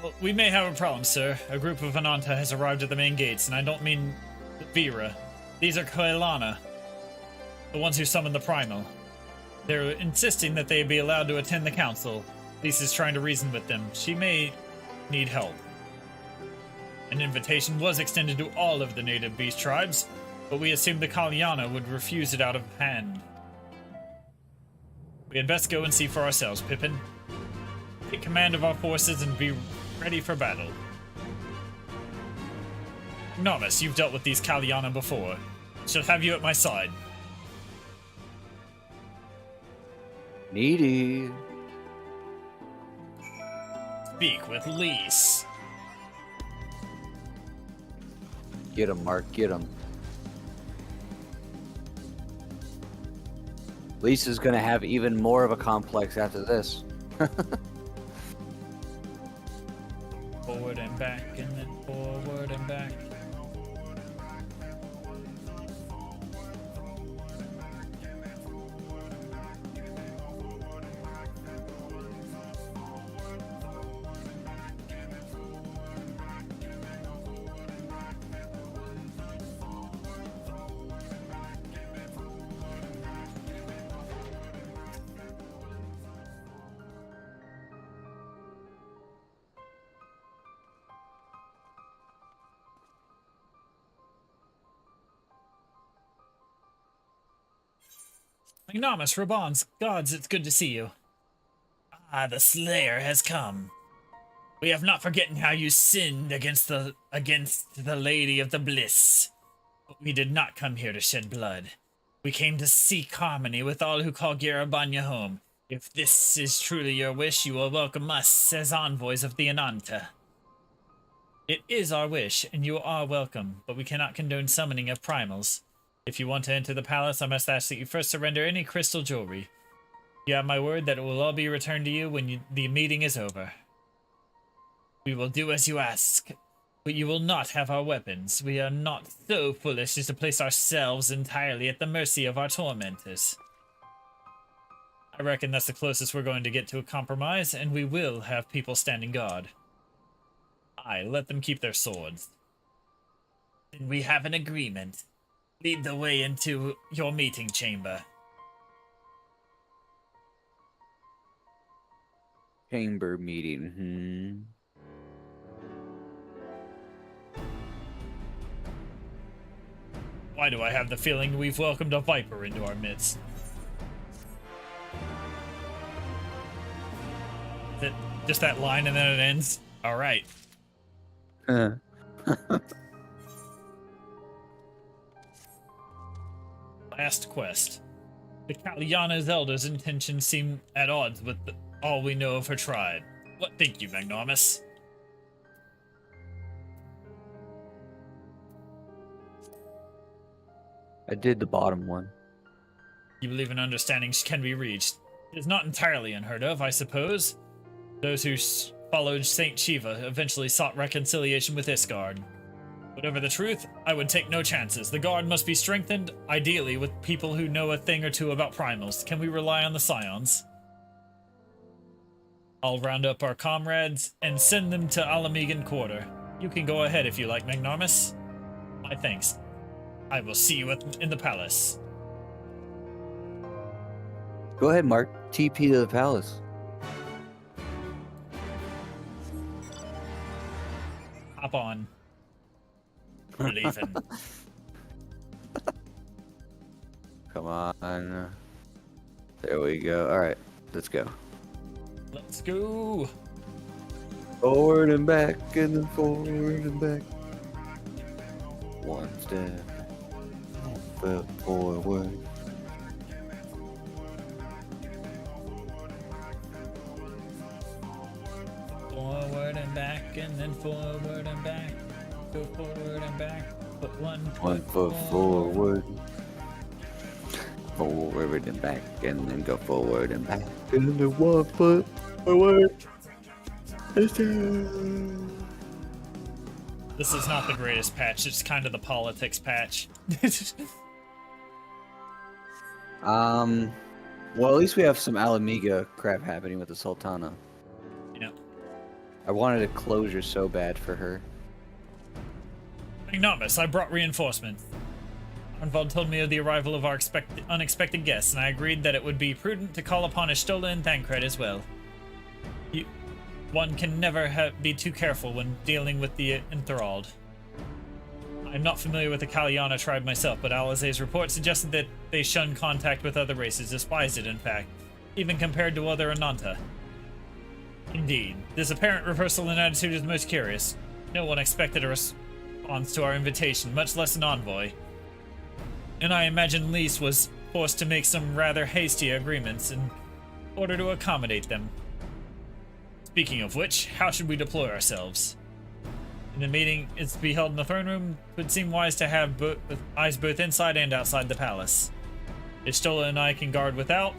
Well, we may have a problem, sir. A group of Ananta has arrived at the main gates, and I don't mean Vera. These are Kailana, the ones who summoned the Primal. They're insisting that they be allowed to attend the council. Lisa's trying to reason with them. She may need help. An invitation was extended to all of the native beast tribes, but we assumed the Kalyana would refuse it out of hand. We had best go and see for ourselves, Pippin. Take command of our forces and be ready for battle. Novice, you've dealt with these Kalyana before. Shall have you at my side. Needy. Speak with Lise. Get him, Mark. Get him. Lisa's gonna have even more of a complex after this. Forward and back, and then forward and back. Ignomus, Rabons, gods, it's good to see you. Ah, the Slayer has come. We have not forgotten how you sinned against the Lady of the Bliss. But we did not come here to shed blood. We came to seek harmony with all who call Garabanya home. If this is truly your wish, you will welcome us as envoys of the Ananta. It is our wish, and you are welcome, but we cannot condone summoning of primals. If you want to enter the palace, I must ask that you first surrender any crystal jewelry. You have my word that it will all be returned to you when the meeting is over. We will do as you ask, but you will not have our weapons. We are not so foolish as to place ourselves entirely at the mercy of our tormentors. I reckon that's the closest we're going to get to a compromise, and we will have people standing guard. Aye, let them keep their swords. Then we have an agreement. Lead the way into your meeting chamber. Chamber meeting. Why do I have the feeling we've welcomed a viper into our midst? Is it just that line and then it ends? Alright. Last quest. The Kalyana's elders' intentions seem at odds with all we know of her tribe. What think you, Magnanimous? I did the bottom one. You believe an understanding can be reached. It is not entirely unheard of, I suppose. Those who followed Saint Shiva eventually sought reconciliation with Isgard. Whatever the truth, I would take no chances. The guard must be strengthened, ideally with people who know a thing or two about primals. Can we rely on the scions? I'll round up our comrades and send them to Alamegan Quarter. You can go ahead if you like, Magnanimous. My thanks. I will see you in the palace. Go ahead, Mark. TP to the palace. Hop on. We're leaving. Come on. There we go. All right, let's go. Let's go. Forward and back, and then forward and back. One step. One foot forward. Forward and back, and then forward and back. Go forward and back. Put one foot forward. Forward and back, and then go forward and back. And then 1 foot forward. This is not the greatest patch. It's kind of the politics patch. Well, at least we have some Alamiga crap happening with the Sultana. Yeah. I wanted a closure so bad for her. Magnanimous, I brought reinforcements. Arnvald told me of the arrival of our unexpected guests, and I agreed that it would be prudent to call upon Ishtola and Thancred as well. One can never be too careful when dealing with the enthralled. I'm not familiar with the Kalyana tribe myself, but Alizé's report suggested that they shun contact with other races, despised it in fact, even compared to other Ananta. Indeed, this apparent reversal in attitude is most curious. No one expected a response to our invitation, much less an envoy. And I imagine Lys was forced to make some rather hasty agreements in order to accommodate them. Speaking of which, how should we deploy ourselves? In the meeting is to be held in the throne room, it would seem wise to have eyes both inside and outside the palace. Ishtola and I can guard without.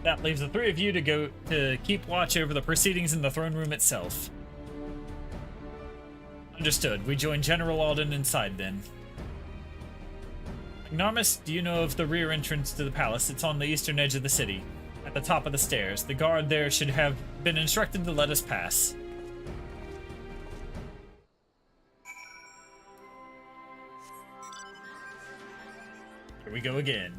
That leaves the three of you to keep watch over the proceedings in the throne room itself. Understood. We join General Alden inside then. Magnanimous, do you know of the rear entrance to the palace? It's on the eastern edge of the city, at the top of the stairs. The guard there should have been instructed to let us pass. Here we go again.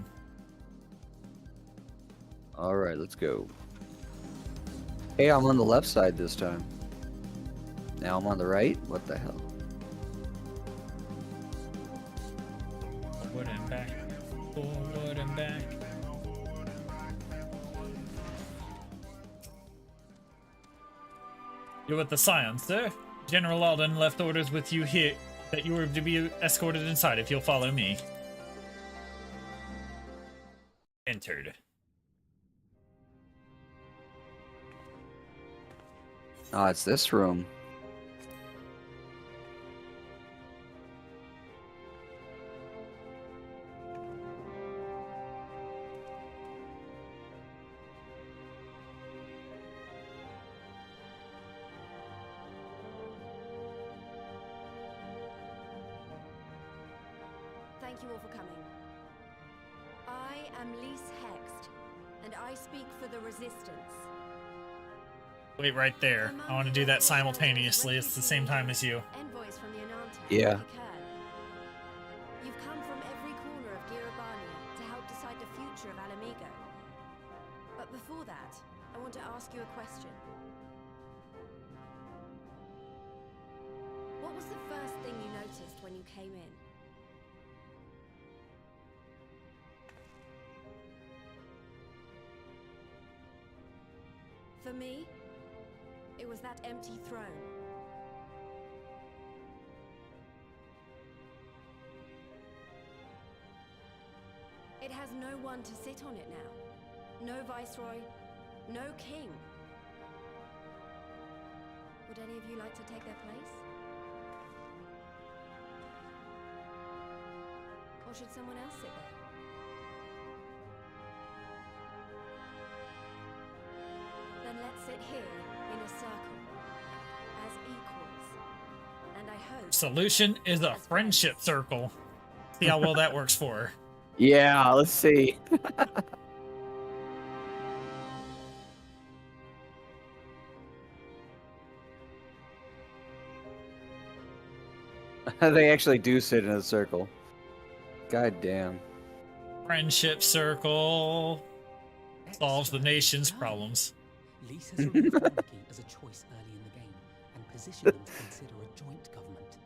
Alright, let's go. Hey, I'm on the left side this time. Now I'm on the right? What the hell? Forward and back. Forward and back. You're with the Scions, sir. General Alden left orders with you here that you were to be escorted inside if you'll follow me. Entered. Oh, it's this room. Thank you all for coming. I am Lys Hext, and I speak for the Resistance. Wait right there. I want to do that simultaneously. It's the same time as you. Envoys from the Ananta. Yeah. You've come from every corner of Girabania to help decide the future of Alamigo. But before that, I want to ask you a question. What was the first thing you noticed when you came in? For me, it was that empty throne. It has no one to sit on it now. No viceroy, no king. Would any of you like to take their place? Or should someone else sit there? Then let's sit here in a circle, as equals. And I hope... Solution is a friendship circle. See how well that works for her. Yeah, let's see. They actually do sit in a circle. God damn. Friendship circle solves the nation's problems. Lys has removed monarchy as a choice early in the game and positioned them to consider a joint government.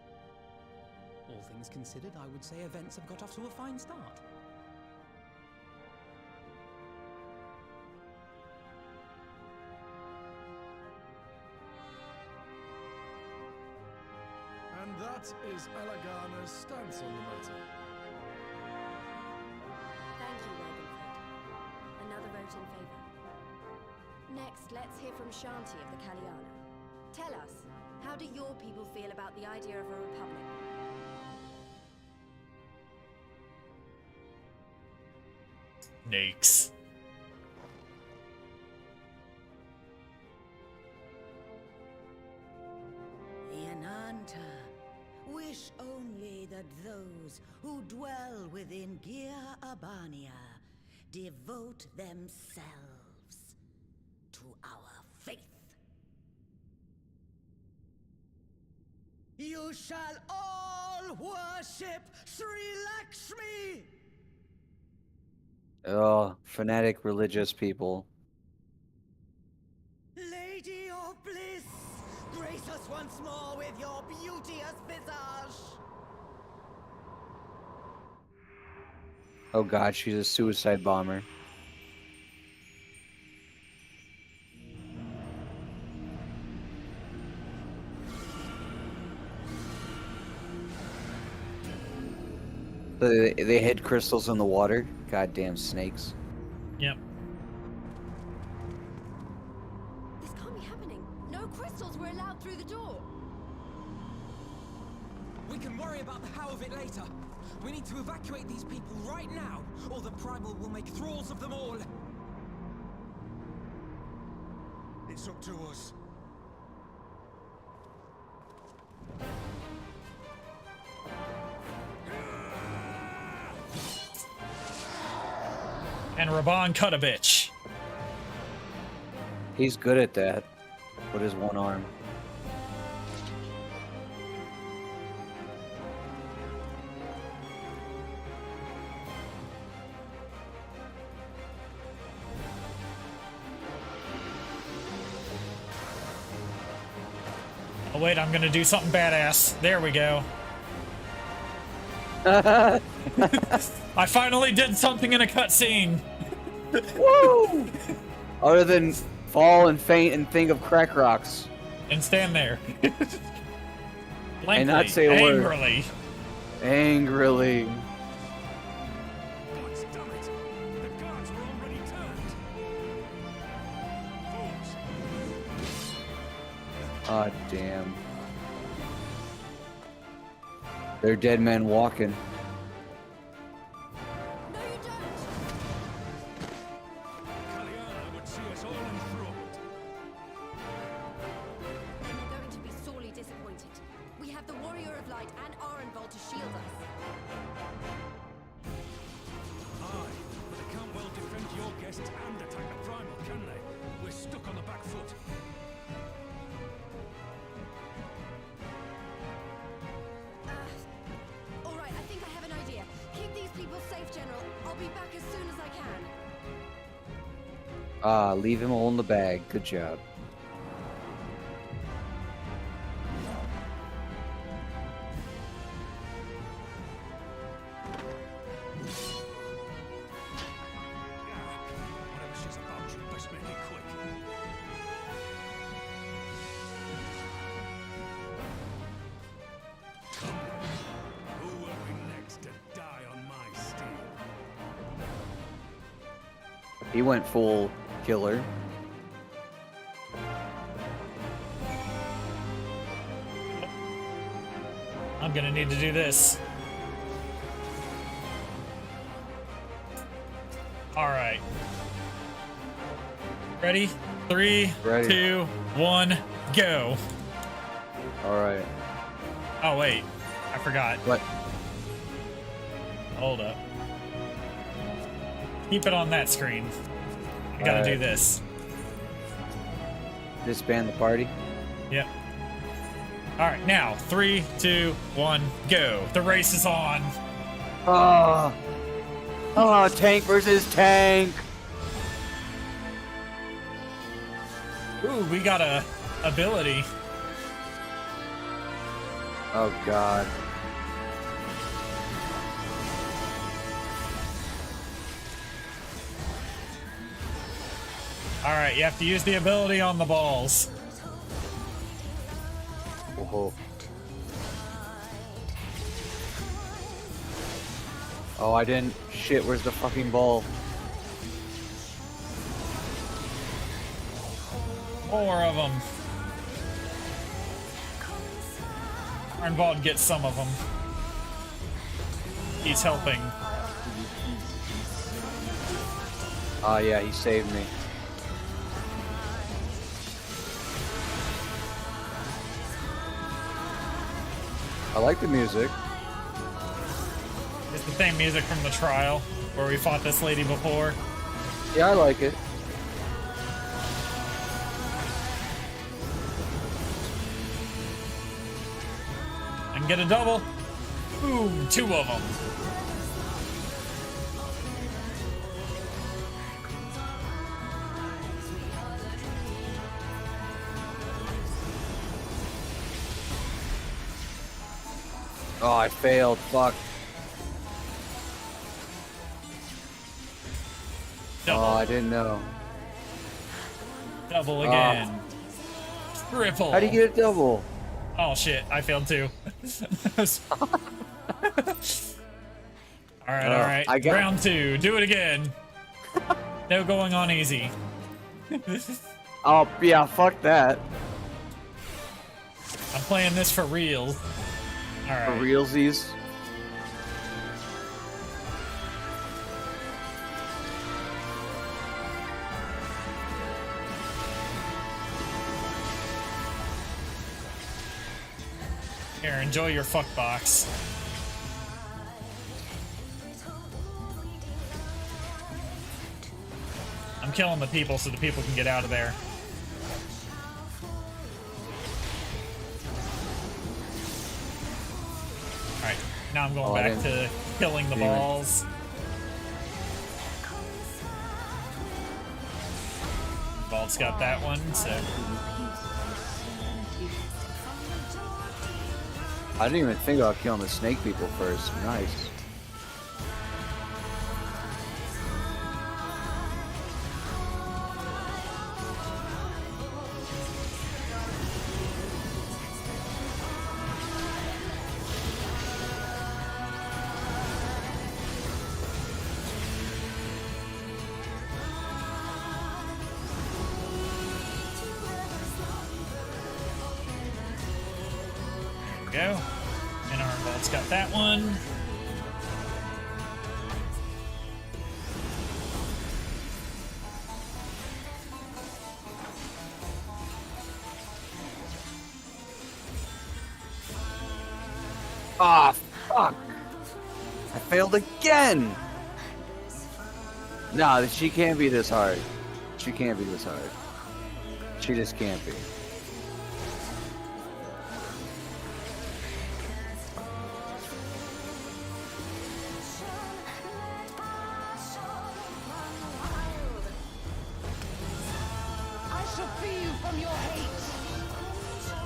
All things considered, I would say events have got off to a fine start. And that is Alagana's stance on the matter. Thank you, Ravenford. Another vote in favor. Next, let's hear from Shanti of the Kalyana. Tell us, how do your people feel about the idea of a republic? Snakes. Yananta, wish only that those who dwell within Gir Abania devote themselves to our faith. You shall all worship Sri Lakshmi! Oh, fanatic religious people. Lady of bliss, grace us once more with your beauteous visage. Oh god, she's a suicide bomber. They hid crystals in the water. Goddamn snakes. Yep. This can't be happening. No crystals were allowed through the door. We can worry about the how of it later. We need to evacuate these people right now, or the Primal will make thralls of them all. It's up to us. And Raban cut a bitch. He's good at that. With his one arm. Oh wait, I'm gonna do something badass. There we go. I finally did something in a cutscene. Woo! Other than fall and faint and think of crack rocks. And stand there. Blankly, and not say a angrily. Word. Angrily. God damn it! The guards were already turned. Fools! Ah, damn. They're dead men walking. No, you don't. Kalyana would see us all enthroned. Then we're going to be sorely disappointed. We have the Warrior of Light and Arenvald to shield us. Aye, but they can't well defend your guests and attack the Primal, can they? We're stuck on the back foot. All right, I think I have an idea. Keep these people safe, General. I'll be back as soon as I can. Ah, leave him all in the bag. Good job. Whatever she's about, you best make it quick. Come, who will be next to die on my steel? He went full killer. I'm gonna need to do this. All right. Ready? 3, Ready. 2, 1, go. All right. Oh wait, I forgot. What? Hold up. Keep it on that screen. I gotta do this. Disband the party. Yep. All right, now 3, 2, 1, go. The race is on. Oh, tank versus tank. Ooh, we got a ability. Oh God. All right, you have to use the ability on the balls. Whoa. Oh, I didn't. Shit, where's the fucking ball? More of them. Arnvald gets some of them. He's helping. Oh yeah, he saved me. I like the music. It's the same music from the trial where we fought this lady before. Yeah, I like it. And get a double. Boom, 2 of them. Oh, I failed. Fuck. Double. Oh, I didn't know. Double again. Triple. How do you get a double? Oh shit, I failed too. Alright. Round 2. Do it again. No going on easy. Oh, yeah, fuck that. I'm playing this for real. Alright. For realsies. Here, enjoy your fuck box. I'm killing the people so the people can get out of there. Alright, now I'm going back to killing the balls. Vault's got that one, so... I didn't even think about killing the snake people first. Nice. Go. And our vault's got that one. Ah, fuck. I failed again. Nah, she can't be this hard. She can't be this hard. She just can't be.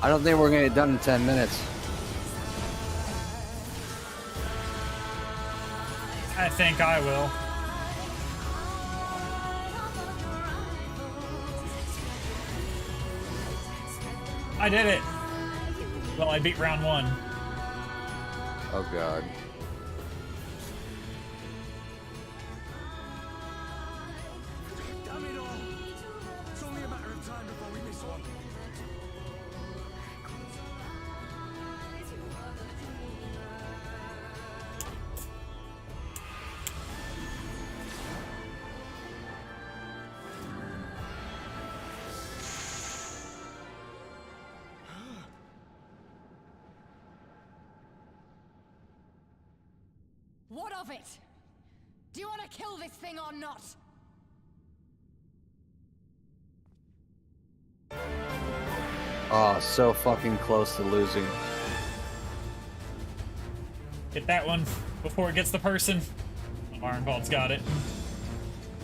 I don't think we're gonna get done in 10 minutes. I think I will. I did it! Well, I beat round 1. Oh god. What of it? Do you want to kill this thing or not? Oh, so fucking close to losing. Hit that one before it gets the person. Ironbald's got it.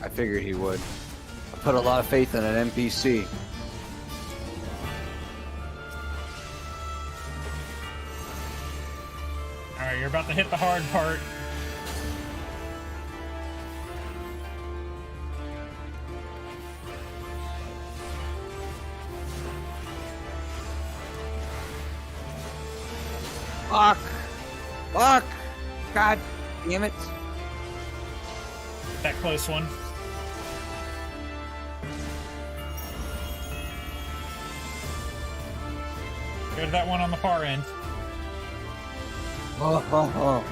I figured he would. I put a lot of faith in an NPC. Alright, you're about to hit the hard part. Fuck! Fuck! God damn it. That close one. Go to that one on the far end. Oh, oh, oh.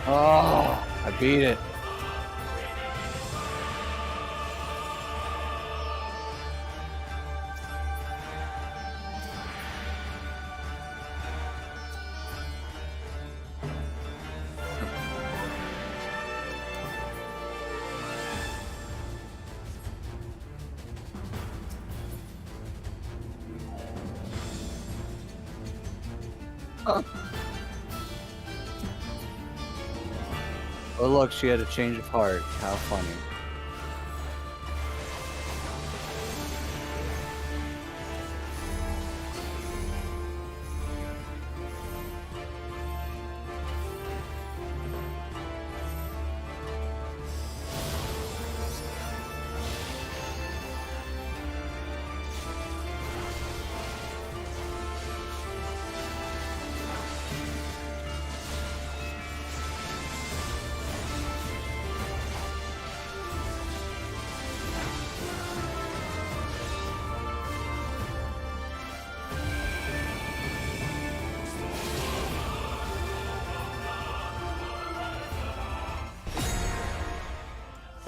Oh, I beat it. Oh look, she had a change of heart. How funny.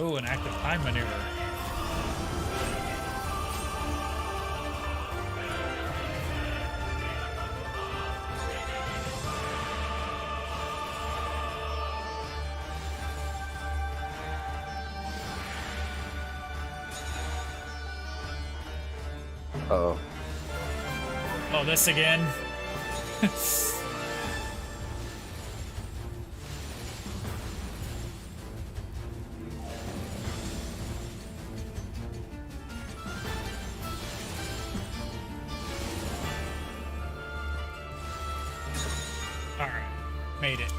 Oh, an active time maneuver. Uh-oh. Oh, this again. Alright, made it.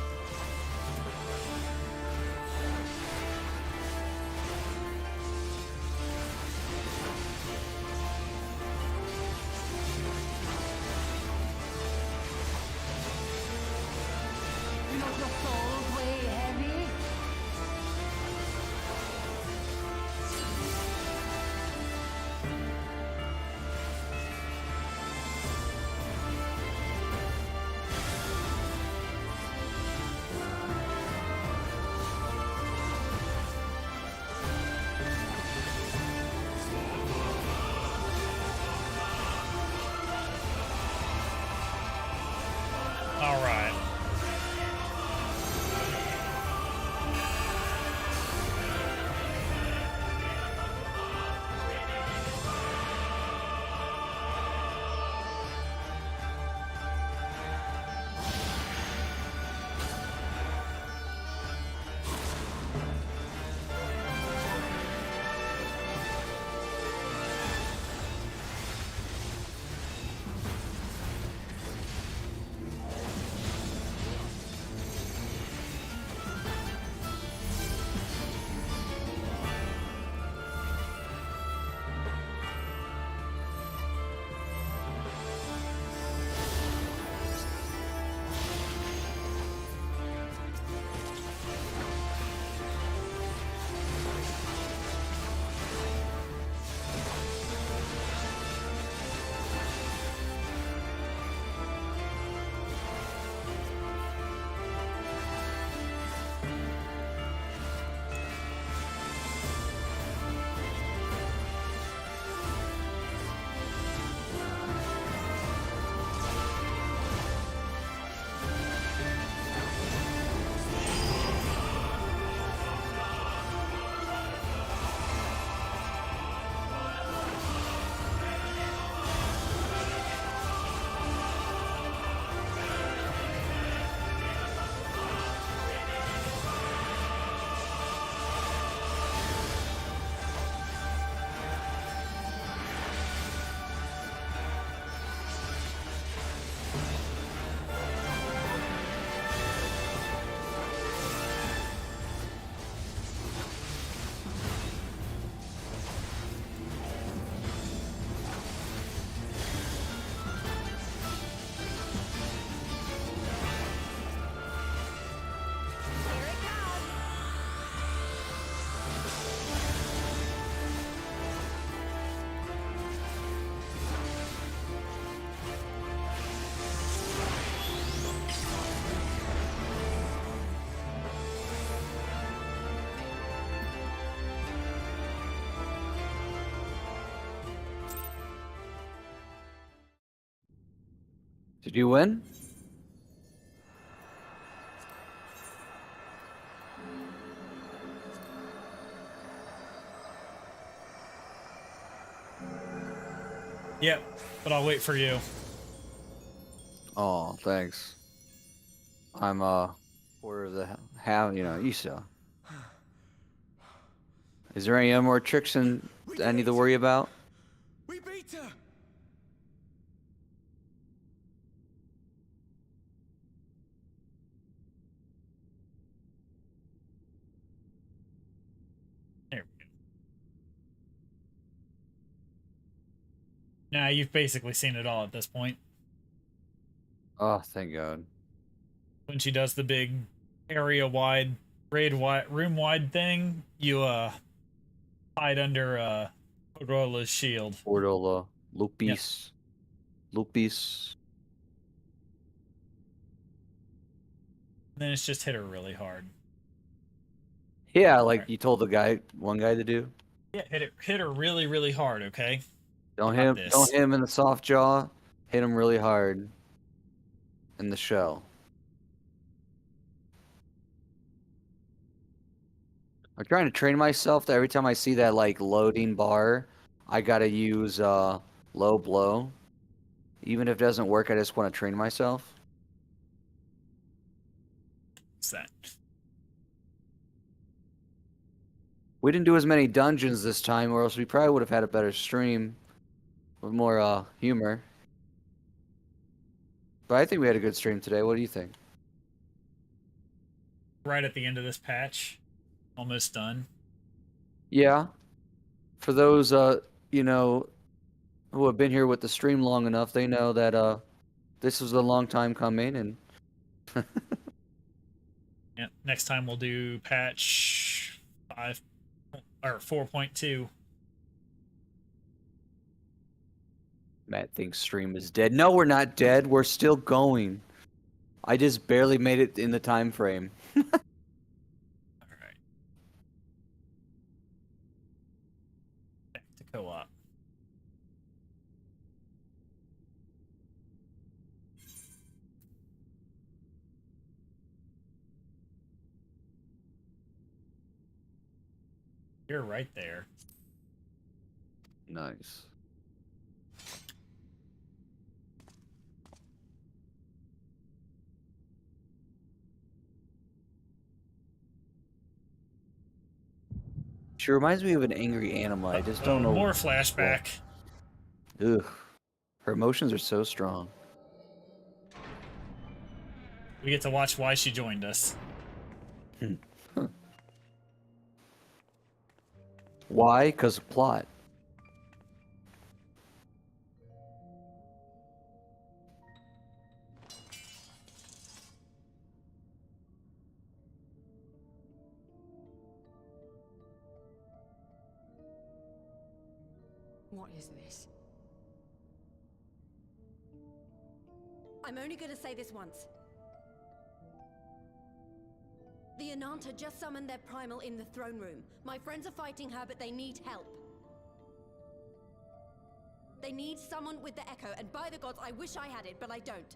All right. Did you win? Yep, but I'll wait for you. Oh, thanks. I'm quarter of the half. You know, you saw. Is there any more tricks I need to worry about? We beat her! There we go. Nah, you've basically seen it all at this point. Oh, thank God. When she does the big area-wide, raid-wide, room-wide thing, you hide under Corola's shield. Cordola, Yep. Lupis. And then it's just hit her really hard. Yeah, like you told one guy to do. Yeah, hit her really, really hard, okay? Don't Got hit him in the soft jaw. Hit him really hard in the shell. I'm trying to train myself that every time I see that like loading bar, I gotta use low blow. Even if it doesn't work, I just want to train myself. What's that? We didn't do as many dungeons this time, or else we probably would have had a better stream with more humor. But I think we had a good stream today. What do you think? Right at the end of this patch. Almost done. Yeah. For those you know, who have been here with the stream long enough, they know that this was a long time coming, and Yeah, next time we'll do patch 5 or 4.2. Matt thinks stream is dead. No, we're not dead. We're still going. I just barely made it in the time frame. All right. Back to co-op. You're right there. Nice. She reminds me of an angry animal. I just don't know. More flashback. Ugh. Her emotions are so strong. We get to watch why she joined us. Why? Because of plot. What is this? I'm only gonna say this once. The Ananta just summoned their primal in the throne room. My friends are fighting her, but they need help. They need someone with the echo, and by the gods, I wish I had it, but I don't.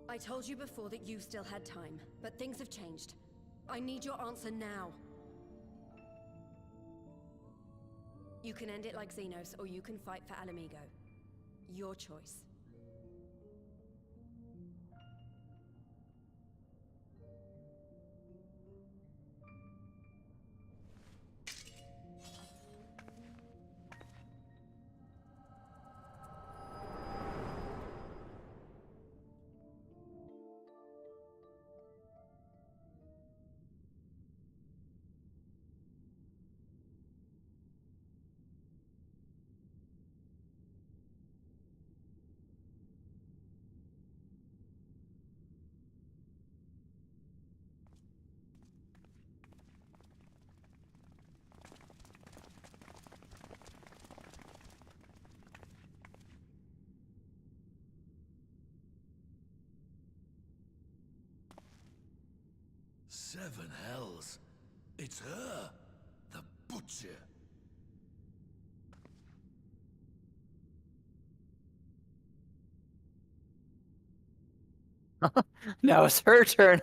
I told you before that you still had time, but things have changed. I need your answer now. You can end it like Xenos, or you can fight for Alamigo. Your choice. Seven hells. It's her, the butcher. Now it's her turn.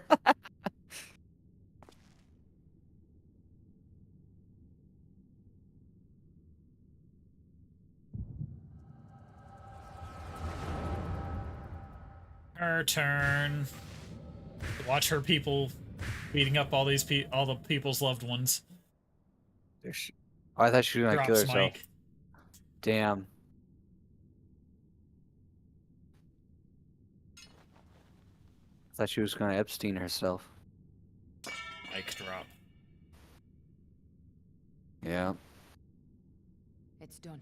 Her turn. Watch her people beating up all these all the people's loved ones. Oh, I thought she was gonna kill Drops herself. Mike. Damn. I thought she was gonna Epstein herself. Mike drop. Yeah. It's done.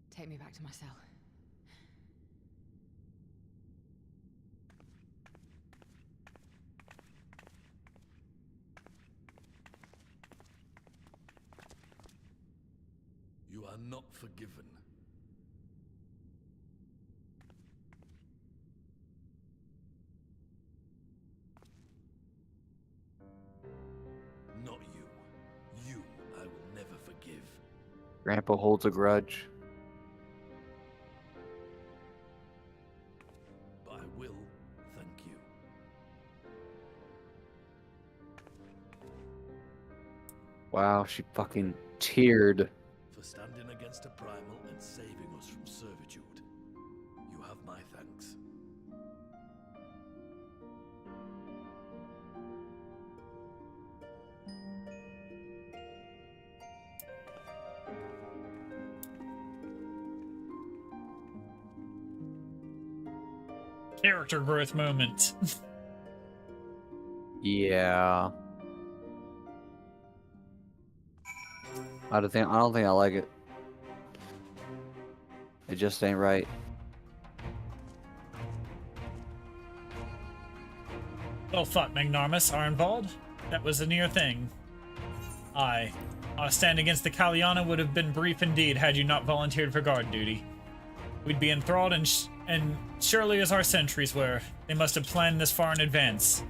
Take me back to my cell. You are not forgiven. Not you. You I will never forgive. Grandpa holds a grudge. But I will thank you. Wow, she fucking teared. For standing against a primal and saving us from servitude. You have my thanks. Character growth moment. Yeah. I don't think I like it. It just ain't right. Well thought, Magnarmus, Arnvald. That was a near thing. Aye. Our stand against the Kaliana would have been brief indeed had you not volunteered for guard duty. We'd be enthralled and surely as our sentries were, they must have planned this far in advance.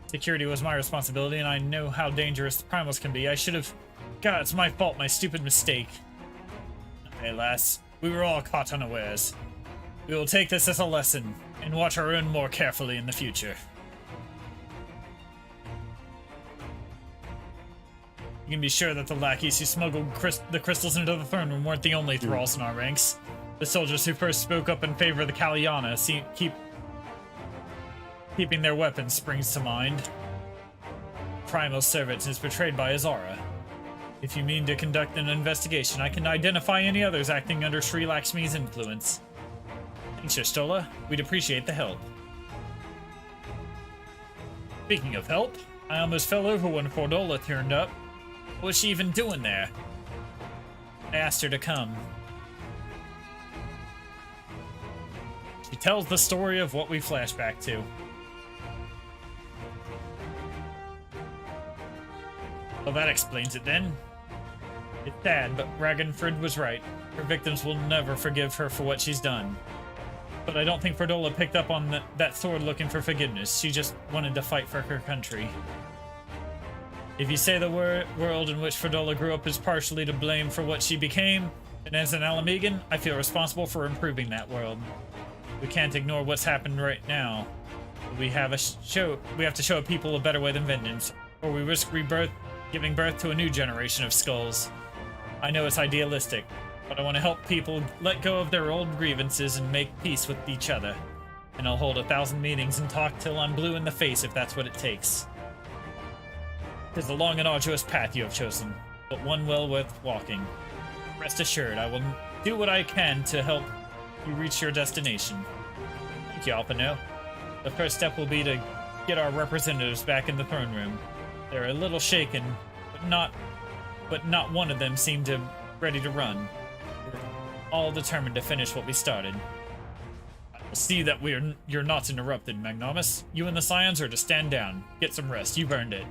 Security was my responsibility, and I know how dangerous the primals can be. I should have... God, it's my fault, my stupid mistake. Hey, lass, we were all caught unawares. We will take this as a lesson, and watch our own more carefully in the future. You can be sure that the lackeys who smuggled the crystals into the throne room weren't the only thralls in our ranks. The soldiers who first spoke up in favor of the Kaliana keeping their weapons springs to mind. Primal servant is betrayed by Azara. If you mean to conduct an investigation, I can identify any others acting under Sri Lakshmi's influence. Thanks, Y'shtola. We'd appreciate the help. Speaking of help, I almost fell over when Fordola turned up. What was she even doing there? I asked her to come. She tells the story of what we flash back to. Well, that explains it then. It's sad, but Ragnfrid was right. Her victims will never forgive her for what she's done. But I don't think Fordola picked up on that sword looking for forgiveness. She just wanted to fight for her country. If you say the world in which Fordola grew up is partially to blame for what she became, then as an Alamegan, I feel responsible for improving that world. We can't ignore what's happened right now. We have to show people a better way than vengeance, or we risk rebirth, giving birth to a new generation of skulls. I know it's idealistic, but I want to help people let go of their old grievances and make peace with each other. And I'll hold 1,000 meetings and talk till I'm blue in the face if that's what it takes. 'Tis a long and arduous path you have chosen, but one well worth walking. Rest assured, I will do what I can to help you reach your destination. Thank you, Alpino. The first step will be to get our representatives back in the throne room. They're a little shaken, but not one of them seemed ready to run. We're all determined to finish what we started. I'll see that you're not interrupted, Magnarmus. You and the Scions are to stand down. Get some rest. You've earned it.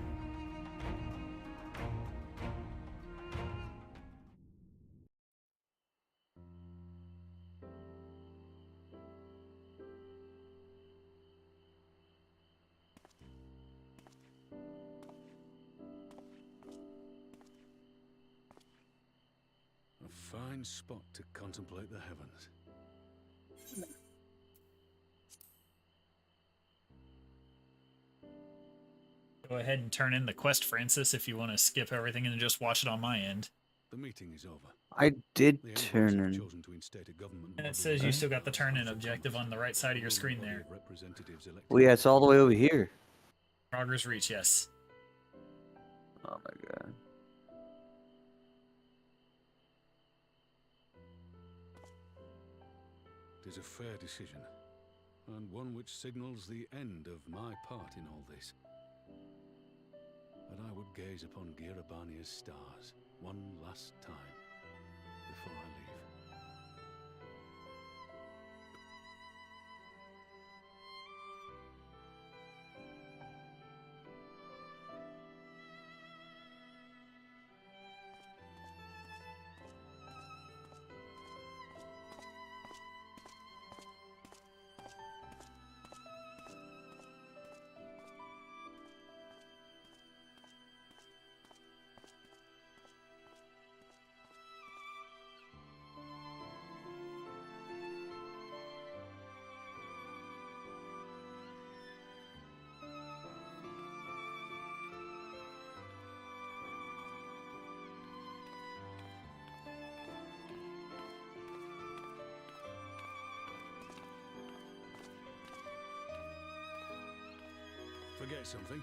A fine spot to contemplate the heavens. Go ahead and turn in the quest, Francis, if you want to skip everything and just watch it on my end. The meeting is over. I did The turn Emperors have in. chosen to instate a government And it model says of you Okay. still got the House turn-in of objective Commons, on the right side of your ruling screen body there. of representatives elected Well, yeah, by it's all the way over here. Progress reach, yes. Oh my god. It is a fair decision, and one which signals the end of my part in all this. That I would gaze upon Girabania's stars one last time before I leave. Forget something?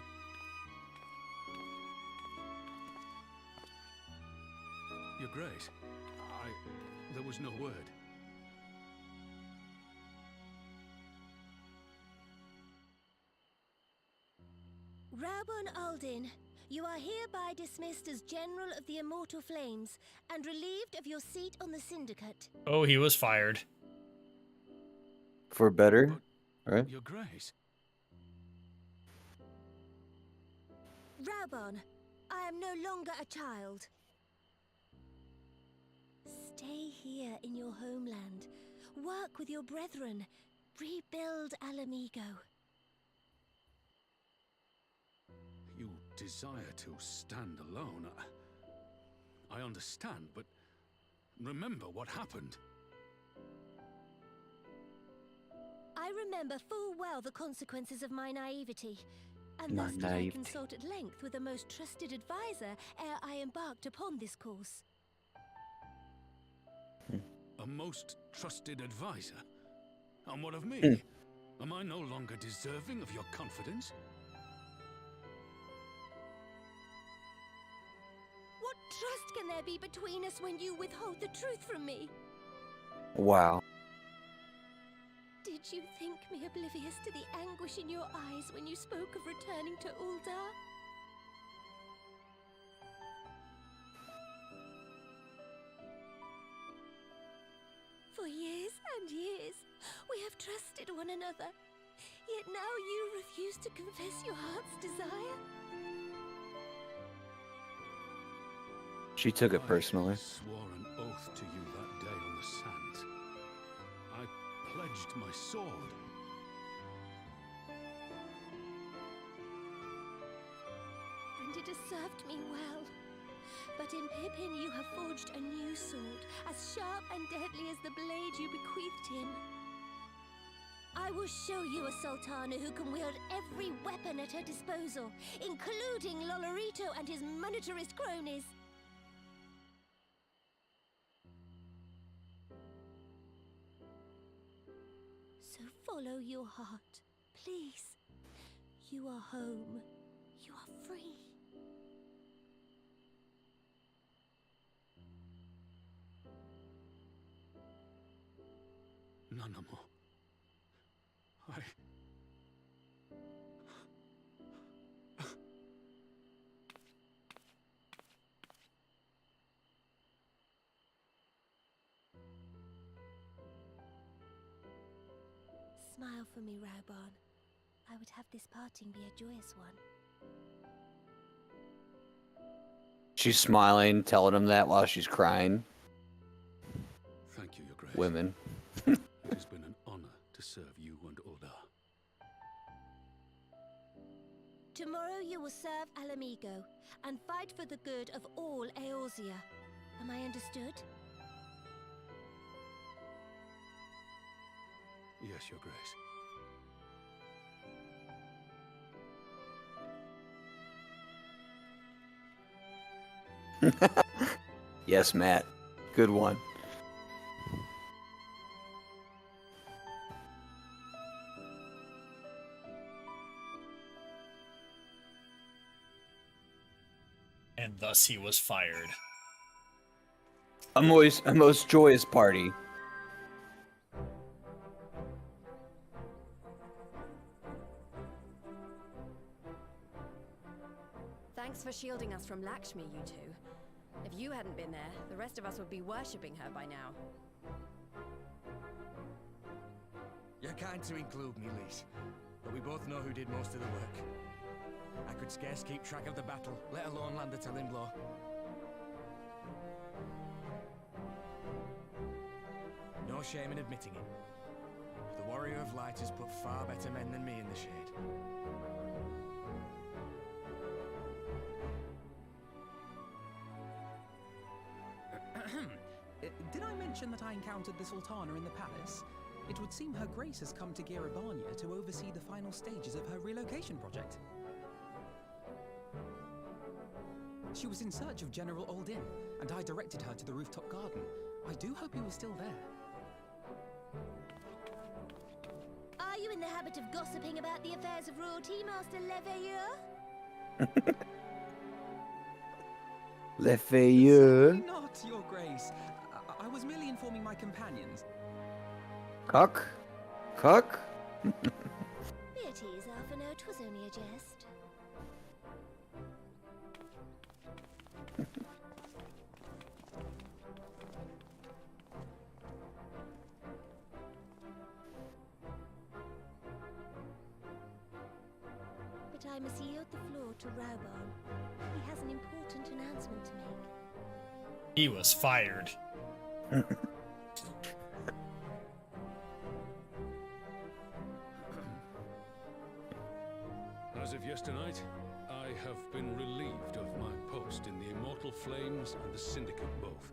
Your Grace, there was no word. Rabon Aldin, you are hereby dismissed as General of the Immortal Flames and relieved of your seat on the Syndicate. Oh, he was fired. For better, right? Your Grace. Rabon, I am no longer a child. Stay here in your homeland. Work with your brethren. Rebuild Alamigo. You desire to stand alone. I understand, but remember what happened. I remember full well the consequences of my naivety, and thus did I consult at length with a most trusted advisor ere I embarked upon this course. A most trusted advisor? And what of me? Am I no longer deserving of your confidence? What trust can there be between us when you withhold the truth from me? Wow. Did you think me oblivious to the anguish in your eyes when you spoke of returning to Uldar? For years and years, we have trusted one another. Yet now you refuse to confess your heart's desire? She took it personally. I swore an oath to you that day on the sands. I pledged my sword. And it has served me well. But in Pippin you have forged a new sword, as sharp and deadly as the blade you bequeathed him. I will show you a Sultana who can wield every weapon at her disposal, including Lolorito and his monetarist cronies. So follow your heart, please. You are home. You are free. None more. Smile for me, Raubon. I would have this parting be a joyous one. She's smiling, telling him that while she's crying. Thank you, Your Grace. Women. It has been an honor to serve you and Uldar. Tomorrow you will serve Alamigo and fight for the good of all Eorzea. Am I understood? Yes, Your Grace. Yes, Matt. Good one. And thus he was fired. A most joyous party. Thanks for shielding us from Lakshmi, you two. If you hadn't been there, the rest of us would be worshipping her by now. You're kind to include me, Liz, but we both know who did most of the work. I could scarce keep track of the battle, let alone land a telling blow. No shame in admitting it. The Warrior of Light has put far better men than me in the shade. Did I mention that I encountered the Sultana in the palace? It would seem Her Grace has come to Girabania to oversee the final stages of her relocation project. She was in search of General Oldin, and I directed her to the rooftop garden. I do hope he was still there. Are you in the habit of gossiping about the affairs of royalty, Master Leveilleur? Leveilleur. Certainly not, Your Grace. I was merely informing my companions. Cuck? Cuck? Be at ease, Arthano. 'Twas only a jest. But I must yield the floor to Rauban. He has an important announcement to make. He was fired. As of yesternight, I have been relieved of my post in the Immortal Flames and the Syndicate both.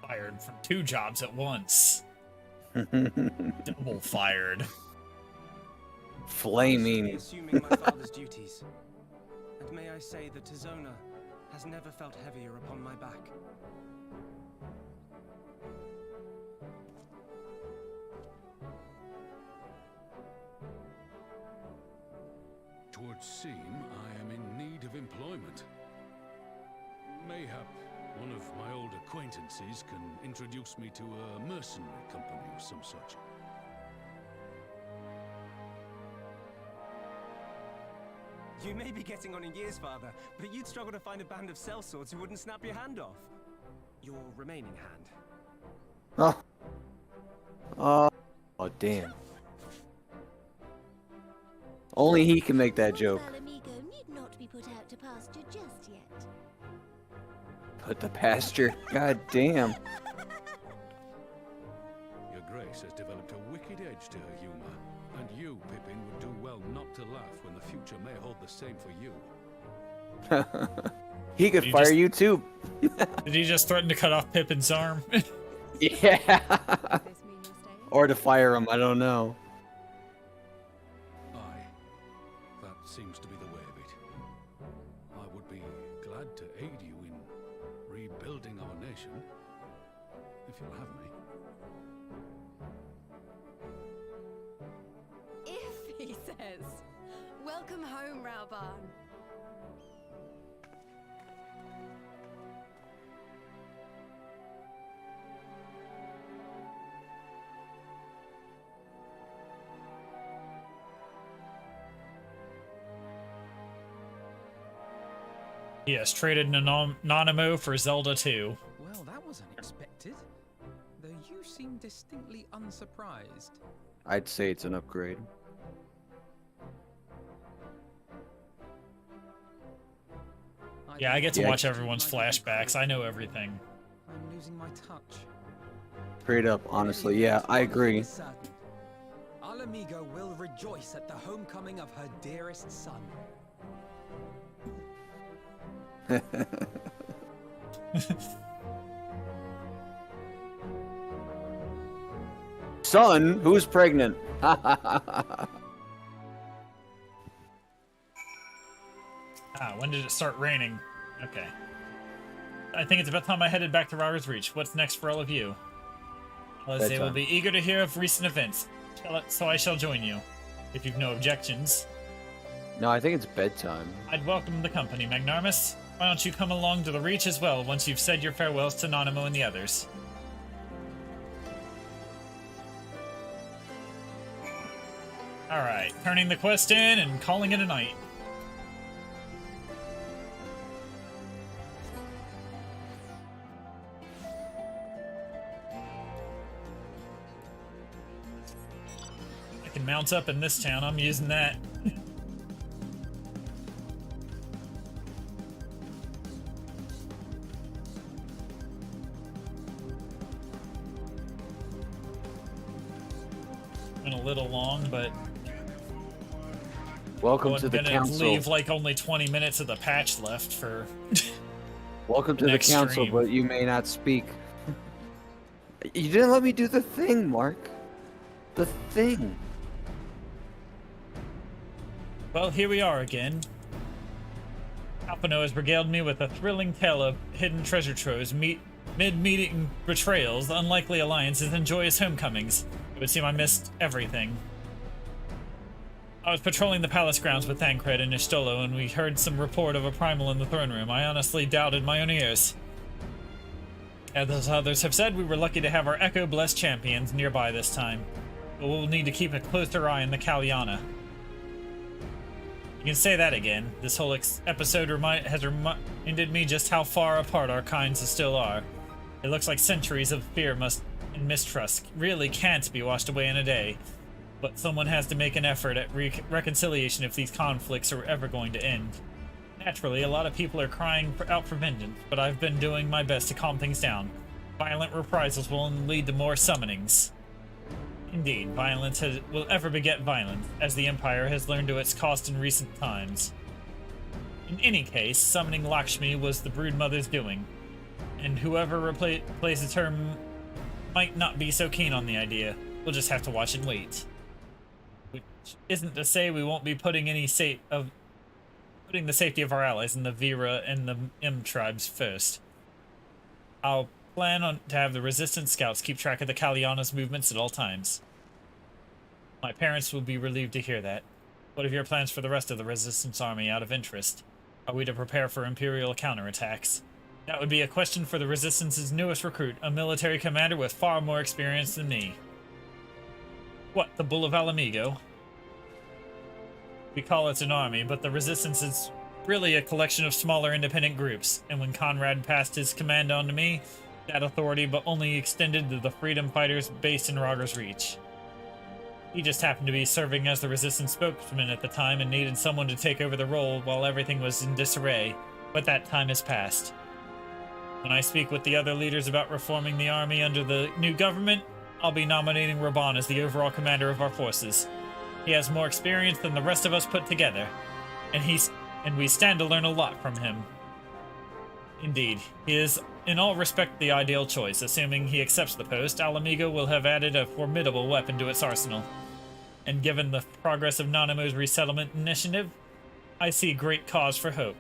Fired from 2 jobs at once. Double fired. Flaming. Assuming my father's duties. And may I say that Tizona has never felt heavier upon my back. Twould seem I am in need of employment. Mayhap one of my old acquaintances can introduce me to a mercenary company of some such. You may be getting on in years, Father, but you'd struggle to find a band of sellswords who wouldn't snap your hand off. Your remaining hand. Oh, damn. Only he can make that joke. Amigo need not be put out to pasture just yet. Put the pasture. God damn. Your Grace has developed a wicked edge to her humor, and you, Pippin, would do well not to laugh when the future may hold the same for you. He could fire you too. Did he just threaten to cut off Pippin's arm? Yeah. Or to fire him, I don't know. Aye, that seems to be the way of it. I would be glad to aid you in rebuilding our nation, if you'll have me. If, he says. Welcome home, Rauban. He has traded Nanamo for Zelda 2. Well, that was unexpected. Though you seem distinctly unsurprised. I'd say it's an upgrade. Yeah, I get to watch everyone's flashbacks. I know everything. I'm losing my touch. Straight up, honestly, yeah, I agree. Alamigo will rejoice at the homecoming of her dearest son. Son, who's pregnant? When did it start raining? Okay. I think it's about time I headed back to Rogers Reach. What's next for all of you? As they will be eager to hear of recent events, so I shall join you, if you've no objections. No, I think it's bedtime. I'd welcome the company, Magnarmus. Why don't you come along to the Reach as well once you've said your farewells to Nanamo and the others? Alright, turning the quest in and calling it a night. I can mount up in this town, I'm using that. Been a little long, but welcome to the council. Leave like only 20 minutes of the patch left for. Welcome to the council, but you may not speak. You didn't let me do the thing, Mark. The thing. Well, here we are again. Alpino has regaled me with a thrilling tale of hidden treasure troves, mid-meeting betrayals, unlikely alliances, and joyous homecomings. It would seem I missed everything. I was patrolling the palace grounds with Thancred and Ishtolo, and we heard some report of a primal in the throne room. I honestly doubted my own ears. As others have said, we were lucky to have our Echo-blessed champions nearby this time. But we'll need to keep a closer eye on the Kalyana. You can say that again. This whole episode has reminded me just how far apart our kinds still are. It looks like centuries of fear and mistrust really can't be washed away in a day. But someone has to make an effort at reconciliation if these conflicts are ever going to end. Naturally, a lot of people are crying out for vengeance, but I've been doing my best to calm things down. Violent reprisals will only lead to more summonings. Indeed, violence will ever beget violence, as the Empire has learned to its cost in recent times. In any case, summoning Lakshmi was the Broodmother's doing, and whoever replaces her might not be so keen on the idea. We'll just have to watch and wait. Which isn't to say we won't be putting the safety of our allies in the Vera and the M tribes first. I'll plan to have the Resistance scouts keep track of the Kalyana's movements at all times. My parents will be relieved to hear that. What are your plans for the rest of the Resistance army out of interest? Are we to prepare for Imperial counterattacks? That would be a question for the Resistance's newest recruit, a military commander with far more experience than me. What, the Bull of Alamigo? We call it an army, but the Resistance is really a collection of smaller independent groups, and when Conrad passed his command on to me, that authority but only extended to the freedom fighters based in Rogers Reach. He just happened to be serving as the Resistance spokesman at the time and needed someone to take over the role while everything was in disarray, but that time has passed. When I speak with the other leaders about reforming the army under the new government, I'll be nominating Raban as the overall commander of our forces. He has more experience than the rest of us put together, and we stand to learn a lot from him. Indeed, he is in all respect the ideal choice. Assuming he accepts the post, Alamigo will have added a formidable weapon to its arsenal. And given the progress of Nanamo's resettlement initiative, I see great cause for hope.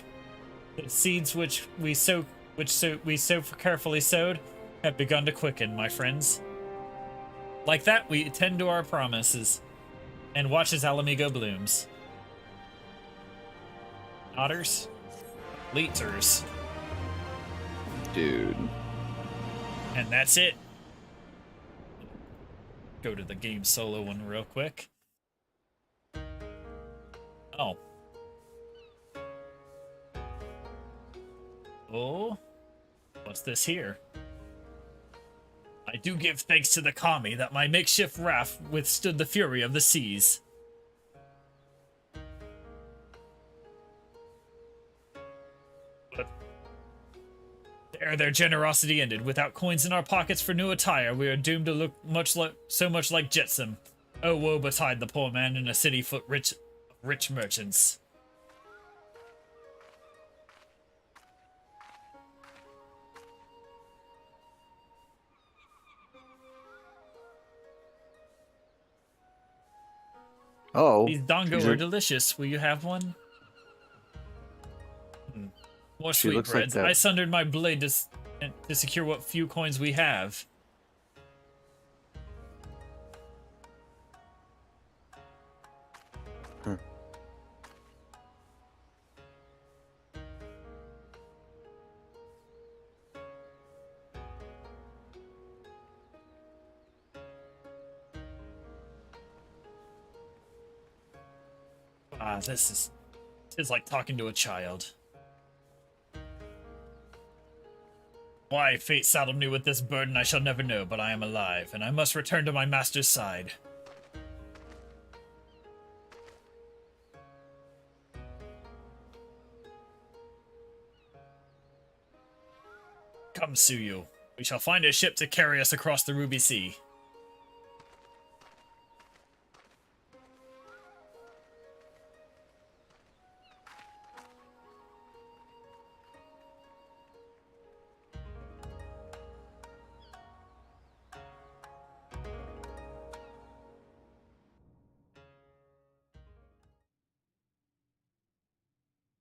The seeds which we so carefully sowed have begun to quicken, my friends. Like that, we attend to our promises and watch as Alamigo blooms. Otters? Leeters. Dude. And that's it. Go to the game solo one real quick. Oh. Oh. What's this here? I do give thanks to the Kami that my makeshift raft withstood the fury of the seas. But there their generosity ended. Without coins in our pockets for new attire, we are doomed to look so much like Jetsam. Oh, woe betide the poor man in a city full of rich merchants. Oh. These dongo are delicious. Will you have one? More She looks like sweetbreads. that. I sundered my blade to secure what few coins we have. Huh. Ah, this is like talking to a child. Why fate saddled me with this burden I shall never know, but I am alive, and I must return to my master's side. Come, Suyu. We shall find a ship to carry us across the Ruby Sea.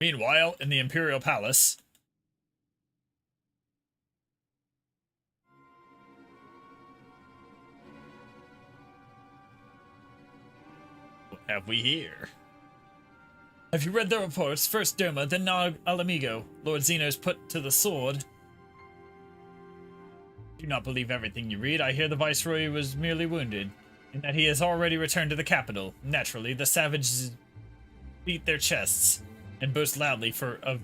Meanwhile, in the Imperial Palace... What have we here? Have you read the reports? First Doma, then Alamigo. Lord Zeno's put to the sword. Do not believe everything you read. I hear the Viceroy was merely wounded, and that he has already returned to the capital. Naturally, the savages beat their chests and boast loudly of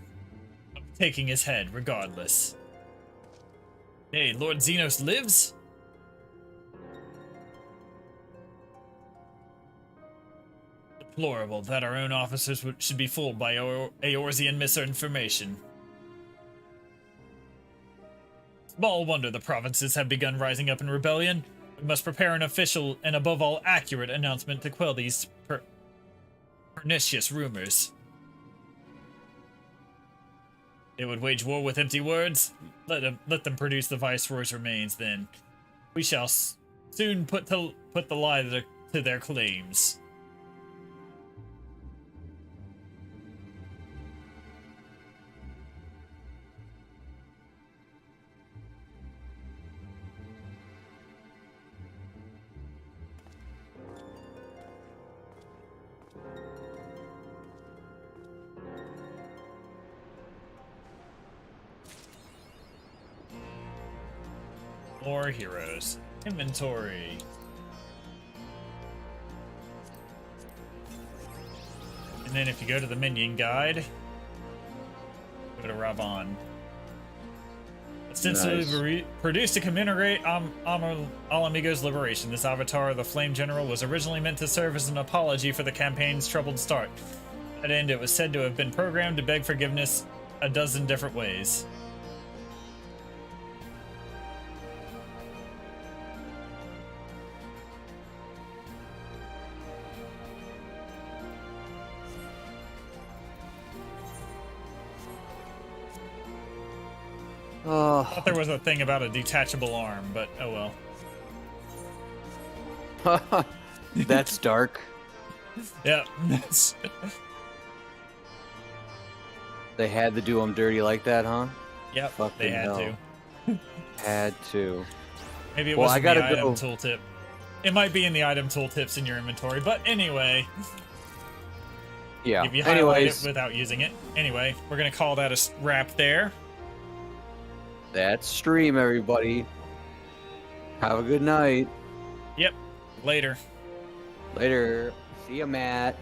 taking his head, regardless. Hey, Lord Zenos lives? Deplorable that our own officers should be fooled by Eorzean misinformation. Small wonder the provinces have begun rising up in rebellion. We must prepare an official and above all accurate announcement to quell these pernicious rumors. They would wage war with empty words? Let them produce the Viceroy's remains, then. We shall soon put the lie to their claims. More heroes. Inventory. And then if you go to the minion guide, go to Raban. Ostensibly produced to commemorate Alamigo's liberation. This avatar of the Flame General was originally meant to serve as an apology for the campaign's troubled start. At end, it was said to have been programmed to beg forgiveness a dozen different ways. Oh. I thought there was a thing about a detachable arm, but oh well. That's dark. Yeah. They had to do them dirty like that, huh? Yep, Fucking they had hell. to. Had to. Maybe it Well, wasn't I the gotta item go. tooltip. It might be in the item tooltips in your inventory, but anyway. Yeah. If you highlight Anyways, it without using it. Anyway, we're gonna call that a wrap there. that's stream, everybody. Have a good night. Yep. Later. Later. See ya, Matt.